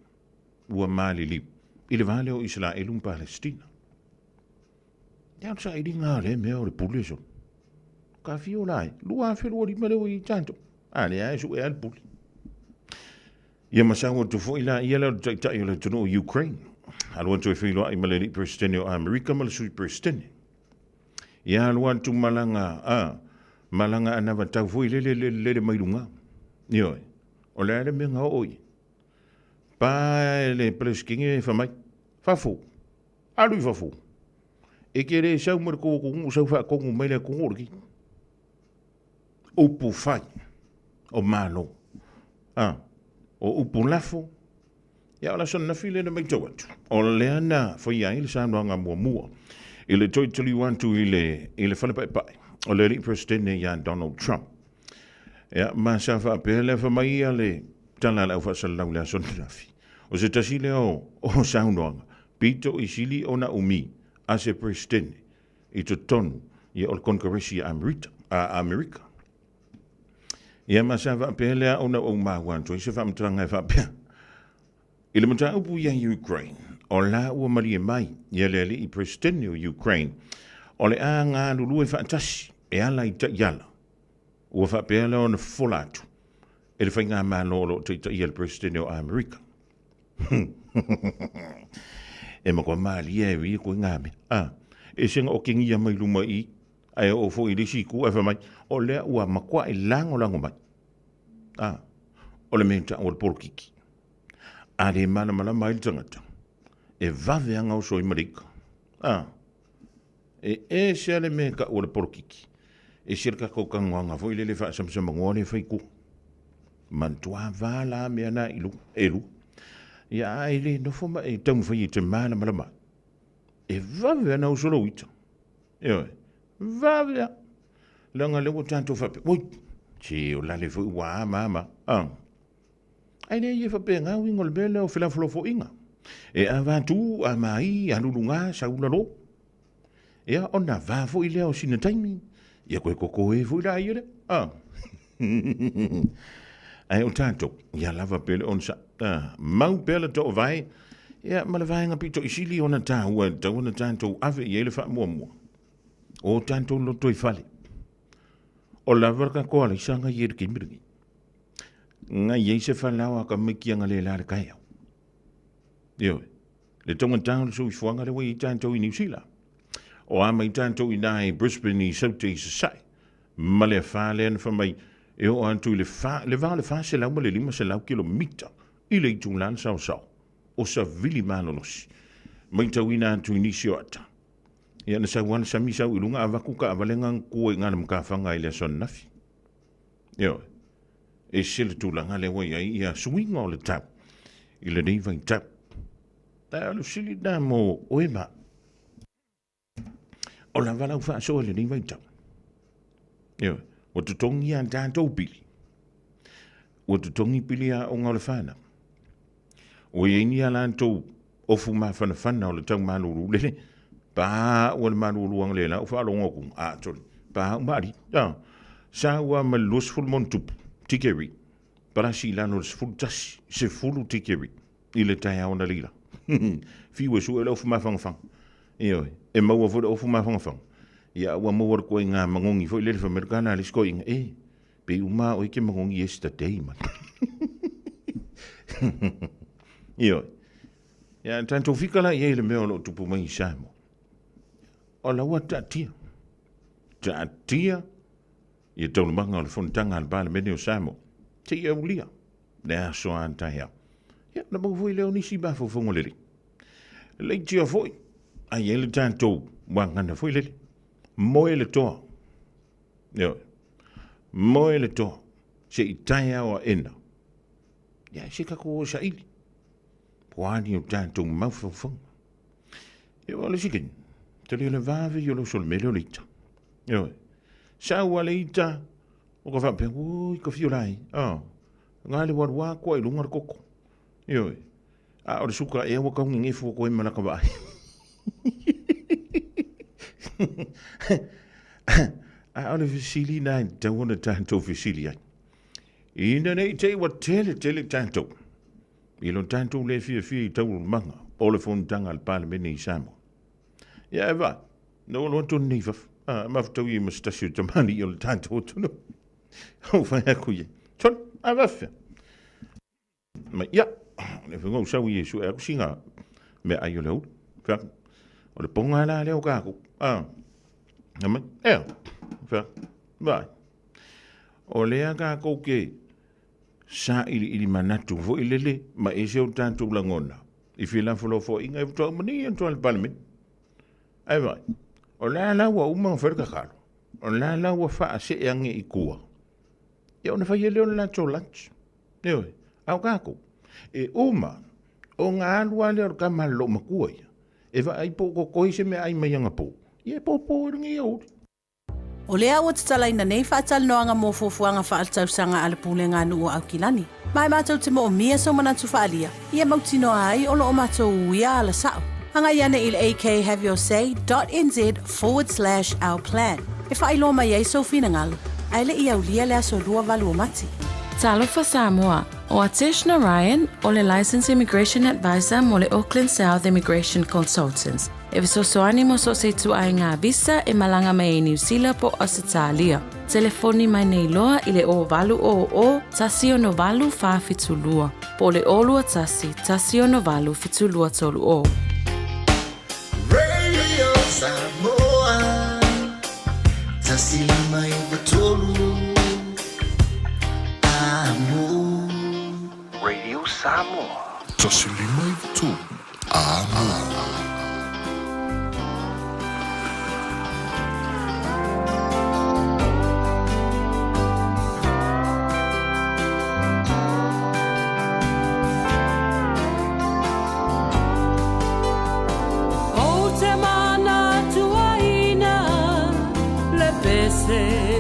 Ua māli liu. I le vale o Israelun Palestina. Ia sa ili ngā le mea o le pule so. Ka fio lai. Lua whelua li maleo i tanto. Ale ai su e al pule. Ia masawa tu fo ila ia le tai o le tono o Ukraine. Alua tu e whiloa i maleni presidente o Amerika malasui presidente. Ia alua tu malanga malanga anava tau fo le mailunga. Ioi. O le mea ngā oi. Pa le preskinge whamai. Whafo. Alui whafo. E kere sau mara kongu sau wha kongu mai le kongu orki. Upu whai. O malo. O upu lafo. Ia ola son na file na mai tau atu. O lea na whai ai le sānua ngā mua mua. I le toi tali wantu i le whale pai pai. O le ri presidente ia Donald Trump. Ia ma sa wha pēr le wha mai ia le tala lau wha salau lea son nafi. O se tasi leo o sānua pito i sili o na umi. A se presidente i to tonu i o kongresi a Amerika. Ia ma sa va pelea ona o ma wan to se va mtranga va pe. I le mata upu ia Ukraine. O la ua mari mai ia le i presidente o Ukraine. O le a ngā lulu e whaatasi e ala i ta iala. Ua va pelea ona folatu. E le whainga ma lolo te i le presidente o Amerika. E mako maali e wi ko ngame e senga o kingi ya mai luma i ai o fo i disi ku e fa mai o le ua makwa i lango mai o le menta o le porkiki a le mana mai tangata e vave anga o so i marika e se le me ka o le porkiki e sirka ko kangwanga fo i le fa samsama ngone fa ku mantua vala me ana ilu ia ai le no fo mai tau fai te mana malama e vave na usolo wita e vave langa le tanto fa oi ci o la le fo wa mama ai le ye fa pe nga wingol bele o fila flo fo inga e avantu a mai a lulunga sa ulalo e ona va fo ile o sina taimi ia ko e fo la ire ai o tanto ia lava pele on sa mau pele to vai ia ma le vai nga pito isili ona ta ua tau na tanto ave i ele fa mua o tanto lo to i fale o lava ka ko ala sanga i ke mirgi nga ye se fa lawa ka miki nga le la ka ya yo le tonga tanto so i fuanga le wai tanto i New Zealand o ama i tanto i nai Brisbane i sauti i sai ma le fa le fa mai e o antu le fa se lau le 5 kilomita i le tulan sao o sa vili manonosi mai tawina antu inisi o ata ia na sa wana sa misa u ilunga avaku ka avalenga kua ngana mkafanga ile son nafi yo e sile tulanga le wai ia swinga o le tap i le nei vai tap ta alu sili na mo oema o la vala ufa so le nei vai tap yo o te tongi a tātou pili. O te tongi pili a o ngau le whana. O e ini a lantou ofu ma whana o le tau manuru lele. Pa o le manuru ang lela o whaalongo kung a toli. Pa umari. Sa ua ma los ful montup tikeri. Para si lano les ful tasi se fulu tikeri. I le tai au na lila. Fiwe su e le ofu ma whangwhang. E maua fo le ofu ma whangwhang. Ia ua mawar koe ngā mangongi fo i lele whamerikana alis koe inga pe uma o ike mangongi yesterday man. Ia tanto whikala i eile mea lo tupu mai Saimo. O laua tātia. Tātia ia taunamanga o le whanatanga al bāle mene o Saimo. Te ia ulia. Le aso antaia. Ia na mau fo i leo nisi bafo whangolele. Lei tia foi. Ai ele tanto wangana fo i lele. moe le toa. Yo. Moe le toa. Se I taia o ena. Ia, se kako o sa ili. Puani o tātou mawhawhang. Ia, wale sikin. Tali le vāwe i o lo sol mele o leita. Ia, sa ua leita. O ka whapea, ui, ka whio lai. Ngā le warua kua I lungar koko. Ia, a o le suka e awa kaungi ngefu o koe malaka vai. A o le fisili nai, tawana tātou fisili ai. Ina nei te wa tele tātou. I lo tātou le fia I tau manga. O le whontanga al Parliament I Samoa. Ia eva, no lo tu nifaf. Maftau I mastasio tamani o le tātou tunu. Hau whai aku ye. Ton, a wafia. Ma ia, le whangau sau I Yesu e aku singa. Me ai o le hau. Whak, o le ponga la leo kako. Nama, ea. Whak, vai. O lea kako ke sa ili manatu fo ilele ma ese o tātou langona. I whila whalo fo inga e whatua mani anto al Parliament. Ai vai. O la laua umang wherkakaro. O la laua wha se ange I kua. E ona whai leo la tō lunch. Eoi, au kako. E uma, o ngā alua leo ka malo makua ia. E wa ai po ko koise me ai mai anga po. Ie po ringi auri. O lea ua tatalaina nei whaatalanoanga mō fuafuanga whaaltausanga ala pūlenga nu o Aukilani. Mai mātou te mo o mia so manatu whaalia. Ia mautino ai o lo o mātou uia ala sao. Hanga iana il akhavyosay.nz/our plan. E whailo mai ei so whina ngalu. Aile I aulia lea so lua walu o mati. Talofa Samoa, o Ateshna Ryan, o le Licensed Immigration Advisor mo le Auckland South Immigration Consultants. E visosoani mo so se tu ai ngā visa e malanga mai New Zealand po Australia. Telefoni mai nei loa I le o valu o tasio no valu whawhitulua. Po le olua tasio no valu whitulua tolu o. Radio Samoa, tasio mai vatolu. Radio Samoa. Tasilima I vatolu.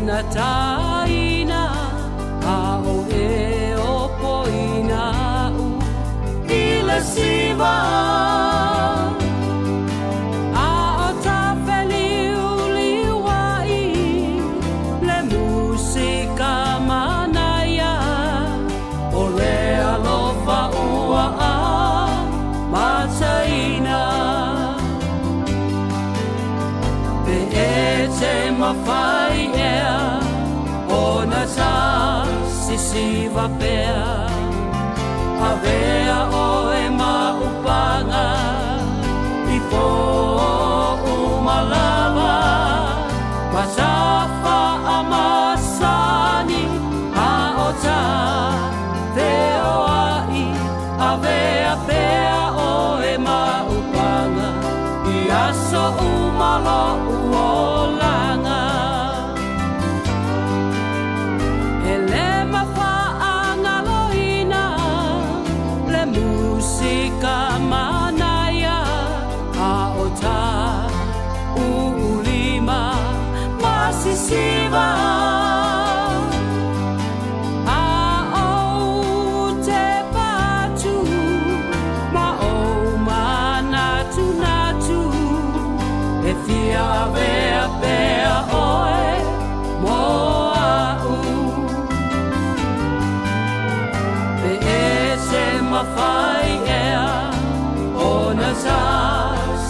Na taina a o e o poina u I le siva a o tawheli uliwa I le musika manaya o le alofa ua a mataina pe e te mawhai sa sisiva pea avea o e maupanga I po umalava masafa amasani a ota veo ai avea pea o e maupanga I aso umalo uolanga musika manaya a ota ulima masisiva a o te patu ma o manatu natu e fia vea pea oe mo au pe ese mawhai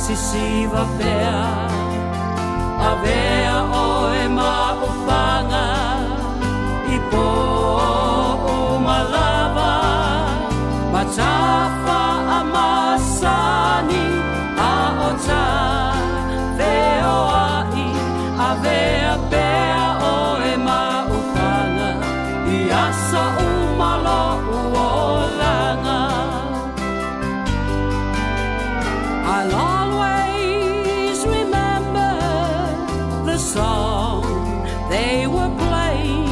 sisiva pea avea o e maupanga I po umalava matafa amasani a ota veo ai avea pea o e maupanga I asa umalo uolanga I'll always remember the song they were playing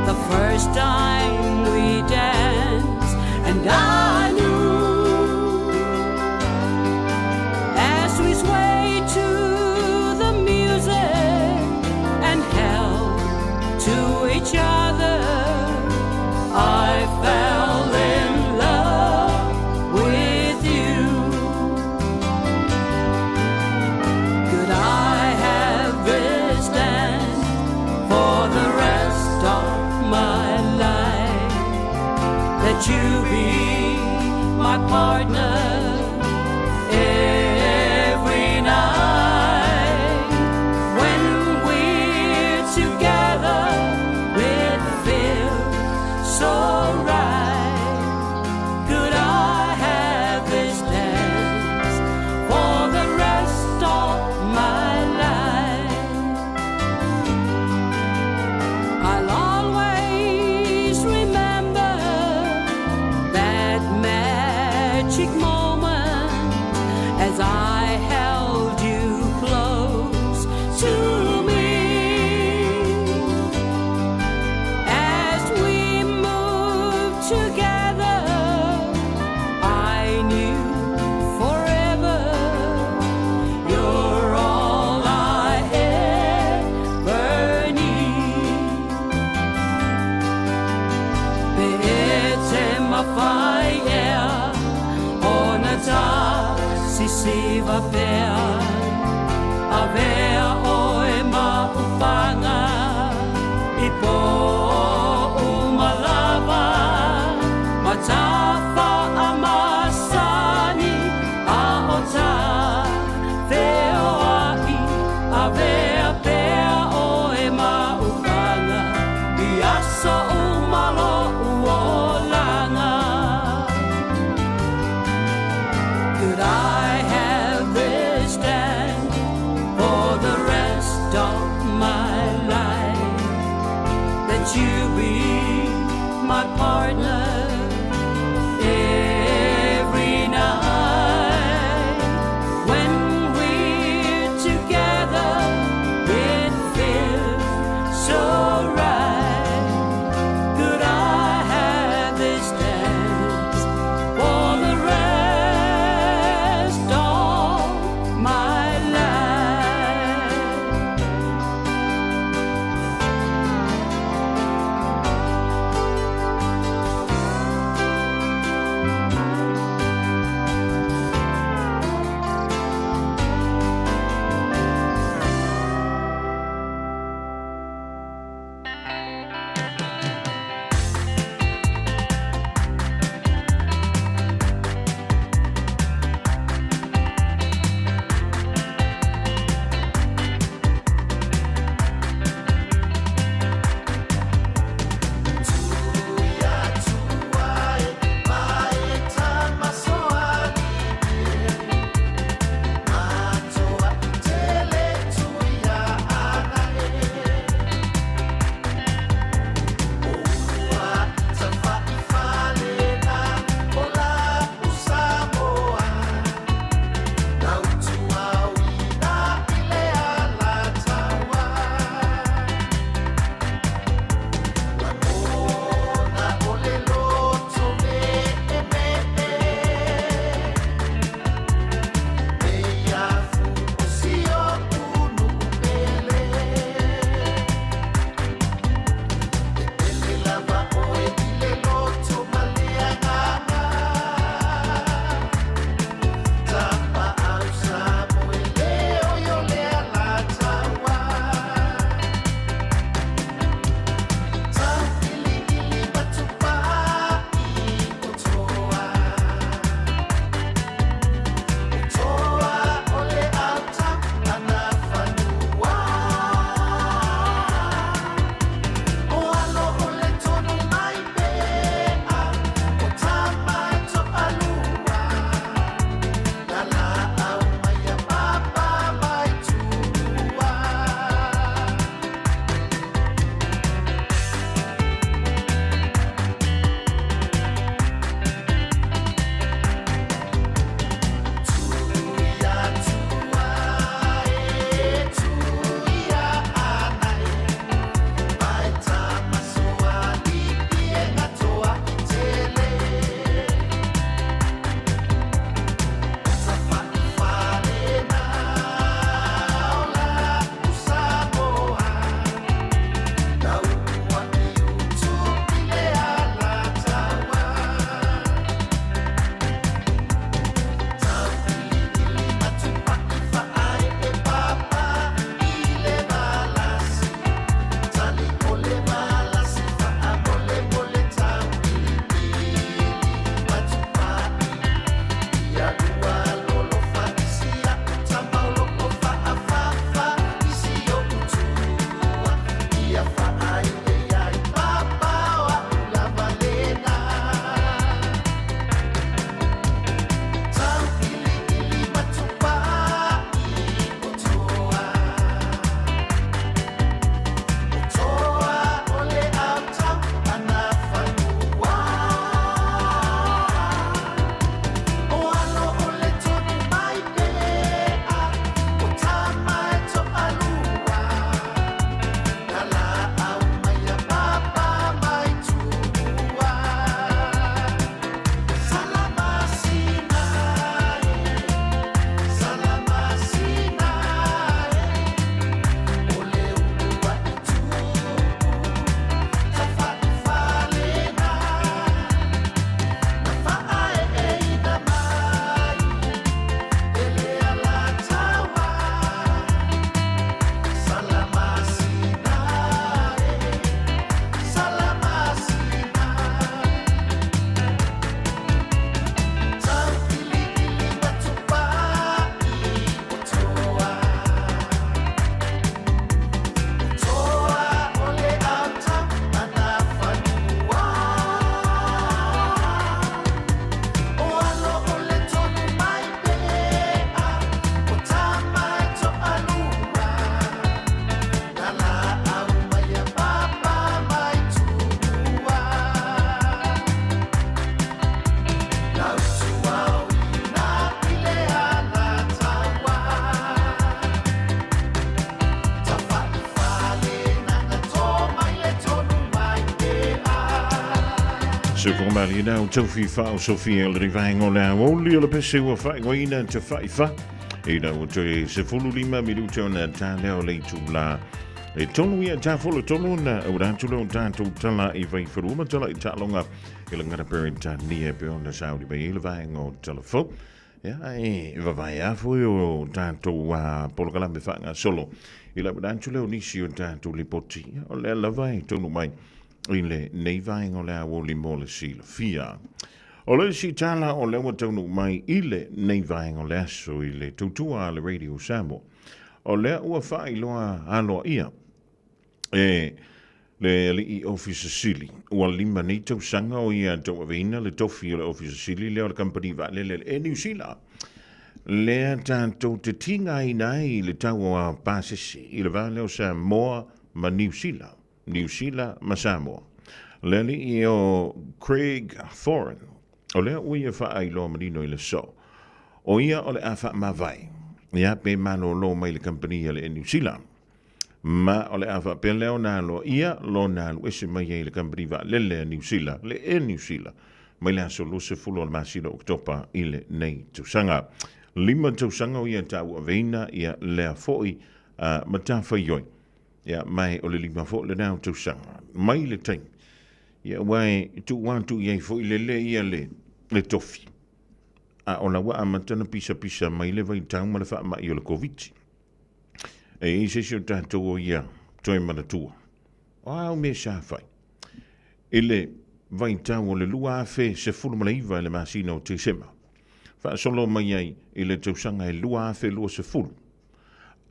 the first time we danced, and I knew as we swayed to the music and held to each other, I fell in love with you. Could I have this dance for the rest of my life? That you be my partner every night. When we're together, it feels so right. Could I have this dance for the rest of my life? I'll always remember that magic moment as I held you close to me. As we moved together, I knew forever you're all I ever need. Beete mawhaia ona ta sisiva pea, a vea oe maupanga i po umalava, matafa a masani a ota veo ai, a vea pea oe maupanga i aso umalo uolanga. Could I have this dance for the rest of my life? Se formali na tau fifa o Sofia le rivaingo le woli le pese wa fa goina te fa e na o te se fulu 5 minuti ona tale o le tula e tonu ia ta fulu tonu na o da tula o tanto tala I vai furuma tala I talonga e le ngara perenta ni e pe ona saudi ba ile vaingo telefon ya e va vai a fu o tanto wa polgala me fa solo ile da tula o nisi o tanto li poti o le la vai tonu mai ile nei vaingo le o li mole sila fia o le si tala o le watonu mai ile nei vaingo le aso ile tutua le radio Samoa o le ua fai loa alo ia e le I office sili ua lima nei tau sanga o ia tau avina le tofi o le office sili le o le company va le New Zealand le tanto te tinga inai le tau a pasisi i le vale o Samoa ma New Zealand ma Samoa le li o Craig Thorin o le ua fai loa marino I le so o ia o le afa ma vai ia pe malo lo mai le company le New Zealand ma o le afa pe leo na lo ia lo na lo ese mai le company va le New Zealand mai la solo se fulo ma silo oktopa ile nei tusanga lima tusanga o ia tau avena ia le foi mata faioi ia mai o le lima fo le na tusanga mai le ting ia wai tu want to ia foi le ia le tofi a ona wa amatana pisa mai le vai tau ma le fa mai o le covid e se se tanto o ia toi mana tua o me sa fai ele vai tau o le lua fe se fulu ma le iva le masino te sema fa solo mai ai ele tau sanga e lua fe lua se fulu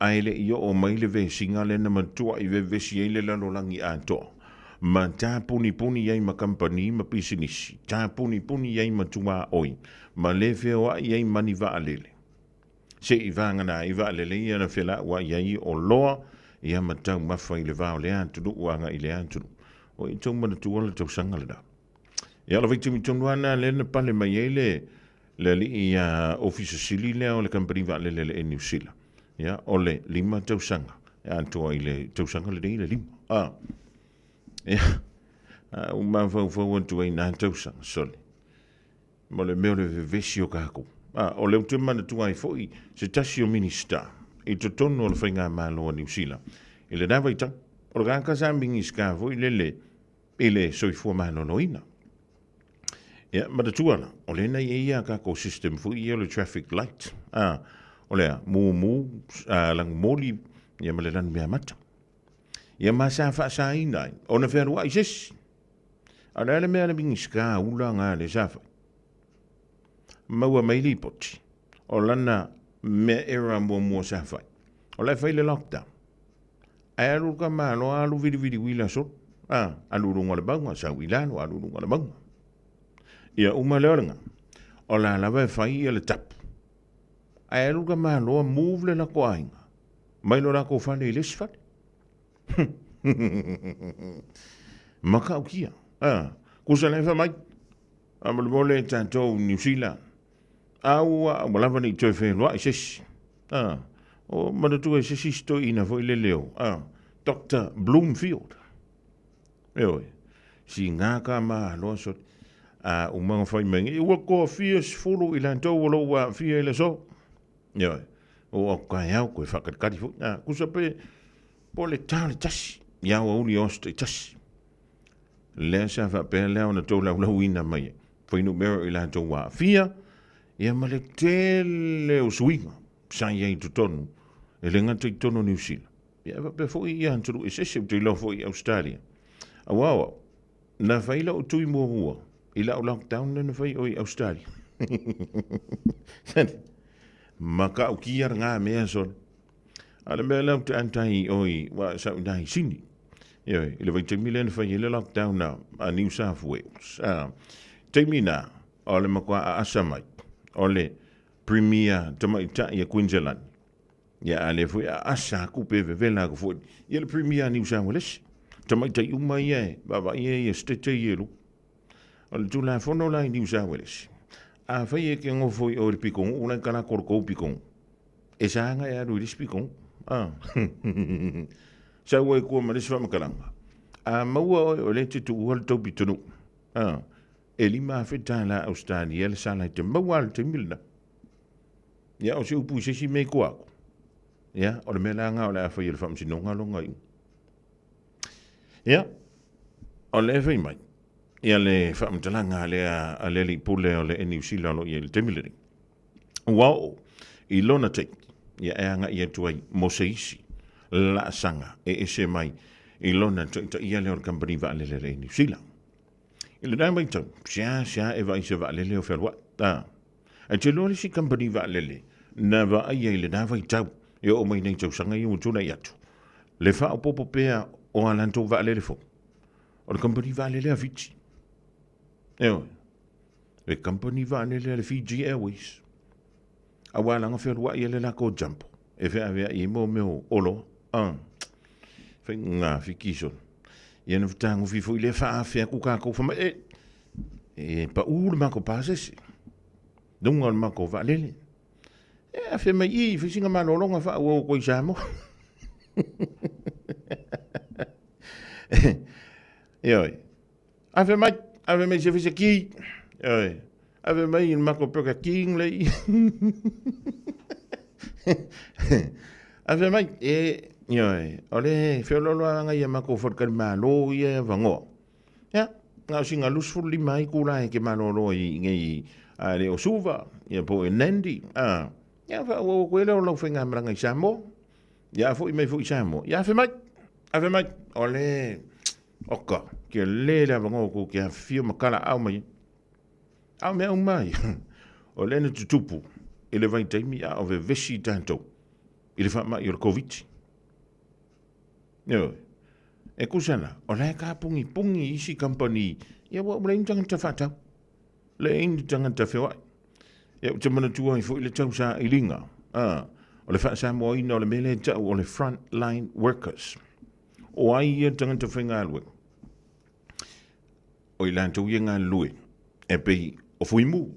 a ele io o mai le ve singa le na matua I ve si ele la no langi a to ma ta puni ai ma company ma pisinisi ta puni ai ma tua oi ma le feo ai mani va alele se I vanga na I va alele ia na fela wa ia o loa ia ma tau ma fai le va o le antu wanga I le antu o I tau mana tua le tau sanga le da ia la victimi tonu ana le na pale mai ele le li ia office sili le o le company va alele le New Zealand ia o le lima tau sanga antu I le tau sanga le lima ia uma fau antu ai na tau sanga soli mo le meo le vevesi o kako o le utu mana tu ai foi se tasi o minister I to tono le whainga malo a New Zealand I le nawa ita o le ganga zambingi ska foi le soifua malo noina ia matatua o le nei ia kako system foi ia le traffic light o le mu lang moli ia ma le lan mea mata ia ma sa fa ina o na ferua isis a le mea le bingi ska ula nga le safa maua mai lipoti o lana me era mo sa fai o le fai le lockdown ai alu ka malo alu vidi wila so alu runga le banga sa wilano alu runga le banga ia uma leoranga o la lava fai le tap ai alu ka malo move le la koinga mai lo la ko fa le lesfat maka o kia ku sa le fa mai amal mole tanto New Zealand au malava ni toi fe lo isis o mana tu e sto ina foi le leo Dr. Bloomfield oi si ngaka ma lo so o mga foi mengi o ko fies fulu ila to lo wa fie le so oi o ka ya ko fa ka kati fu ku so pe po le tal tas ya o li ost tas le sa fa pe le ona to la wina mai foi no mero ila to wa fia ia ma le tele o suinga sa ia I tutonu e le ngata I tono New Zealand ia pe foi ia anturu e se te lo foi Australia awa na faila o tui mo hua ila o lockdown na fai o Australia maka o kia nga mea son ala mea lau te antai oi wa sa unai sini ia ile vai te milen fai ile lockdown na a New South Wales te mina o le makua a asamai o le premier tamaita ia Queensland ia ale foi a asa kupe vevela ko foi ia le premier New South Wales tamaita uma ia baba ia stete yelo o le tula fono la New South Wales a fai ke ngo foi o le pikong una kana korko pikong e sa nga ia ru pikong sa we ko ma le swa makalanga a maua o le tu hol to bitunu e lima fita la Australia le sala te mawal te milna. Ia o se upu se si me ko ako. Ia o le mela nga o le afa il fam sinonga lo ngai. Ia o le fai mai. Ia le fam talanga le a le li pule o le New Zealand o le te milna. Wow, I lona te. Ia e anga ia tuai mo se isi la sanga e se mai I lona te ia le o company va le New Zealand. Il dai mai tau, sia e vai se va le o ferwa. E te lori si company va le na va ai le na vai tau. E o mai nei tau sanga I utuna I atu. Le fa o popo pea o alanto va le fo. O company va le a Fiji. Le company va le Fiji Airways. A wala nga ferwa I le la ko jump. E fe avea I mo meo olo. Fe nga fikison. Ia na fitango fifo I le faa fea kuka ko fama e pa ulu mako pasesi. Dunga o mako va lele. E a fe mai I fisinga malolonga faa ua ko isamo. Ioi. A fe mai se fisa ki. Ioi. A fe mai in mako peka king lei. A fe mai Ioi, ole feololo anga ia mako forkar malo ia vango. Ya, nga singa lusful lima I kula ke malolo I ngai ale o suva, ia po enendi. Ya fa o kwele o fenga mranga Samo. Ya fo I mai fo Samo. Ya fe mai. A fe mai ole oka ke le la vango ko ke fio makala au mai. Au me au mai. Ole na tutupu. Ele vai taimi a o vesi tanto. Ele fa mai o Covid. Yo. E kusana, o lai ka pungi isi company. Ia wa ule intang ta fata. Le intang ta fewa. Ia te mana tua I fo ile tau sa ilinga. O le fa sa mo ina o le mele ta o le front line workers. O ai ia tang ta fenga alwe. O ilan tau yenga lue. E pe o fuimu.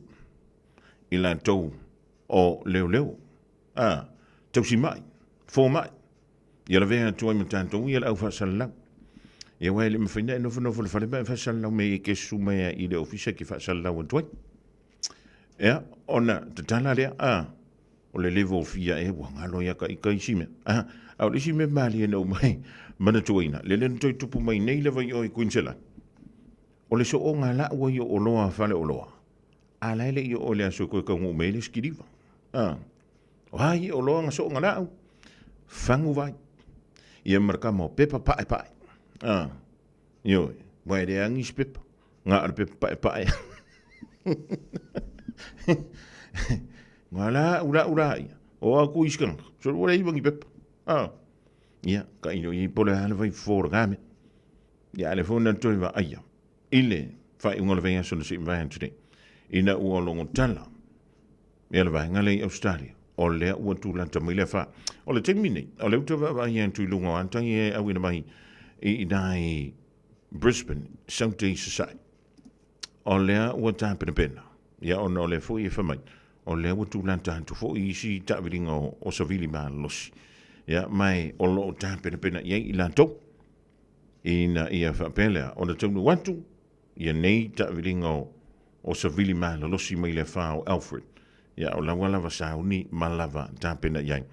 Ilan tau o leo. Tau si mai. Fo mai. Ia la vea tuai matantou ia la au whaasalau. Ia wai le mawhaina e nofo le whaleba e whaasalau me ke sumea I le ofisa ki whaasalau an tuai. Ia, ona, te tala lea, o le level fia e wangalo ia ka I sime. Au le sime mali e nau mai, mana tuaina, le lena toi tupu mai nei le vai o I Queensland. O le so o ngā la ua I o loa whale o loa. A laile I o le aso koe ka ngu mele skiriva. O hai o loa ngā so o ngā la au. Fangu vai. Ia maraka mo pepa pae. Yo, mai de angis pepa. Nga ar pepa pae. Ngala ura. O aku iskan. So ora ibangi pepa. Ia, ka ino I pole hale vai for game. Ia le fona toi va aia. Ile fai unga le venga so se vai today. Ina u longo tala. Ia le vai ngale Australia. O le ua tūlanta mai le wha. O le temine, o le utawa wa ian tui lunga o antangi e awina mai I nai Brisbane, South East Society. O lea ua tāpena pena. Ia o no le fo I whamai. O lea ua tūlanta antu fo I si tāwiringa o Savili maa losi. Ia mai o lo tāpena pena iei I lantou. Ina ia whapelea o na taunu watu. Ia nei tāwiringa o Savili maa losi mai le wha o Alfred. Ia o lawa lava sauni malava tāpena iai.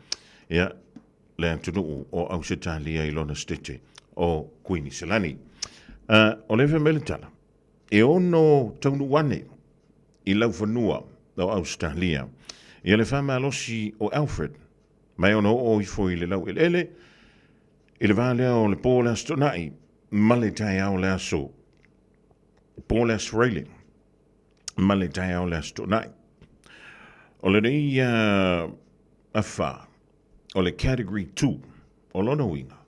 Ia le antunu o au se tālia I lona stete o Queenie Selani. O le whamele tala. E ono taunu wane I lau whanua o Australia. Ia le whama alosi o Alfred. Mai ono o I foi le lau ele. I le vālea o le pōla stonai. Male tai au le aso. Pōla Australia. Male tai au le stonai. O le nei a wha, o le category 2, o lona winga,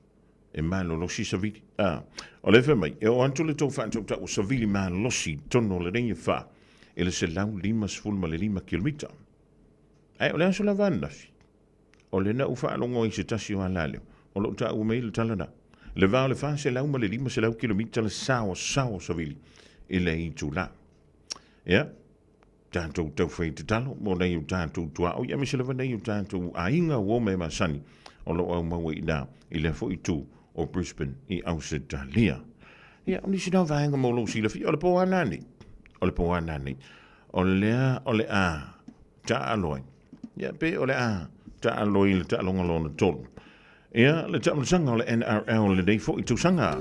e malo losi savili. O le whamai, e o anto le tau whaantau ta o savili maa losi tono le nei a wha, e le se lau 5 kilomita. Ai, o le aso la vanafi. O le na ufa alongo I se tasi o alaleo, o lo ta umei le talana. Le vao le wha se lau ma le 5 kilomita le sao savili, e le I tūla. Ia, tātou tau whai te talo, mo nei o tātou tua, o ia miselewa nei o tātou a inga o me masani, o lo au maua I nā, I le fo I tū o Brisbane I Australia. Ia, o nisi nau vahenga mo lo si le fi, o le po anani. o le poana ni. O lea o le a ta aloi. Ia pe o le a ta aloi le ta longa lona tolu. Ia le ta msanga o le NRL le dei fo i tusanga.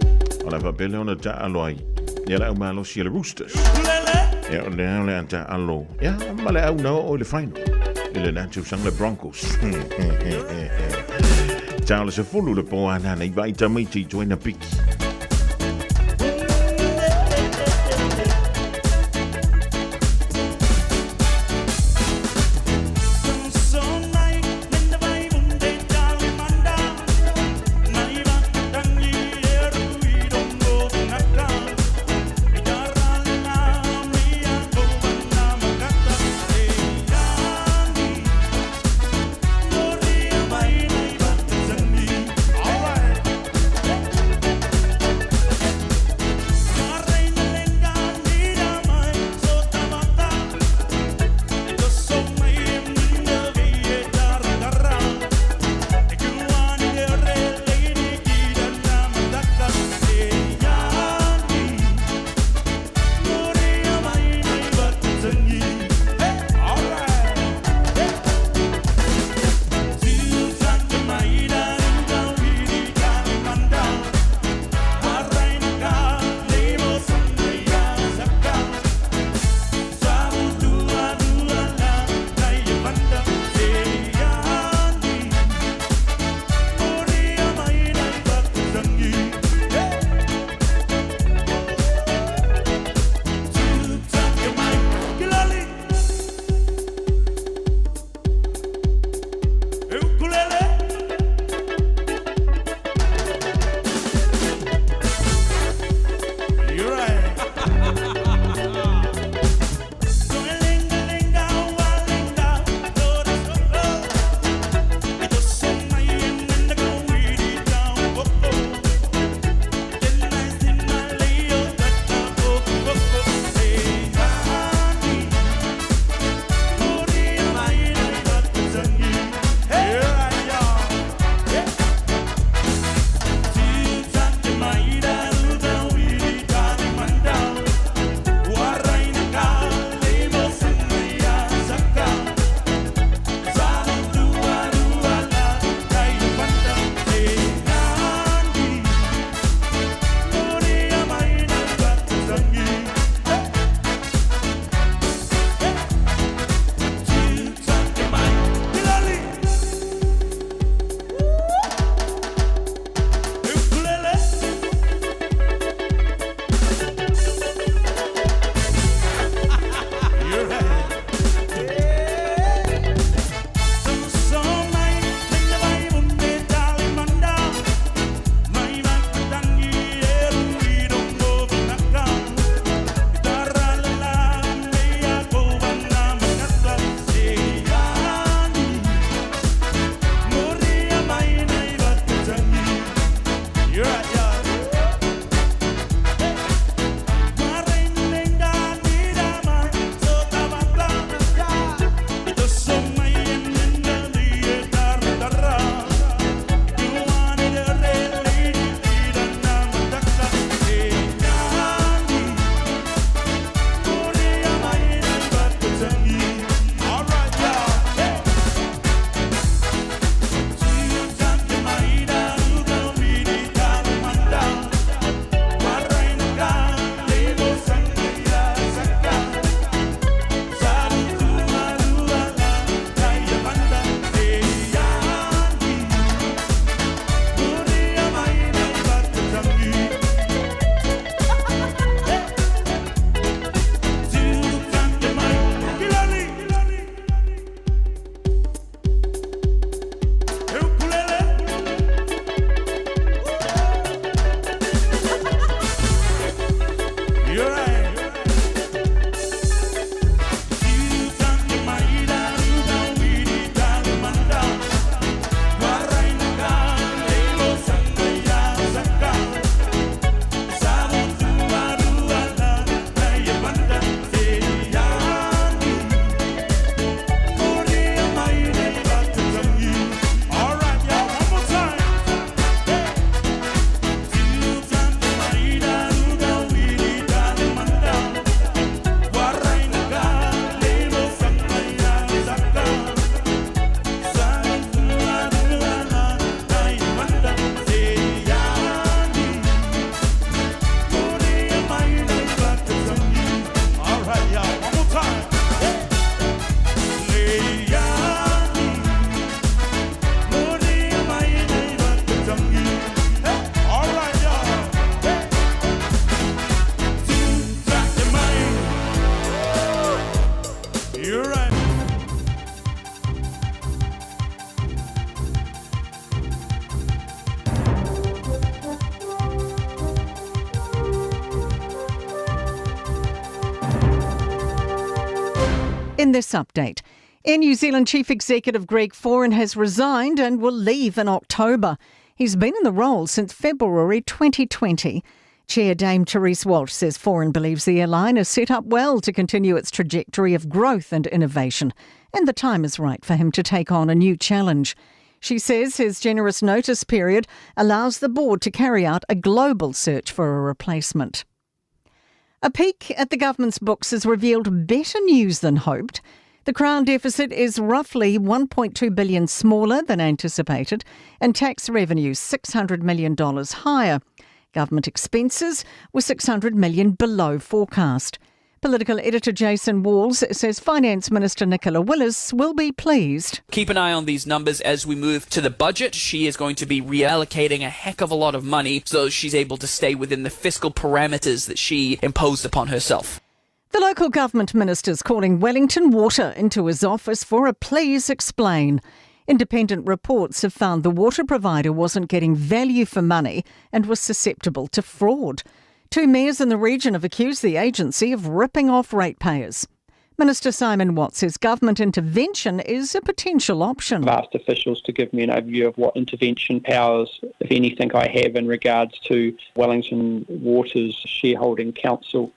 O le papele ona ta aloi. Ia le au malo si le Roosters. Ia o le anta alo. Ia ma le au no o le final. Ile na tusanga le Broncos. Tau le se fulu le poana nei vai tamiti joina piki. In this update, Air New Zealand Chief Executive Greg Foran has resigned and will leave in October. He's been in the role since February 2020. Chair Dame Therese Walsh says Foran believes the airline is set up well to continue its trajectory of growth and innovation, and the time is right for him to take on a new challenge. She says his generous notice period allows the board to carry out a global search for a replacement. A peek at the government's books has revealed better news than hoped. The Crown deficit is roughly $1.2 billion smaller than anticipated, and tax revenues $600 million higher. Government expenses were $600 million below forecast. Political editor Jason Walls says Finance Minister Nicola Willis will be pleased. Keep an eye on these numbers as we move to the budget. She is going to be reallocating a heck of a lot of money so she's able to stay within the fiscal parameters that she imposed upon herself. The local government minister's calling Wellington Water into his office for a please explain. Independent reports have found the water provider wasn't getting value for money and was susceptible to fraud. 2 mayors in the region have accused the agency of ripping off ratepayers. Minister Simon Watt says government intervention is a potential option. I've asked officials to give me an overview of what intervention powers, if anything, I have in regards to Wellington Water's shareholding council.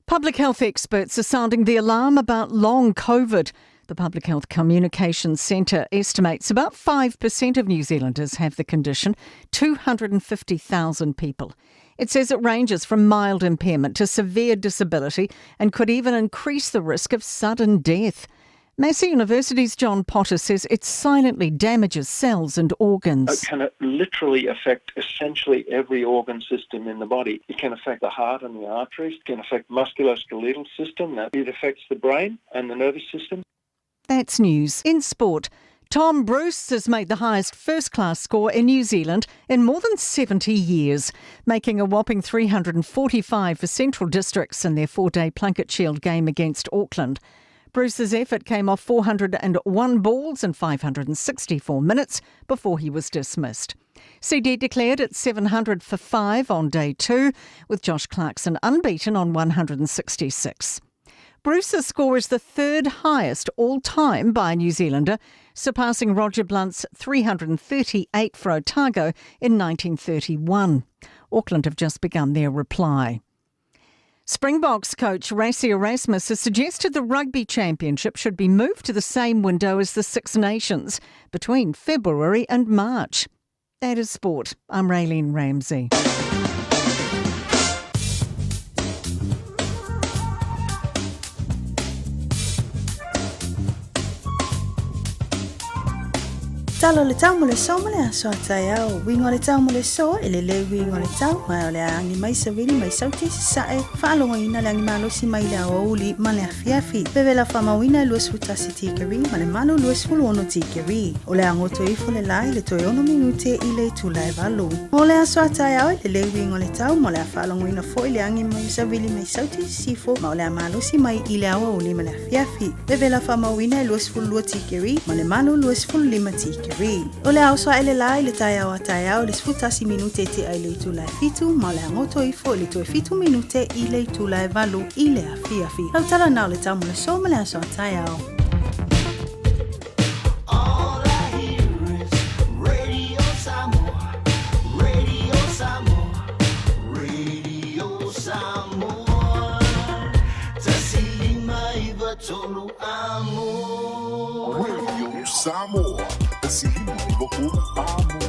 Public health experts are sounding the alarm about long COVID. The Public Health Communications Centre estimates about 5% of New Zealanders have the condition, 250,000 people. It says it ranges from mild impairment to severe disability and could even increase the risk of sudden death. Massey University's John Potter says it silently damages cells and organs. It can literally affect essentially every organ system in the body. It can affect the heart and the arteries. It can affect musculoskeletal system. It affects the brain and the nervous system. That's news. In sport, Tom Bruce has made the highest first-class score in New Zealand in more than 70 years, making a whopping 345 for Central Districts in their 4-day Plunket Shield game against Auckland. Bruce's effort came off 401 balls in 564 minutes before he was dismissed. CD declared at 700 for 5 on day 2, with Josh Clarkson unbeaten on 166. Bruce's score is the third highest all-time by a New Zealander, surpassing Roger Blunt's 338 for Otago in 1931. Auckland have just begun their reply. Springboks coach Rassie Erasmus has suggested the Rugby Championship should be moved to the same window as the Six Nations, between February and March. That is sport. I'm Raylene Ramsey. Talo le tau mo le so mo le aso atai au. Wingo le tau mo le so, ele le wingo le tau. Mai o le angi mai sa vini mai sauti si sae. Whaalonga ina le angi malosi mai le au uli ma le afiafi. Pewe la whamawina luas futasi tikeri, ma le manu luas fuluono tikeri. O le angoto ifo le lai le toi ono minute i le tulai valu. O le aso atai au, ele le wingo le tau, mo le whaalonga ina fo i le angi mai sa vini mai sauti si sifo. Ma o le malosi mai i le au uli ma le afiafi. Pewe la whamawina luas fulua tikeri, ma le manu luas fulima tikeri. O le auswa ele lai le tai au le sfutasi minute te ai le tu lai fitu, ma le angoto ifo le tu fitu minute i le tu lai valu i le afiafi. Lau tala nao le tau mo le so ma le aso tai au. Radio Samoa, Silima Ivotulu Amo.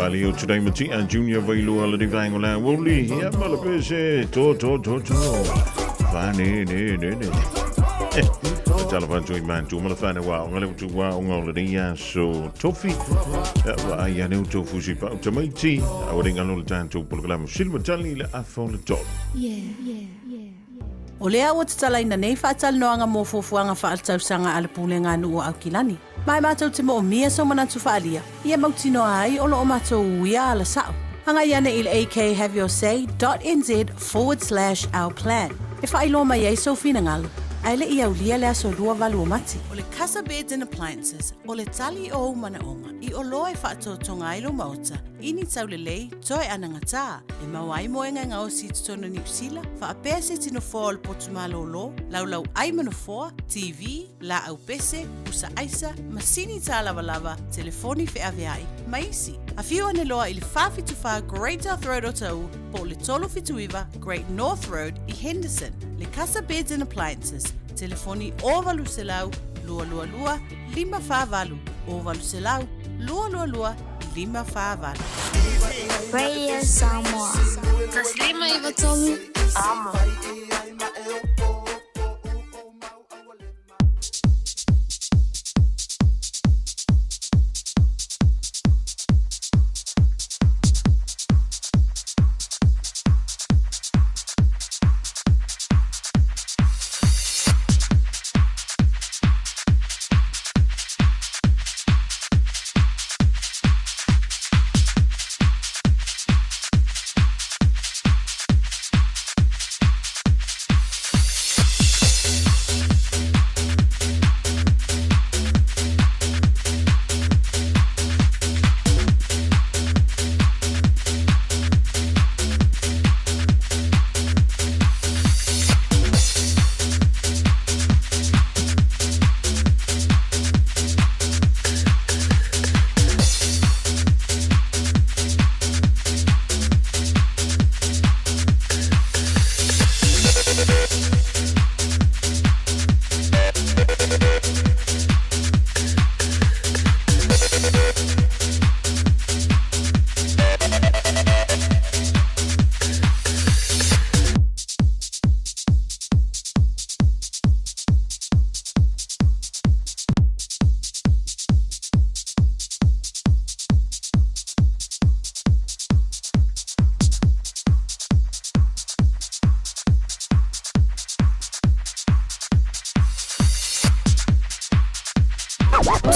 Valley o today mati a junior vailu ala di vaingo la wuli ya malapese to fane ne Talafan join man to malafana wa ngale tu wa ngole dia so tofi wa ya ne to fusi pa tamaiti awing anu tanto program silva tali la afon top O lea ua tatalaina nei whaatalonoanga mō fuafuanga whaaltausanga ala pūlenga anu o Aukilani. Mai mātou te mo o mia so manatu whaalia. Ia mautinoa ai o lo o mātou uia ala sao. Hanga iana il akhaveyourSay.nz/our plan. E whailo mai ei so fina ngalu. Aile ia ulia lea so lua valu o mati. O le Casa Beds and Appliances, o le tali o manaonga, i o loa e whaatotonga ailo maota, ini tau le lei, toe anangata, e mawai moenga ngao si tutono ni usila, wha apese tino foa o le potumalo o lo, lau ai manofoa, TV, la au pese, usa aisa, masini ta lava, telefoni fe aveai, maisi. A fiu ane loa i le whawhituwha Great North Road o tau, po le tolo fituiva Great North Road i Henderson. Le Casa Beds and Appliances, telefoni o valu selau, lua 555, o valu selau, lua 555. Radio Samoa. Taslima Ivatolu. Amo.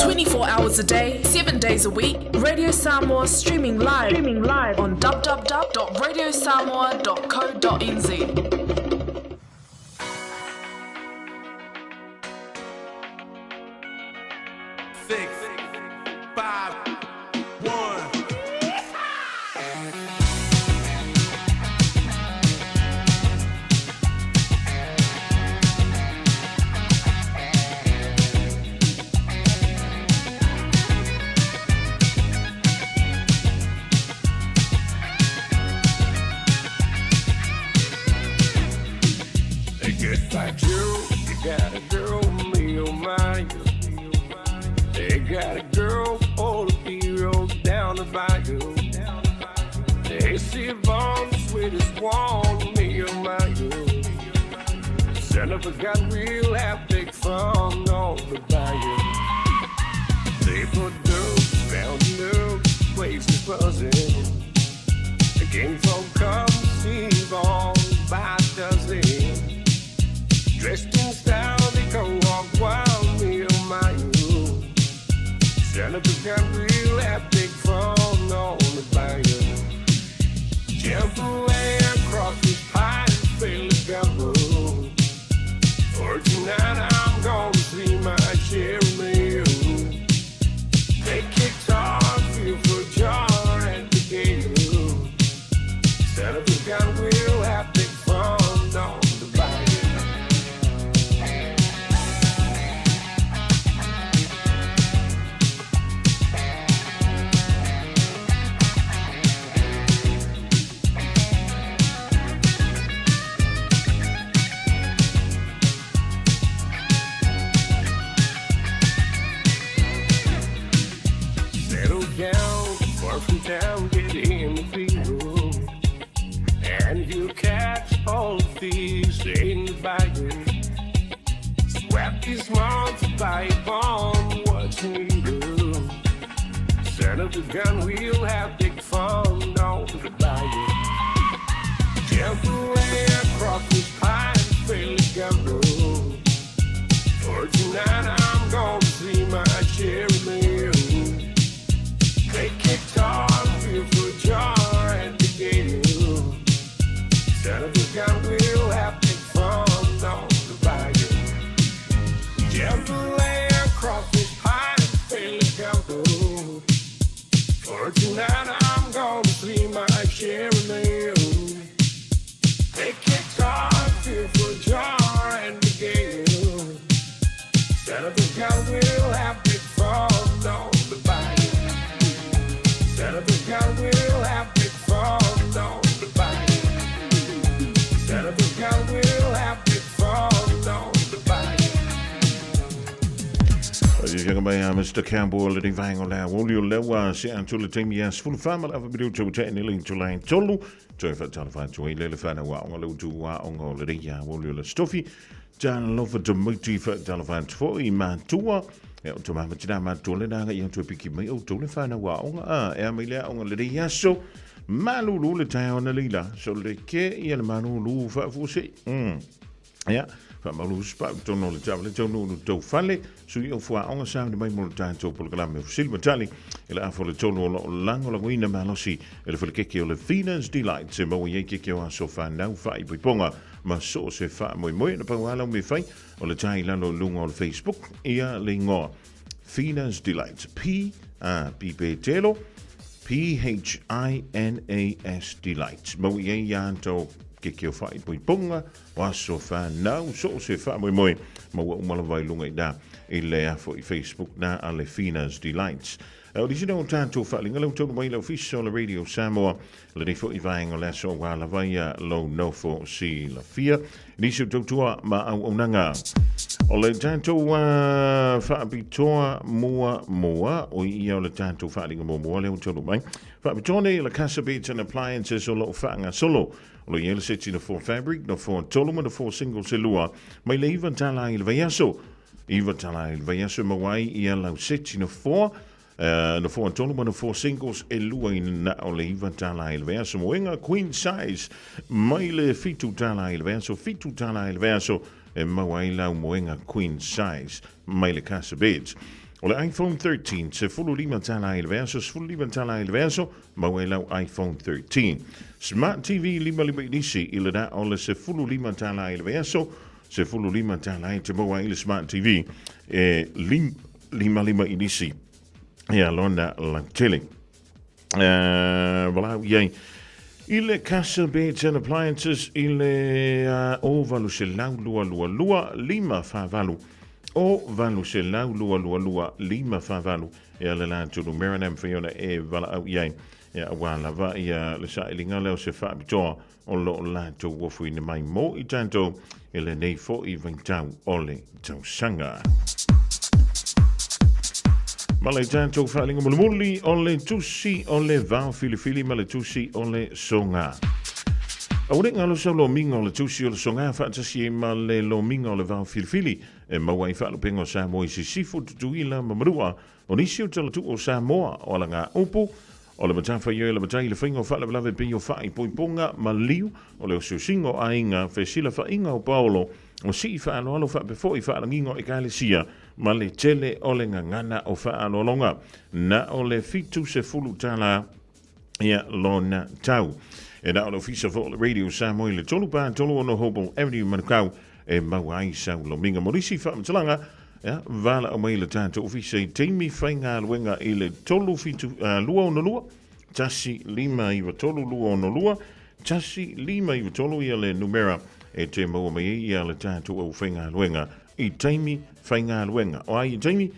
24 hours a day, 7 days a week. Radio Samoa streaming live on www.radiosamoa.co.nz. 6, 5, 1. Just like you got a girl, me oh my. They got a girl for the heroes down the bayou. They see Vaughn, the sweetest one, me oh my. Son of a gun, we'll have big fun on the bayou. They put dope, found dope, waves to buzzing. The game folk come see Vaughn by dozen. Dressed in style, they come walk wild, me oh my. Son of a gun, we'll have big fun on the bayou. Jump away across this pine, feel the gumbo. For tonight I'm gonna see my cherry. They kicked off, feel for jar at the gate. Son of a gun, we'll have big fun on the bayou. staying by you. Swap these months by on what you do. Set up the gun, we'll have big fun down the bayou. Jump away across this pine, fairly gamble. For tonight I'm gonna see my cherry meal. Take guitar, feel for joy and the game. Set up the gun, we'll have big fun down the bayou. Jump away across this pine, fairly gamble. For tonight I'm gonna see my cherry meal. Take guitar, feel for joy and the game. Set up the gun, we'll have big fun down the bayou. Set up the gun, we'll have big fun down the bayou. Set up the gun, we'll have big fun down the bayou. Mr. Campbell, the divine on that. Will you lewa se until the team yes full family of a video to ten link to line tolu. To if I telephone to a little fan of what on to on all the ya will you stuffy. Jan love to multi for telephone for man tour. To my Madame Tolena, you to pick me out to the fan of what Emilia on the yasso. Malu the town the lila. So the ke yelmanu lu for say. Yeah. Van Malus Pauton on the tablet, to Valley, so you for our sound, my multi to program of Silver Tally, and for the total lang or win a malossi, and for the kick Venus delights, and Moye Kikio so far now fight with Ponga, my sauce if I may the Pawala me fight, or the Thailand or Lung on Facebook, Ea Lingor, Venus delights, P. Telo, PHINAS delights, Moye Yanto. Kikio fight with Ponga, was so fan now, so se fa moi moi, ma wa umala vai lunga da, ilea for Facebook na alle Finas delights. Original tanto falling a little way of fish on the radio Samoa, let for ivang or less or while avaya low no for sea la fear, Nishu totua ma unanga. Ole tanto fa bitoa moa, or ia le tanto falling a more to the mine. Fa bitone la casa beats and appliances or low fanga solo. Lo yel sits the for fabric, the for tolum, the for single silua. My leven tala il vayaso. Even tala il vayaso mawai yellow sits in the for. The four tolum, the four singles elua in na oliva tala il vayaso. Moenga queen size. Maile fitu tala il vayaso, fitu tala il vayaso. And mawai la moenga queen size. Maile casa beds. Ole iPhone 13, se fullu lima tala il verso, fullu lima tala il verso, ma wela iPhone 13. Smart TV lima lima inisi, ila da ole se fullu lima tala il verso, se fullu lima tala il temo il Smart TV, lima lima inisi. Ja, londa lang telling. Voilà, jij. Il casa beds and appliances, il ovalu se lua, lima fa valu. O valu se lua lima fa valu e ala la tulu meranam fiona e vala au yai e awala va ia le sa ilinga leo se fa bitoa o lo la tu wofu ina mai mo I tanto e le nei fo I vintau ole tau sanga. Male tanto fa linga mulmuli ole tusi ole vau filifili male tusi ole songa. Awurik nga lo sa lo mingo le tusi o le songa fatasi ma le lo mingo le vau filifili e mawai fa lo pengo sa mo isi sifu tutuila mamarua o nisi o tala tu o Samoa o la ngā upu o le matafa yo le matai le whaingo fa le blave pe yo whai poiponga ma liu o le o siusingo a inga fe sila fa inga o Paolo o si fa alo alo fa befo I fa alangingo e kaile sia ma le tele o le ngangana o fa alo longa na o le fitu se fulu tala ia lona tau. En na o fisa vo radio Samoa le tolu pa tolu ono hobo Avenue Manukau e mawai sa lo minga morisi fa mtalanga ja vala o maile tanto ofise temi fainga luenga ile tolu fitu lua no lua tasi lima I tolu lua no lua tasi lima I tolu ile numera e te mo mai ile tanto o fainga luenga I temi fainga luenga o ai temi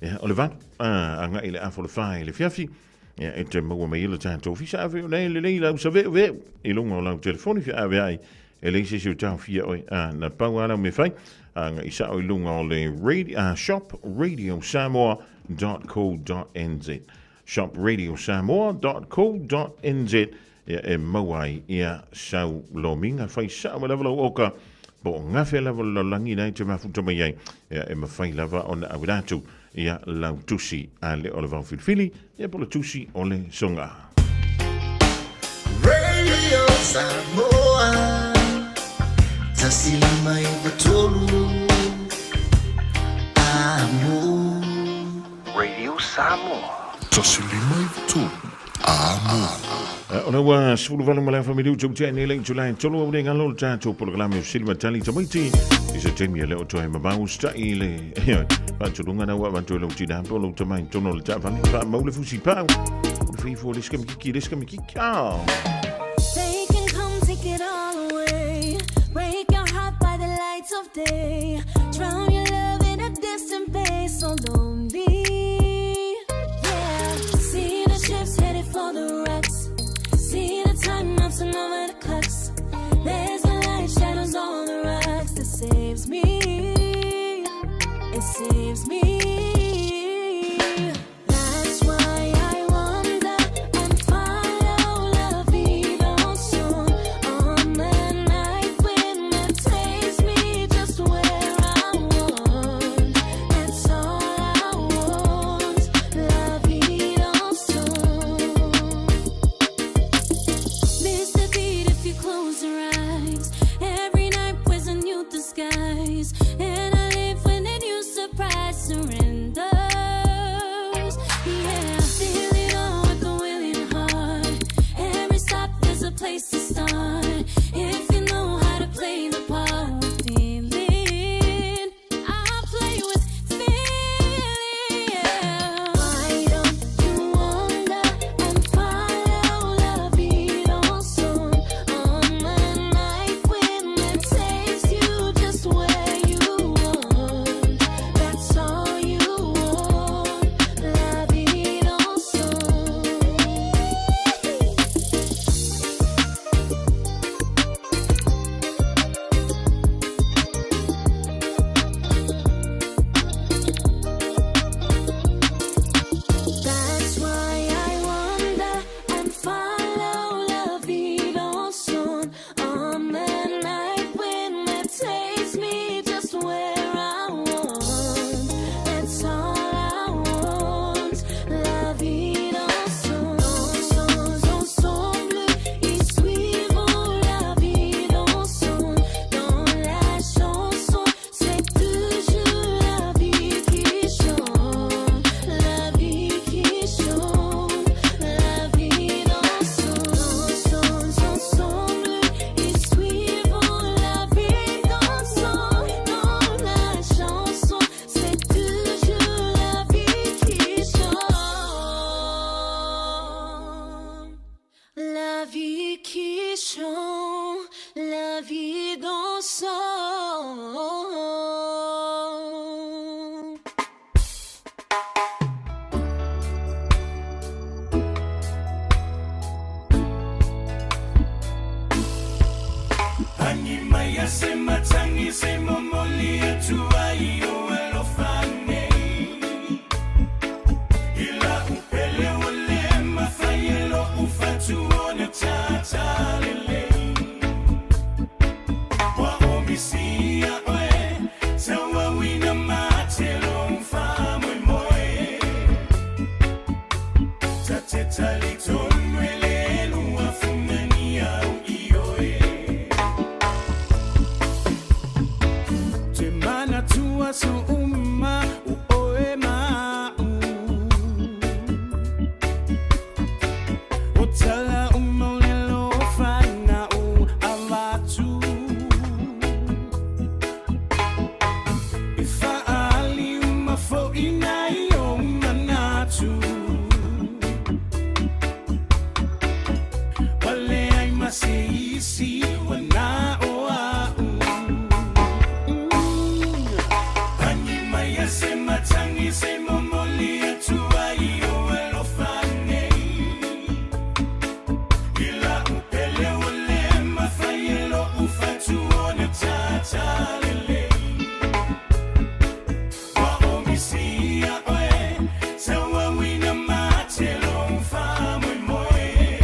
ja olivan anga ile afo le fai le fiafi ja e te mo mai ile tanto ofise ave le la sa ve I lungo la telefoni fi ave Elise so tau fia oi na pauala me fai nga isa oi lunga o le radio shop radiosamoa.co.nz shop radiosamoa.co.nz ia e mauai ia sau lominga fai sau lava oka po ngafe lava langi nei te mafuta mai ai ia e mawhai lava o na awiratu ia lau tusi a le o le vau filifili ia po le tusi o le songa. Radio Samoa Tasili mai batolu Amo Radio Samoa Tasili mai batolu Amo Ona wa sulu valu mala famili utu tene le July tolo o le ngalo tato programa silva tali tamaiti isa temi le o toi mabau sta ile pa tulunga na wa vanto le utina polo tamai tono le tavani pa maule fusi pa fi fo le skam ki ka They can come take it all away. Break your heart by the lights of day. Drown your love in a distant bay, so lonely. Yeah, see the ships headed for the rocks. See the time ups and over the clocks. There's a light shadows on the rocks that saves me. It saves me. That's why I wonder and follow la vida son on the night when it takes me just where I want. That's all I want. La vida son. Miss the beat if you close your eyes. Every night wears a new disguise, and I live when a new surprise surrenders. Yeah, feel it all with a willing heart. Every stop is a place to start. If you know how to play the part with feeling, I play with feeling. Yeah. Why don't you wonder and follow la vida son on the night when it takes you just where you want. That's all you want. La vida son. That's why I wonder and follow la vida son on the night when it takes me just where I want. That's all I want. La vida son, son bleu y suivons la vida son. Dans la chanson, c'est toujours la vie qui chante. La vie qui chante, la vie dans son bleu, et suivons la vie dans la chanson, c'est toujours la vie qui chante, la vie qui chante, la vie dans son. Anyi maya se matangi se momoli atua iyo elofane. Ila upele wale mafayelo ufatu ona tata lele. Wa omisia oe, tawa wina matelo mfamwe moe. Tateta litonwele luwa fungania uioe. Temana tua su umma uoema Utala umolelo fana avatu Ifa ali umafo inayo manatu Wale ay maseisi wana oa Anyi maya se matangi se momoli atua iyo elofane. Ila upele wale mafayelo ufatu ona tata lele. Wa omisia oe, tawa wina matelo mfamwe moe.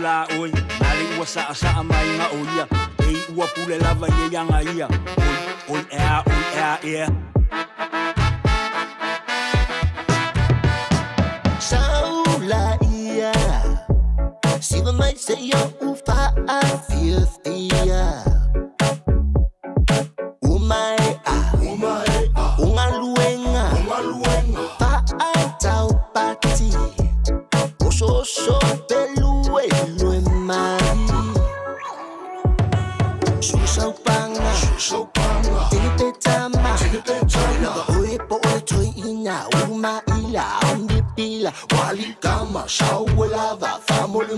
la oi mali ua sa mai nga oia ei ua pule lava ye yanga ia oi ea Saula ia Siva mai se yo ufa a fiestia Unga luenga Pa a tau pati Oso pelue lue mai Susau panga Tini petama Lava oe po ole toi ina Uma ila Ambi pila Wali kama Shaue lava Famole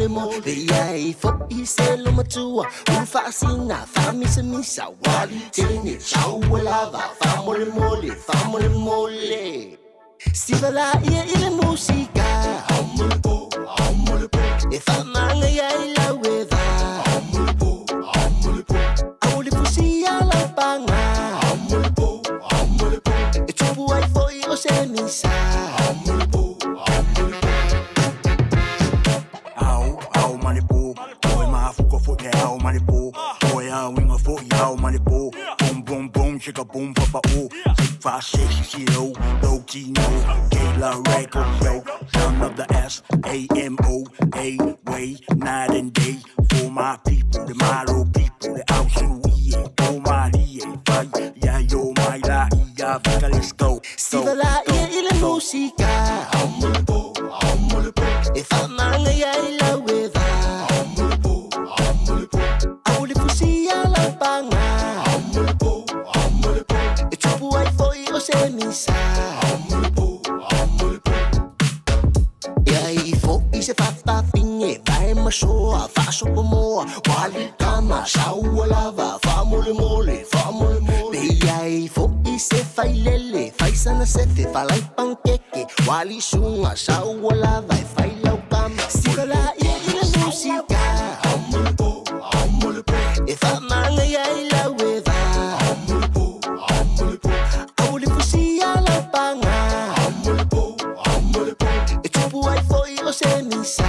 mole Yai fo ise lo matua Ufa asina Fami se misa Wali tini Shaue lava Famole mole Sivala ia ile musika E famanga ia ila weva Aule fusia la panga E tupu ai foi o se misa Au manipo Oi mafuko fo te au manipo Oi a winga fo i au manipo Boom chika boom papa o 5, 6, 0 low key no Kayla record yo Son of the S-A-M-O A way night and day For my people the Malo people the Ausuie O Marie Fai ya yo my la ia Vika let's go Sivala ia ile musika E famanga ia ila weva Aule fusia la panga E tupu ai foi o se misa E ai fo i se fafa finge Vai ma soa, fa sopo moa Wali kama, shaua lava Fa mole Pe ai fo i se fai lele Fai sana sefe, fa lai pankeke Wali sunga, shaua lava E fai lau kama Sivala ia ile musika E fa manga ia ila weva Aule fusia la panga E tupu ai foi o se misa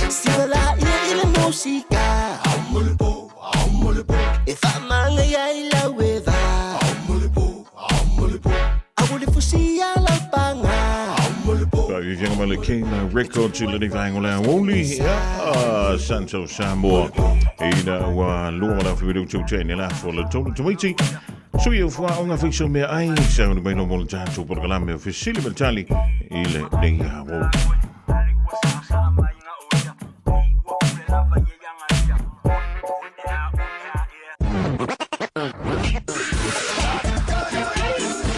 Sivala ia ile musika E famanga ia ila weva Aule fusia la panga You young man, Kayla record to Lenny Vangola only Santo Samoa. Ina wa lua la fluido to chain la for the total to waiting. So you for on official me I sound by no more time to program officially mentally. Ile Nia wo.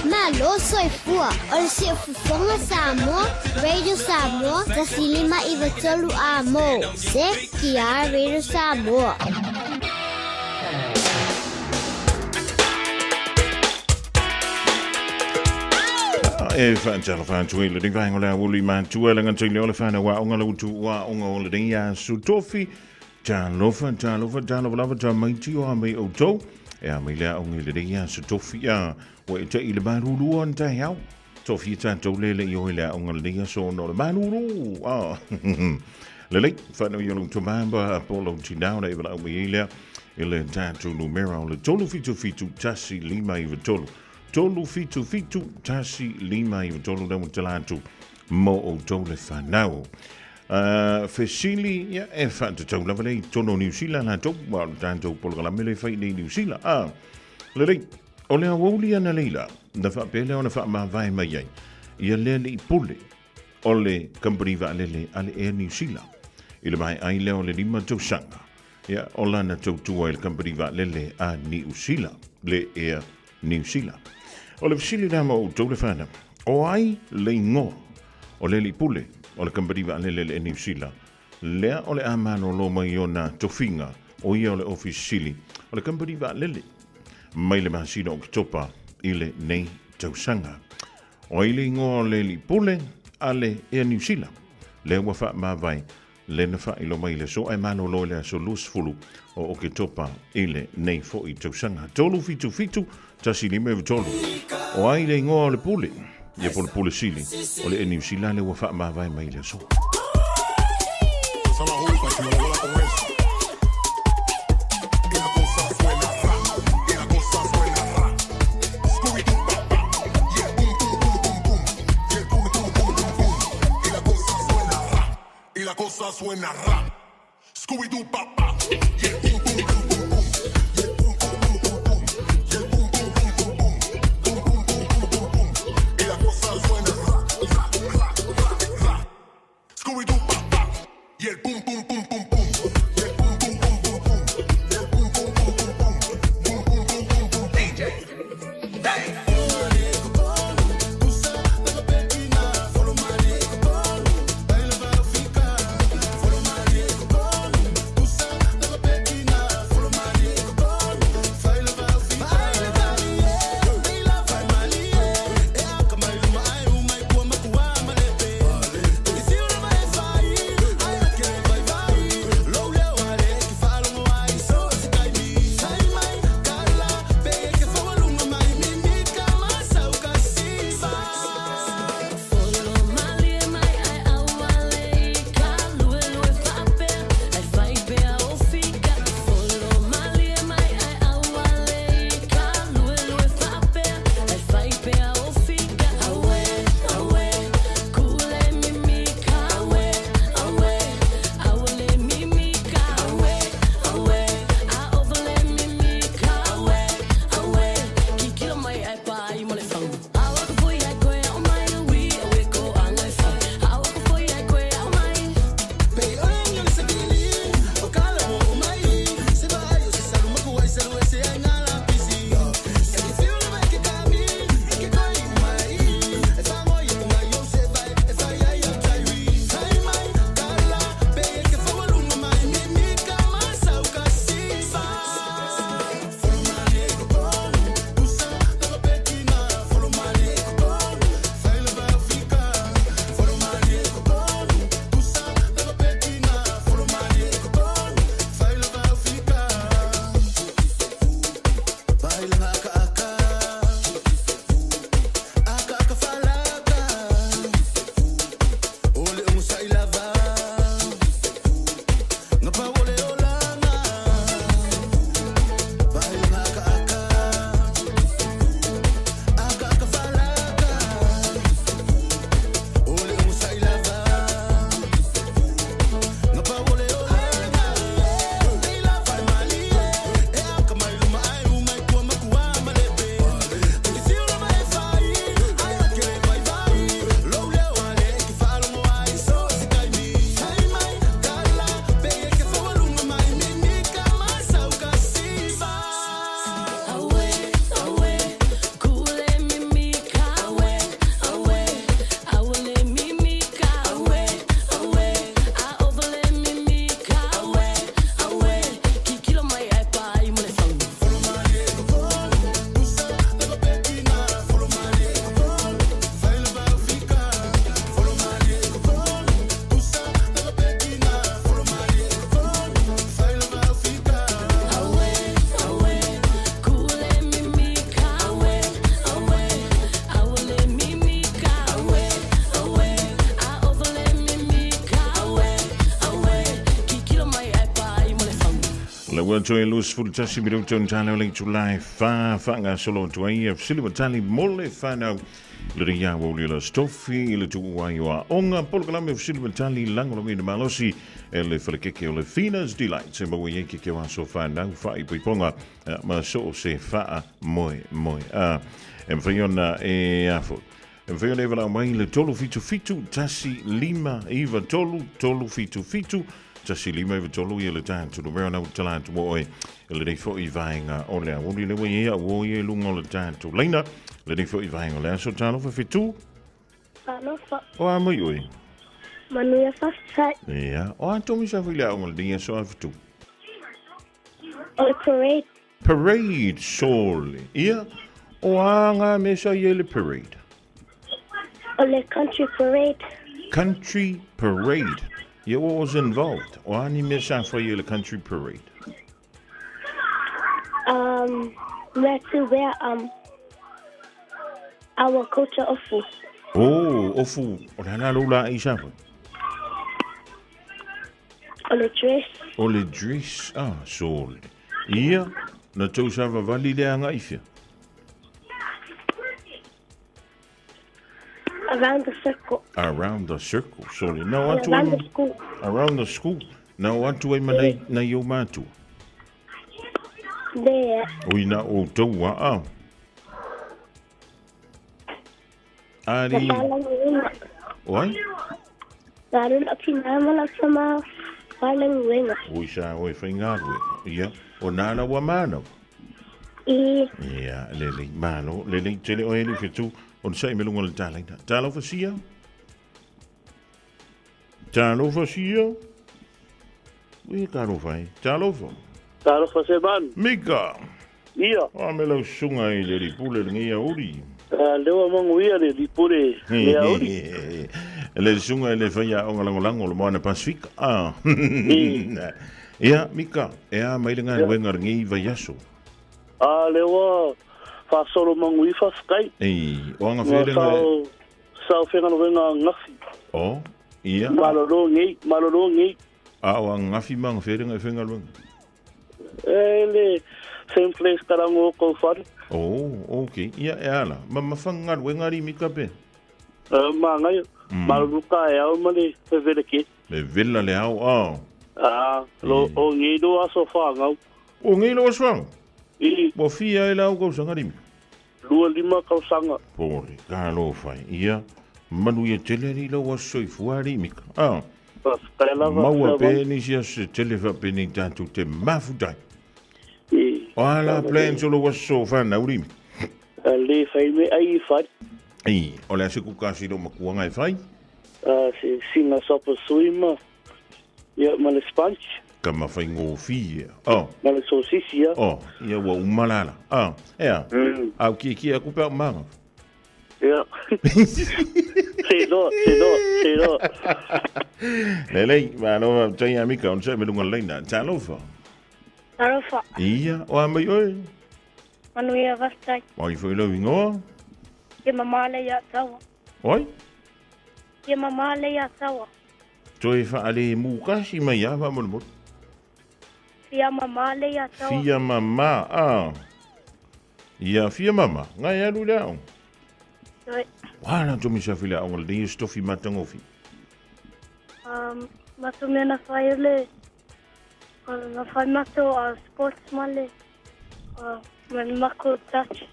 Malo soy fua, ol si fufonga Samoa, Radio Samoa, tasilima ivatolu amo, se kia Radio Samoa. E fanno fantuile di vangola wuli man tuela nganto le olefana wa onga lutu wa onga ole dinga su tofi Jalofa lava jamaiti o mai o to e a mai la onga le dinga su tofi ya wa ita ile barulu on ta yau tofi tanto lele yo ile onga le dinga so no le barulu lele fanno yo lutu mamba apollo tindown e la ile ile tanto numero le tolu fitu tasi lima i tolu tolu fitu tasi lima i tolu da mutalatu mo o tole fanao Fesili ya e fanta tau lava lei tono New Zealand na tau wa tanto polgala mele fai nei New Zealand lei o le awoli ana leila na fa pele ona fa ma vai mai ai ia lele pule o le company va lele ale e New Zealand ile mai ai le o le lima tau sanga ya o lana tau tua il company va lele a New Zealand le e New Zealand o le fesili na mo tau le fana o ai le ngo o lele pule o le kampariwa alele e New Zealand. Lea o le amano lo mai ona tofinga o ia o le ofisili o le kampariwa alele. Mai le mahasino o kitopa i le nei tausanga. O ile ingoa le li pule ale e New Zealand. Le ua wha mawai le na wha ilo mai le so ai mano lo le so lus fulu o ke topa ile nei fo I tausanga. Tolu fitu tasi lima e tolu. O ai le ingoa le pule. Ia pole sili. O le e New Zealand le ua wha mawai mai le so. La cosa suena rap, Scooby-Doo papá, y el pum pum pum pum pum, y el pum pum pum pum pum, y el pum pum pum pum pum, pum pum pum pum pum pum, y la cosa suena rap, Scooby-Doo papá, y el pum pum pum pum pum, y el pum pum pum pum pum, y el pum pum pum pum pum, pum pum pum pum pum, DJ, Joy Luz full tasi mi rauton tala le July fa nga solo tuai e sili tali mole fa na le ria wo le stofi le tu wa yo onga polkala me sili tali lango me malosi le frekeke le finas delight se mo ye ke wa so fa na fa I ponga ma so se fa moi en friona e afo en friona e la mai le tolu fitu tasi lima iva tolu fitu tasi lima iva tolu ye le tantu no mera na talantu mo e le dei fo I vainga o le woni le we o ye lungo le tantu leina le dei fo I vainga le so talo fa fitu Alofa. o amo yoi Manu ya fasai. ja o anto mi sa fila o le dia so fitu O parade solely ia o anga me sa ye le parade Ole Country Parade. Country Parade. Yeah, what was involved? O ani me sa for you the Country Parade. Where to wear our culture ofu. Oh, ofu. O la lula isa fa. Ole dress. Ole dress. Ah, so. Ia, na tau sa vali le anga ifia. Around the circle. Around the circle. So, now what Around the school. Around the school. Now what do I manai na yo matu? There. Ui na o tau wa Ari. Oi? Darul akinama sama palang wenga. Ui sa oi whaingawe. Ia. O nana wa mana. Ia, lele malo. Lele tele o heli fitu. On sai melunga le talaina. Talo fasia? Talo fasia? Ui karo fai. Talo fa. Talo fa ban. Mika. Ia. O melo sunga i le ripule ngia uri. Lewa manguia le ripule ngia uri. Le sunga i le whaia o ngalangolango le moana Pasifika. Ia, Mika. Ea mailinga wenga ngi vaiaso. Lewa fa solo mangui fa sky. O anga wherenga. Sao whenga no wenga ngafi. O, ia. Malolo ngi. O anga ngafi manga wherenga whenga wenga. Le same place karango ko far. Oh, okay. Ia e ala. Mawhangar wengari Mika pe? Manga yo. Maluka e au male pe vele ke. Me vela le au. Lo o ngi do aso fa ngau. O ngi lo aso. Bo fia e lau sangari. Lua lima sanga. Pore, ka lo fai. Ia. Manu ia teleri lo aso i fuari Mika. Maua pe ni sia se telefa pe ni tantu te mafutai. Ala plan solo waso fa na uri. Le fai me ai fai. Ola se kukasi lo makuanga e fai. Se singa sopa suima. Ia male sponge. Kama fai ngofia. Male sosisia. Ia wa umalala. Ea. Au ki a kupa manga. Ia. Se do. Lelei, ma no tai amica, on se me lunga leina. Talofa. Tarofa. Ia, o amai oi. Manu ia vastai. Oi foi lo ingo. Ye mama le ya tawa. Oi? Ye mama le ya tawa. Toi fa ale mu kasi mai ya va mo. Fia mama le ya tawa. Fia mama. Ia fia mama. Ngai alu leau. Oi. Wala to mi sa fila ongol de stofi matangofi. Mato mena faile. Na fai mato sports male. Men mako touch.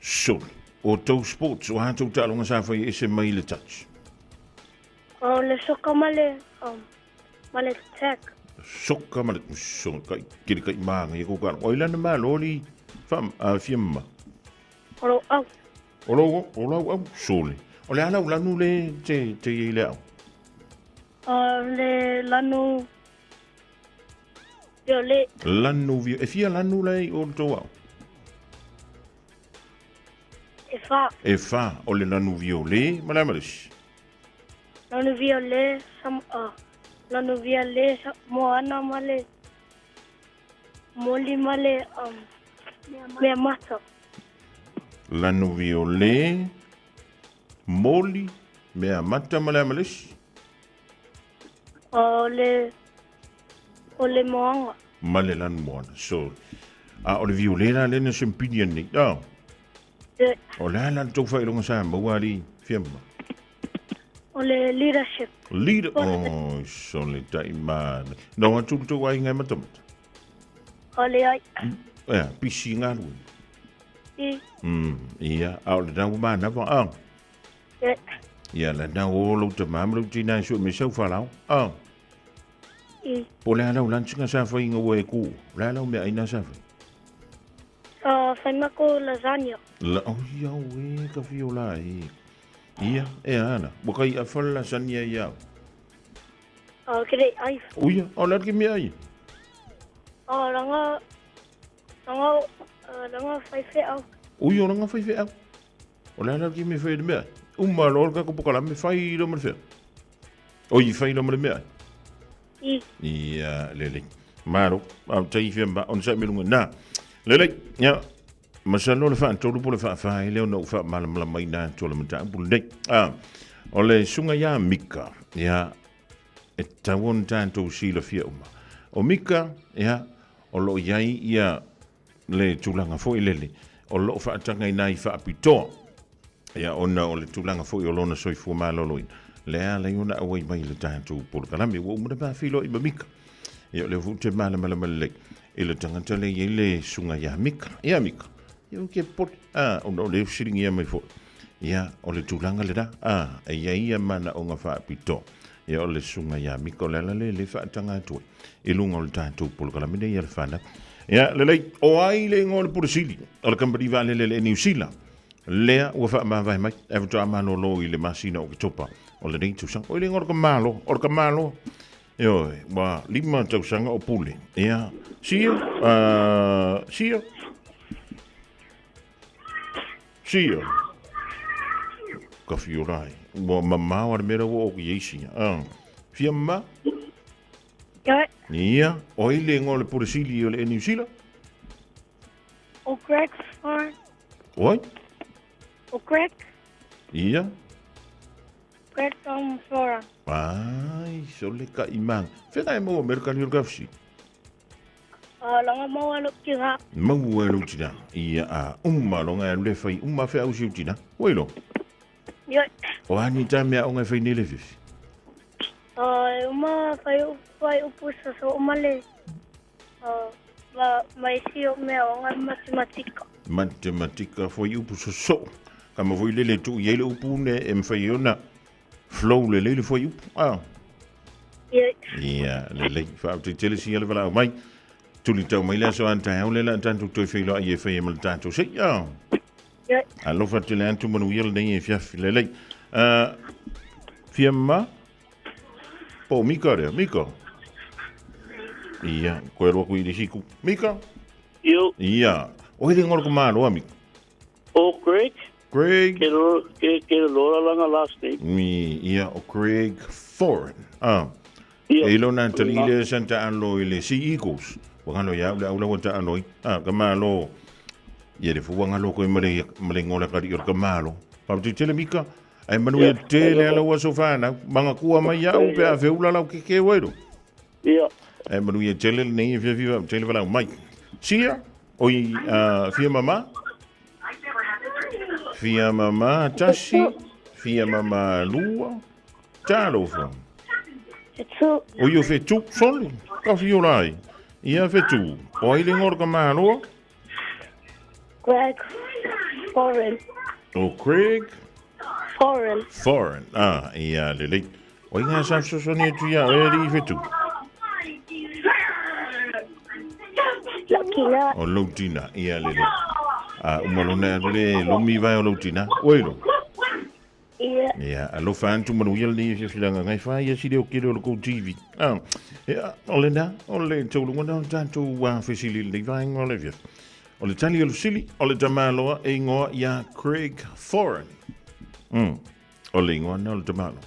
So, o tau sports, o hatou talonga sa fai ese mai le touch. Le soka male, male tech. Soka male, so, kiri kai maanga, i kukara. O ilana maa loli, fam, fiamma. Olo au. Olo, sole. O le ala ulanu le te i leo. Le lanu violet. Lanu violet. E fia lanu lei o tau au? E fa. O le lanu violet, malamaris. Lanu violet, lanu violet, moana male. Moli male, mea mata. Lanu violet, moli, mea mata malamaris. Ole moanga. Male lan moana. So, ole violena lena sempini ni. Ole lan tau fai longa sa mawari fiamma. Ole leadership. Leader. Oh, so le tai man. No atu tu ai ngai matamata. Ole ai. Pisi ngalu. I. Ia, ole dan mana va. Ia la na o lo te mamlo tina so me so falau. Po le ala ulan tsinga sa fai ngā e ku. Le ala mea aina sa fai. Fai mako lasagna. Ia ue ka fio la e. Ia, e ana. Wakai a fal lasagna ia. Kere ai. Uia, o la ki mea ai. Langa fai fe au. Uia, langa fai fe au. O le ala ki me fai de mea. Lor ka ko kala me fai lo me fe. O I fai lo me me. Ia lele. Maro, am tai fe ba on sa me lunga na. Lele, ya. Masalo le fa tolu po le fa le no fa malam mai na tolu mata bul dei. Ole sunga ya mika. Ya e tawon tanto si le fia uma. O mika ya o lo yai ia le tulanga fo lele. O lo fa tanga nai fa pito. Ya ona o le tulanga fo o lona soi fu malo loin. Le ala una awai mai le tanto por kalami wo mo ba filo I mika. Ya le fu te malam le. Ile tangata le ile sunga ya mika. Ya mika. Yo ke pot ono le siringi ia mai fo. Ya o le tulanga le da. Ia mana o nga fa pito. Ya o le sunga ya miko le fa tanga tu. Ilunga o le tanto por kalami ne ia fana. Ya le o ai le ngol por sili. O le kambari vale le New Zealand. Lea ua fa ma vai mai. E to amano lo I le masina o ke topa. O le nei tusang. O le ngor ka malo. Yo, wa lima tusanga o pule. Ya. Sia. Sia. Ka fiorai. Wa mama wa mera wo ki yesia. Fia ma? Ja. Ia, o ile ngole por sili o le New Zealand. O Greg for. Oi? O Greg. Ia. Greg Flora. Ai, so le ka imang. Fena e mo merkani o gafsi. Langa mau alo kira. Mau alo tina. Ia umma longa le fai umma fe au tina. Oilo. Ja. O ani tamia o nga fai nele fifi. Uma fai upusa so umale. Mai sio mea o nga matematika. Matematika foi upusa so. Kama voi lele tu yele upune em fai ona. Flow lele foi up. Ja, lele. Fa te telesi yele vala mai. Tuli tau mai la so anta o le la tanto toi filo ai fai em tanto se ja. Ja. Allo fa te lantu manu yele nei fia lele. Fiamma. Po Mika. Ia, koe roa kui siku. Mika? Yo. Ia. O hele ngor ko malo ami. O Craig. Ke lora langa last name. Ia, o Craig Foran. Ia. Elo na talile Santa Anlo ile Sea Eagles. Wangalo ya ula wata anoi. Kamalo. Ia de fu wangalo ko mare ngola ka ri ka malo. Pa tu tele Mika. Ai manu e tele ala wa sofana. Manga kua mai ya u pe a veula la ke wero. Ia. Ai manu e tele nei viva tele vala mai. Sia? Oi fia mama tashi. Fia mama lua. Talo fa. Fetu. Oi o fetu soli. Ka fiolai. Ia fetu. Oi le ngor ka malo. Greg Foreign. O Craig Foreign. Ia lele. Oi nga sa so ni tu ya eri fetu. Lakina. O Loutina, ia lele. Umalona le lumi vai o Loutina. Oilo. Ia. Ia, alo fantu manu yel ni filanga ngai fa ia sile o kilo ko TV. Ia, olenda, ole tolu ngona tanto wa fesili le vai ngole via. Ole tali o sili, ole tamalo e ngoa ia Craig Foran. Ole ngoa na ole tamalo.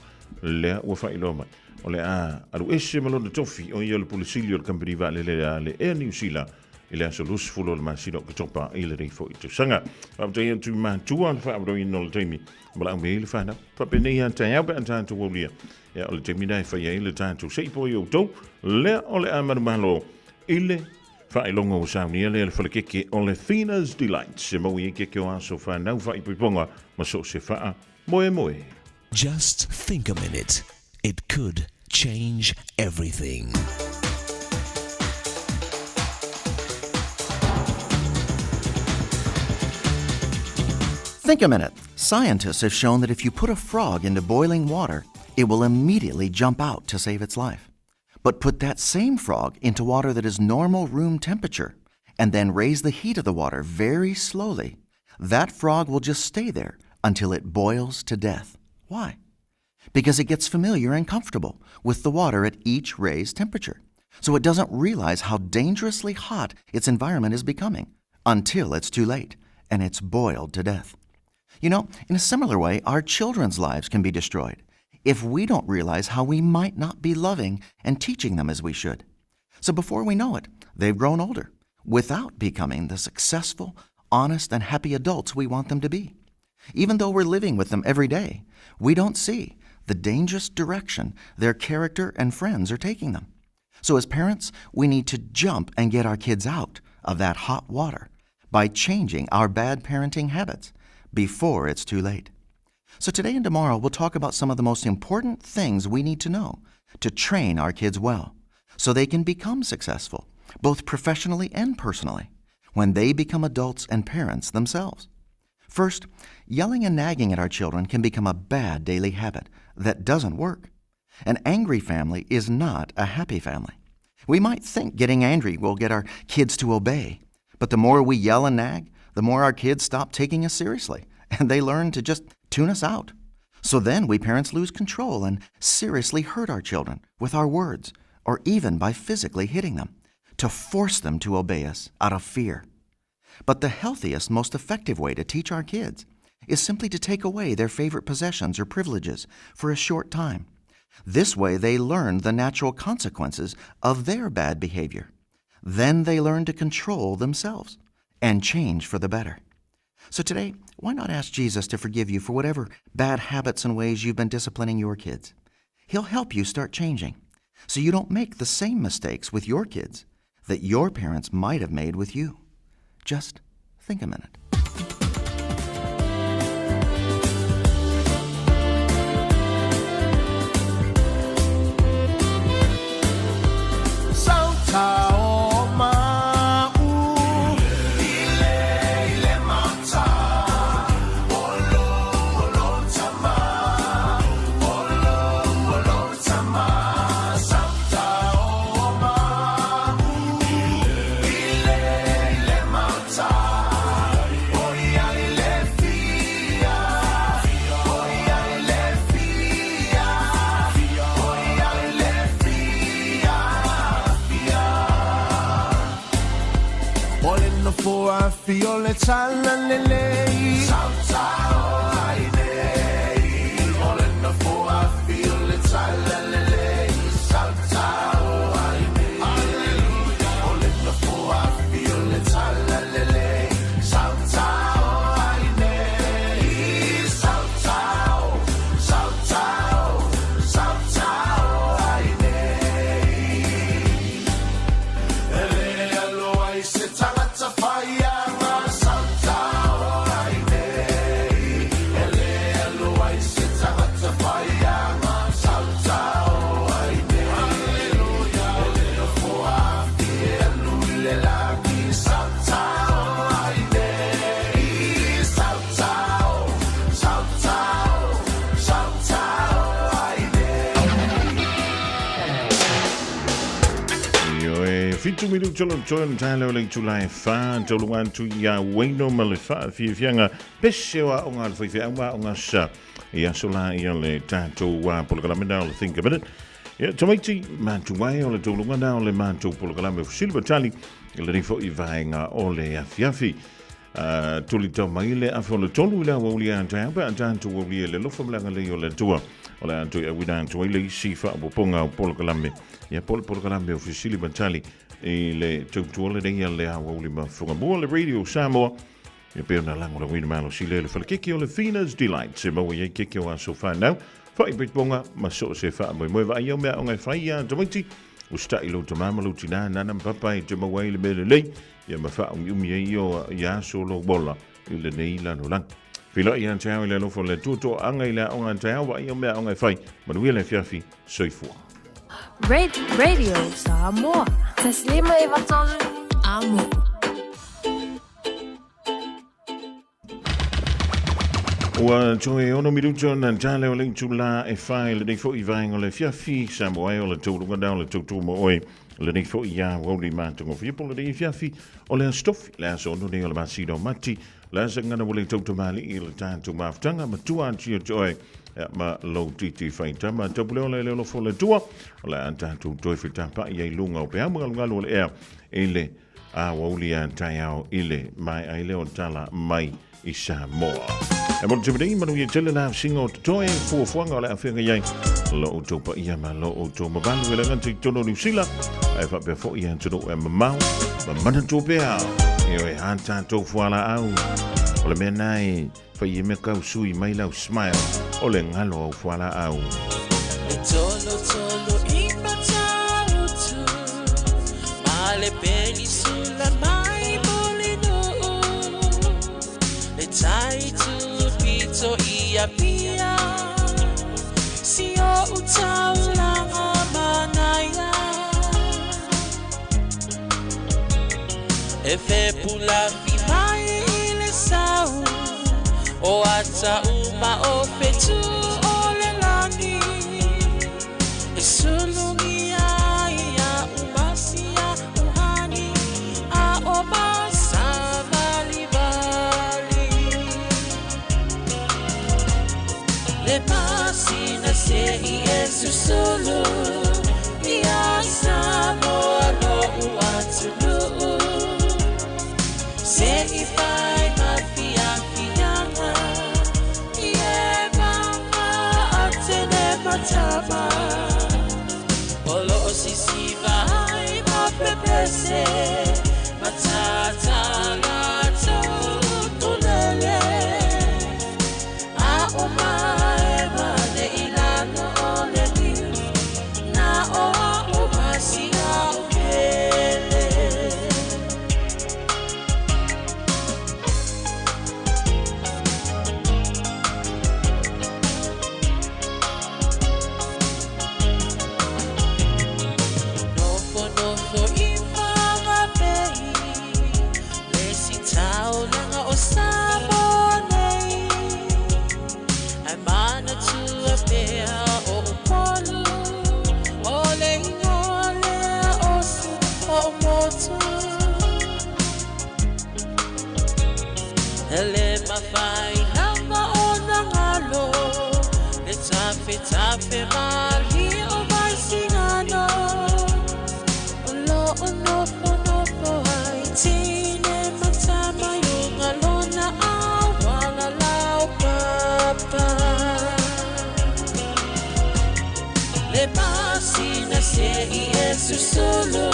Le wa fa iloma. Ole alu esse malo de tofi o ia le polisilio le company va le New Zealand. Ile aso lus fulo le masino ke topa ile ri fo itu sanga. Wa te tu ma tu an fa bro in no temi. Bala me ile fa na. Pa pe nei an ta ba an ta wolia. Ya ole temi dai fa ile ta tu sei po yo to. Le ole amar malo. Ile fa ilongo sa ni le fa ke ke ole Thena's Delight. Se mo ye ke o aso fa na fa iponga ma so se fa moe. Just think a minute. It could change everything. Think a minute. Scientists have shown that if you put a frog into boiling water, it will immediately jump out to save its life. But put that same frog into water that is normal room temperature, and then raise the heat of the water very slowly. That frog will just stay there until it boils to death. Why? Because it gets familiar and comfortable with the water at each raised temperature. So it doesn't realize how dangerously hot its environment is becoming until it's too late and it's boiled to death. You know, in a similar way, our children's lives can be destroyed if we don't realize how we might not be loving and teaching them as we should. So before we know it, they've grown older without becoming the successful, honest, and happy adults we want them to be. Even though we're living with them every day, we don't see the dangerous direction their character and friends are taking them. So as parents, we need to jump and get our kids out of that hot water by changing our bad parenting habits before it's too late. So today and tomorrow, we'll talk about some of the most important things we need to know to train our kids well so they can become successful, both professionally and personally, when they become adults and parents themselves. First, yelling and nagging at our children can become a bad daily habit that doesn't work. An angry family is not a happy family. We might think getting angry will get our kids to obey, but the more we yell and nag, the more our kids stop taking us seriously, and they learn to just tune us out. So then we parents lose control and seriously hurt our children with our words, or even by physically hitting them, to force them to obey us out of fear. But the healthiest, most effective way to teach our kids is simply to take away their favorite possessions or privileges for a short time. This way they learn the natural consequences of their bad behavior. Then they learn to control themselves and change for the better. So today, why not ask Jesus to forgive you for whatever bad habits and ways you've been disciplining your kids? He'll help you start changing so you don't make the same mistakes with your kids that your parents might have made with you. Just think a minute. Feel it's all in the lane. All in the four, I feel it's all in the lane. Hallelujah. All in the four, I feel it's all in the lane. Fitu milu tolo tolo talo le tulai fa tolo wan tu ya weno malefa fianga peshewa onga fi onga sha ya sola ya le tato wa polgamenda le think about it ya tomaiti mantu wai ole tolo ngana ole mantu polgamenda silva tali le rifo ivainga ole afiafi tulito maile afolo tolu la woli anta ba tantu woli le lofa blanga le yo le tua ole antu e widan tu ile sifa boponga polgamenda ya polgamenda officially batali le tutuole de le woli ma fonga mo le radio Samoa e per na lango le wina malo sile le falkiki ole Fina's Delight se mo ye kiki wa so fa now fa ibit bonga ma so se fa mo va yo me onga fa ya tomiti o sta ilo to mama lutina nana papa e mo wa le le ya ma fa um ye yo ya so lo bola ile nei la no lang filo ya tau le lo fo le tuto anga ile onga tau wa yo me onga fa ma le fiafi so fu Radio Samoa. تسليمة يبطل عمو. Wa choe ono mirucho na jale o le tula e file de fo ivaingo le fiafi Samoa o le tulu ngada le tutu mo oi le de fo ia woli manto ngo fipo le fiafi o le stof la so no de o le masido mati la sangana wole tutu mali il tantu maftanga matua anti joy ma lo titi fainta ma tabule le lo fo le tua la anta tu toi fita pa ia lunga o pe amo ngalo le air ele a woli anta ia ile mai ai le on tala mai i Samoa. E mo te mrei manu ye tele la singo toe fuafuanga o le awhenga iai. Lo o tō pa ia ma lo o tō mabalu e langa te tono New Zealand. Ai wha pia fo ia tino e mamau. Ma mana tō pia. E o e hanta tō fuala au. O le mea nai. Wha i me kau sui mai lau smile. O le ngalo au fuala au. E tolo tolo i matautu. Ma le penisula mai molinu. Le taitu pito ia pia. Si o utau langa manaya. E fe pula fi mai ile sau. O ata uma o fetu o le lani. E sulungi ia umasia uhani. A o masa vali vali. Le masina se i esu sulu. Ia samoa no uatulu. Se i fai mafia fianga. Ie mama atene matama. Olo o sisi vai ma pepese. Matata gato tulele. A umae mane ilano ole ni. Na oa umasia ukele. Nofo nofo i whanga pei. Le si tau langa o sabonei. Ai mana tua pea o upolu. O le ingoa lea osu o motu. Ele mawhai hanga o nangalo. Le tafe tafe mali o mai singano. Olo o nofo nofo ai tine matama yunga lona awala lau papa. Le masina se i esu solo.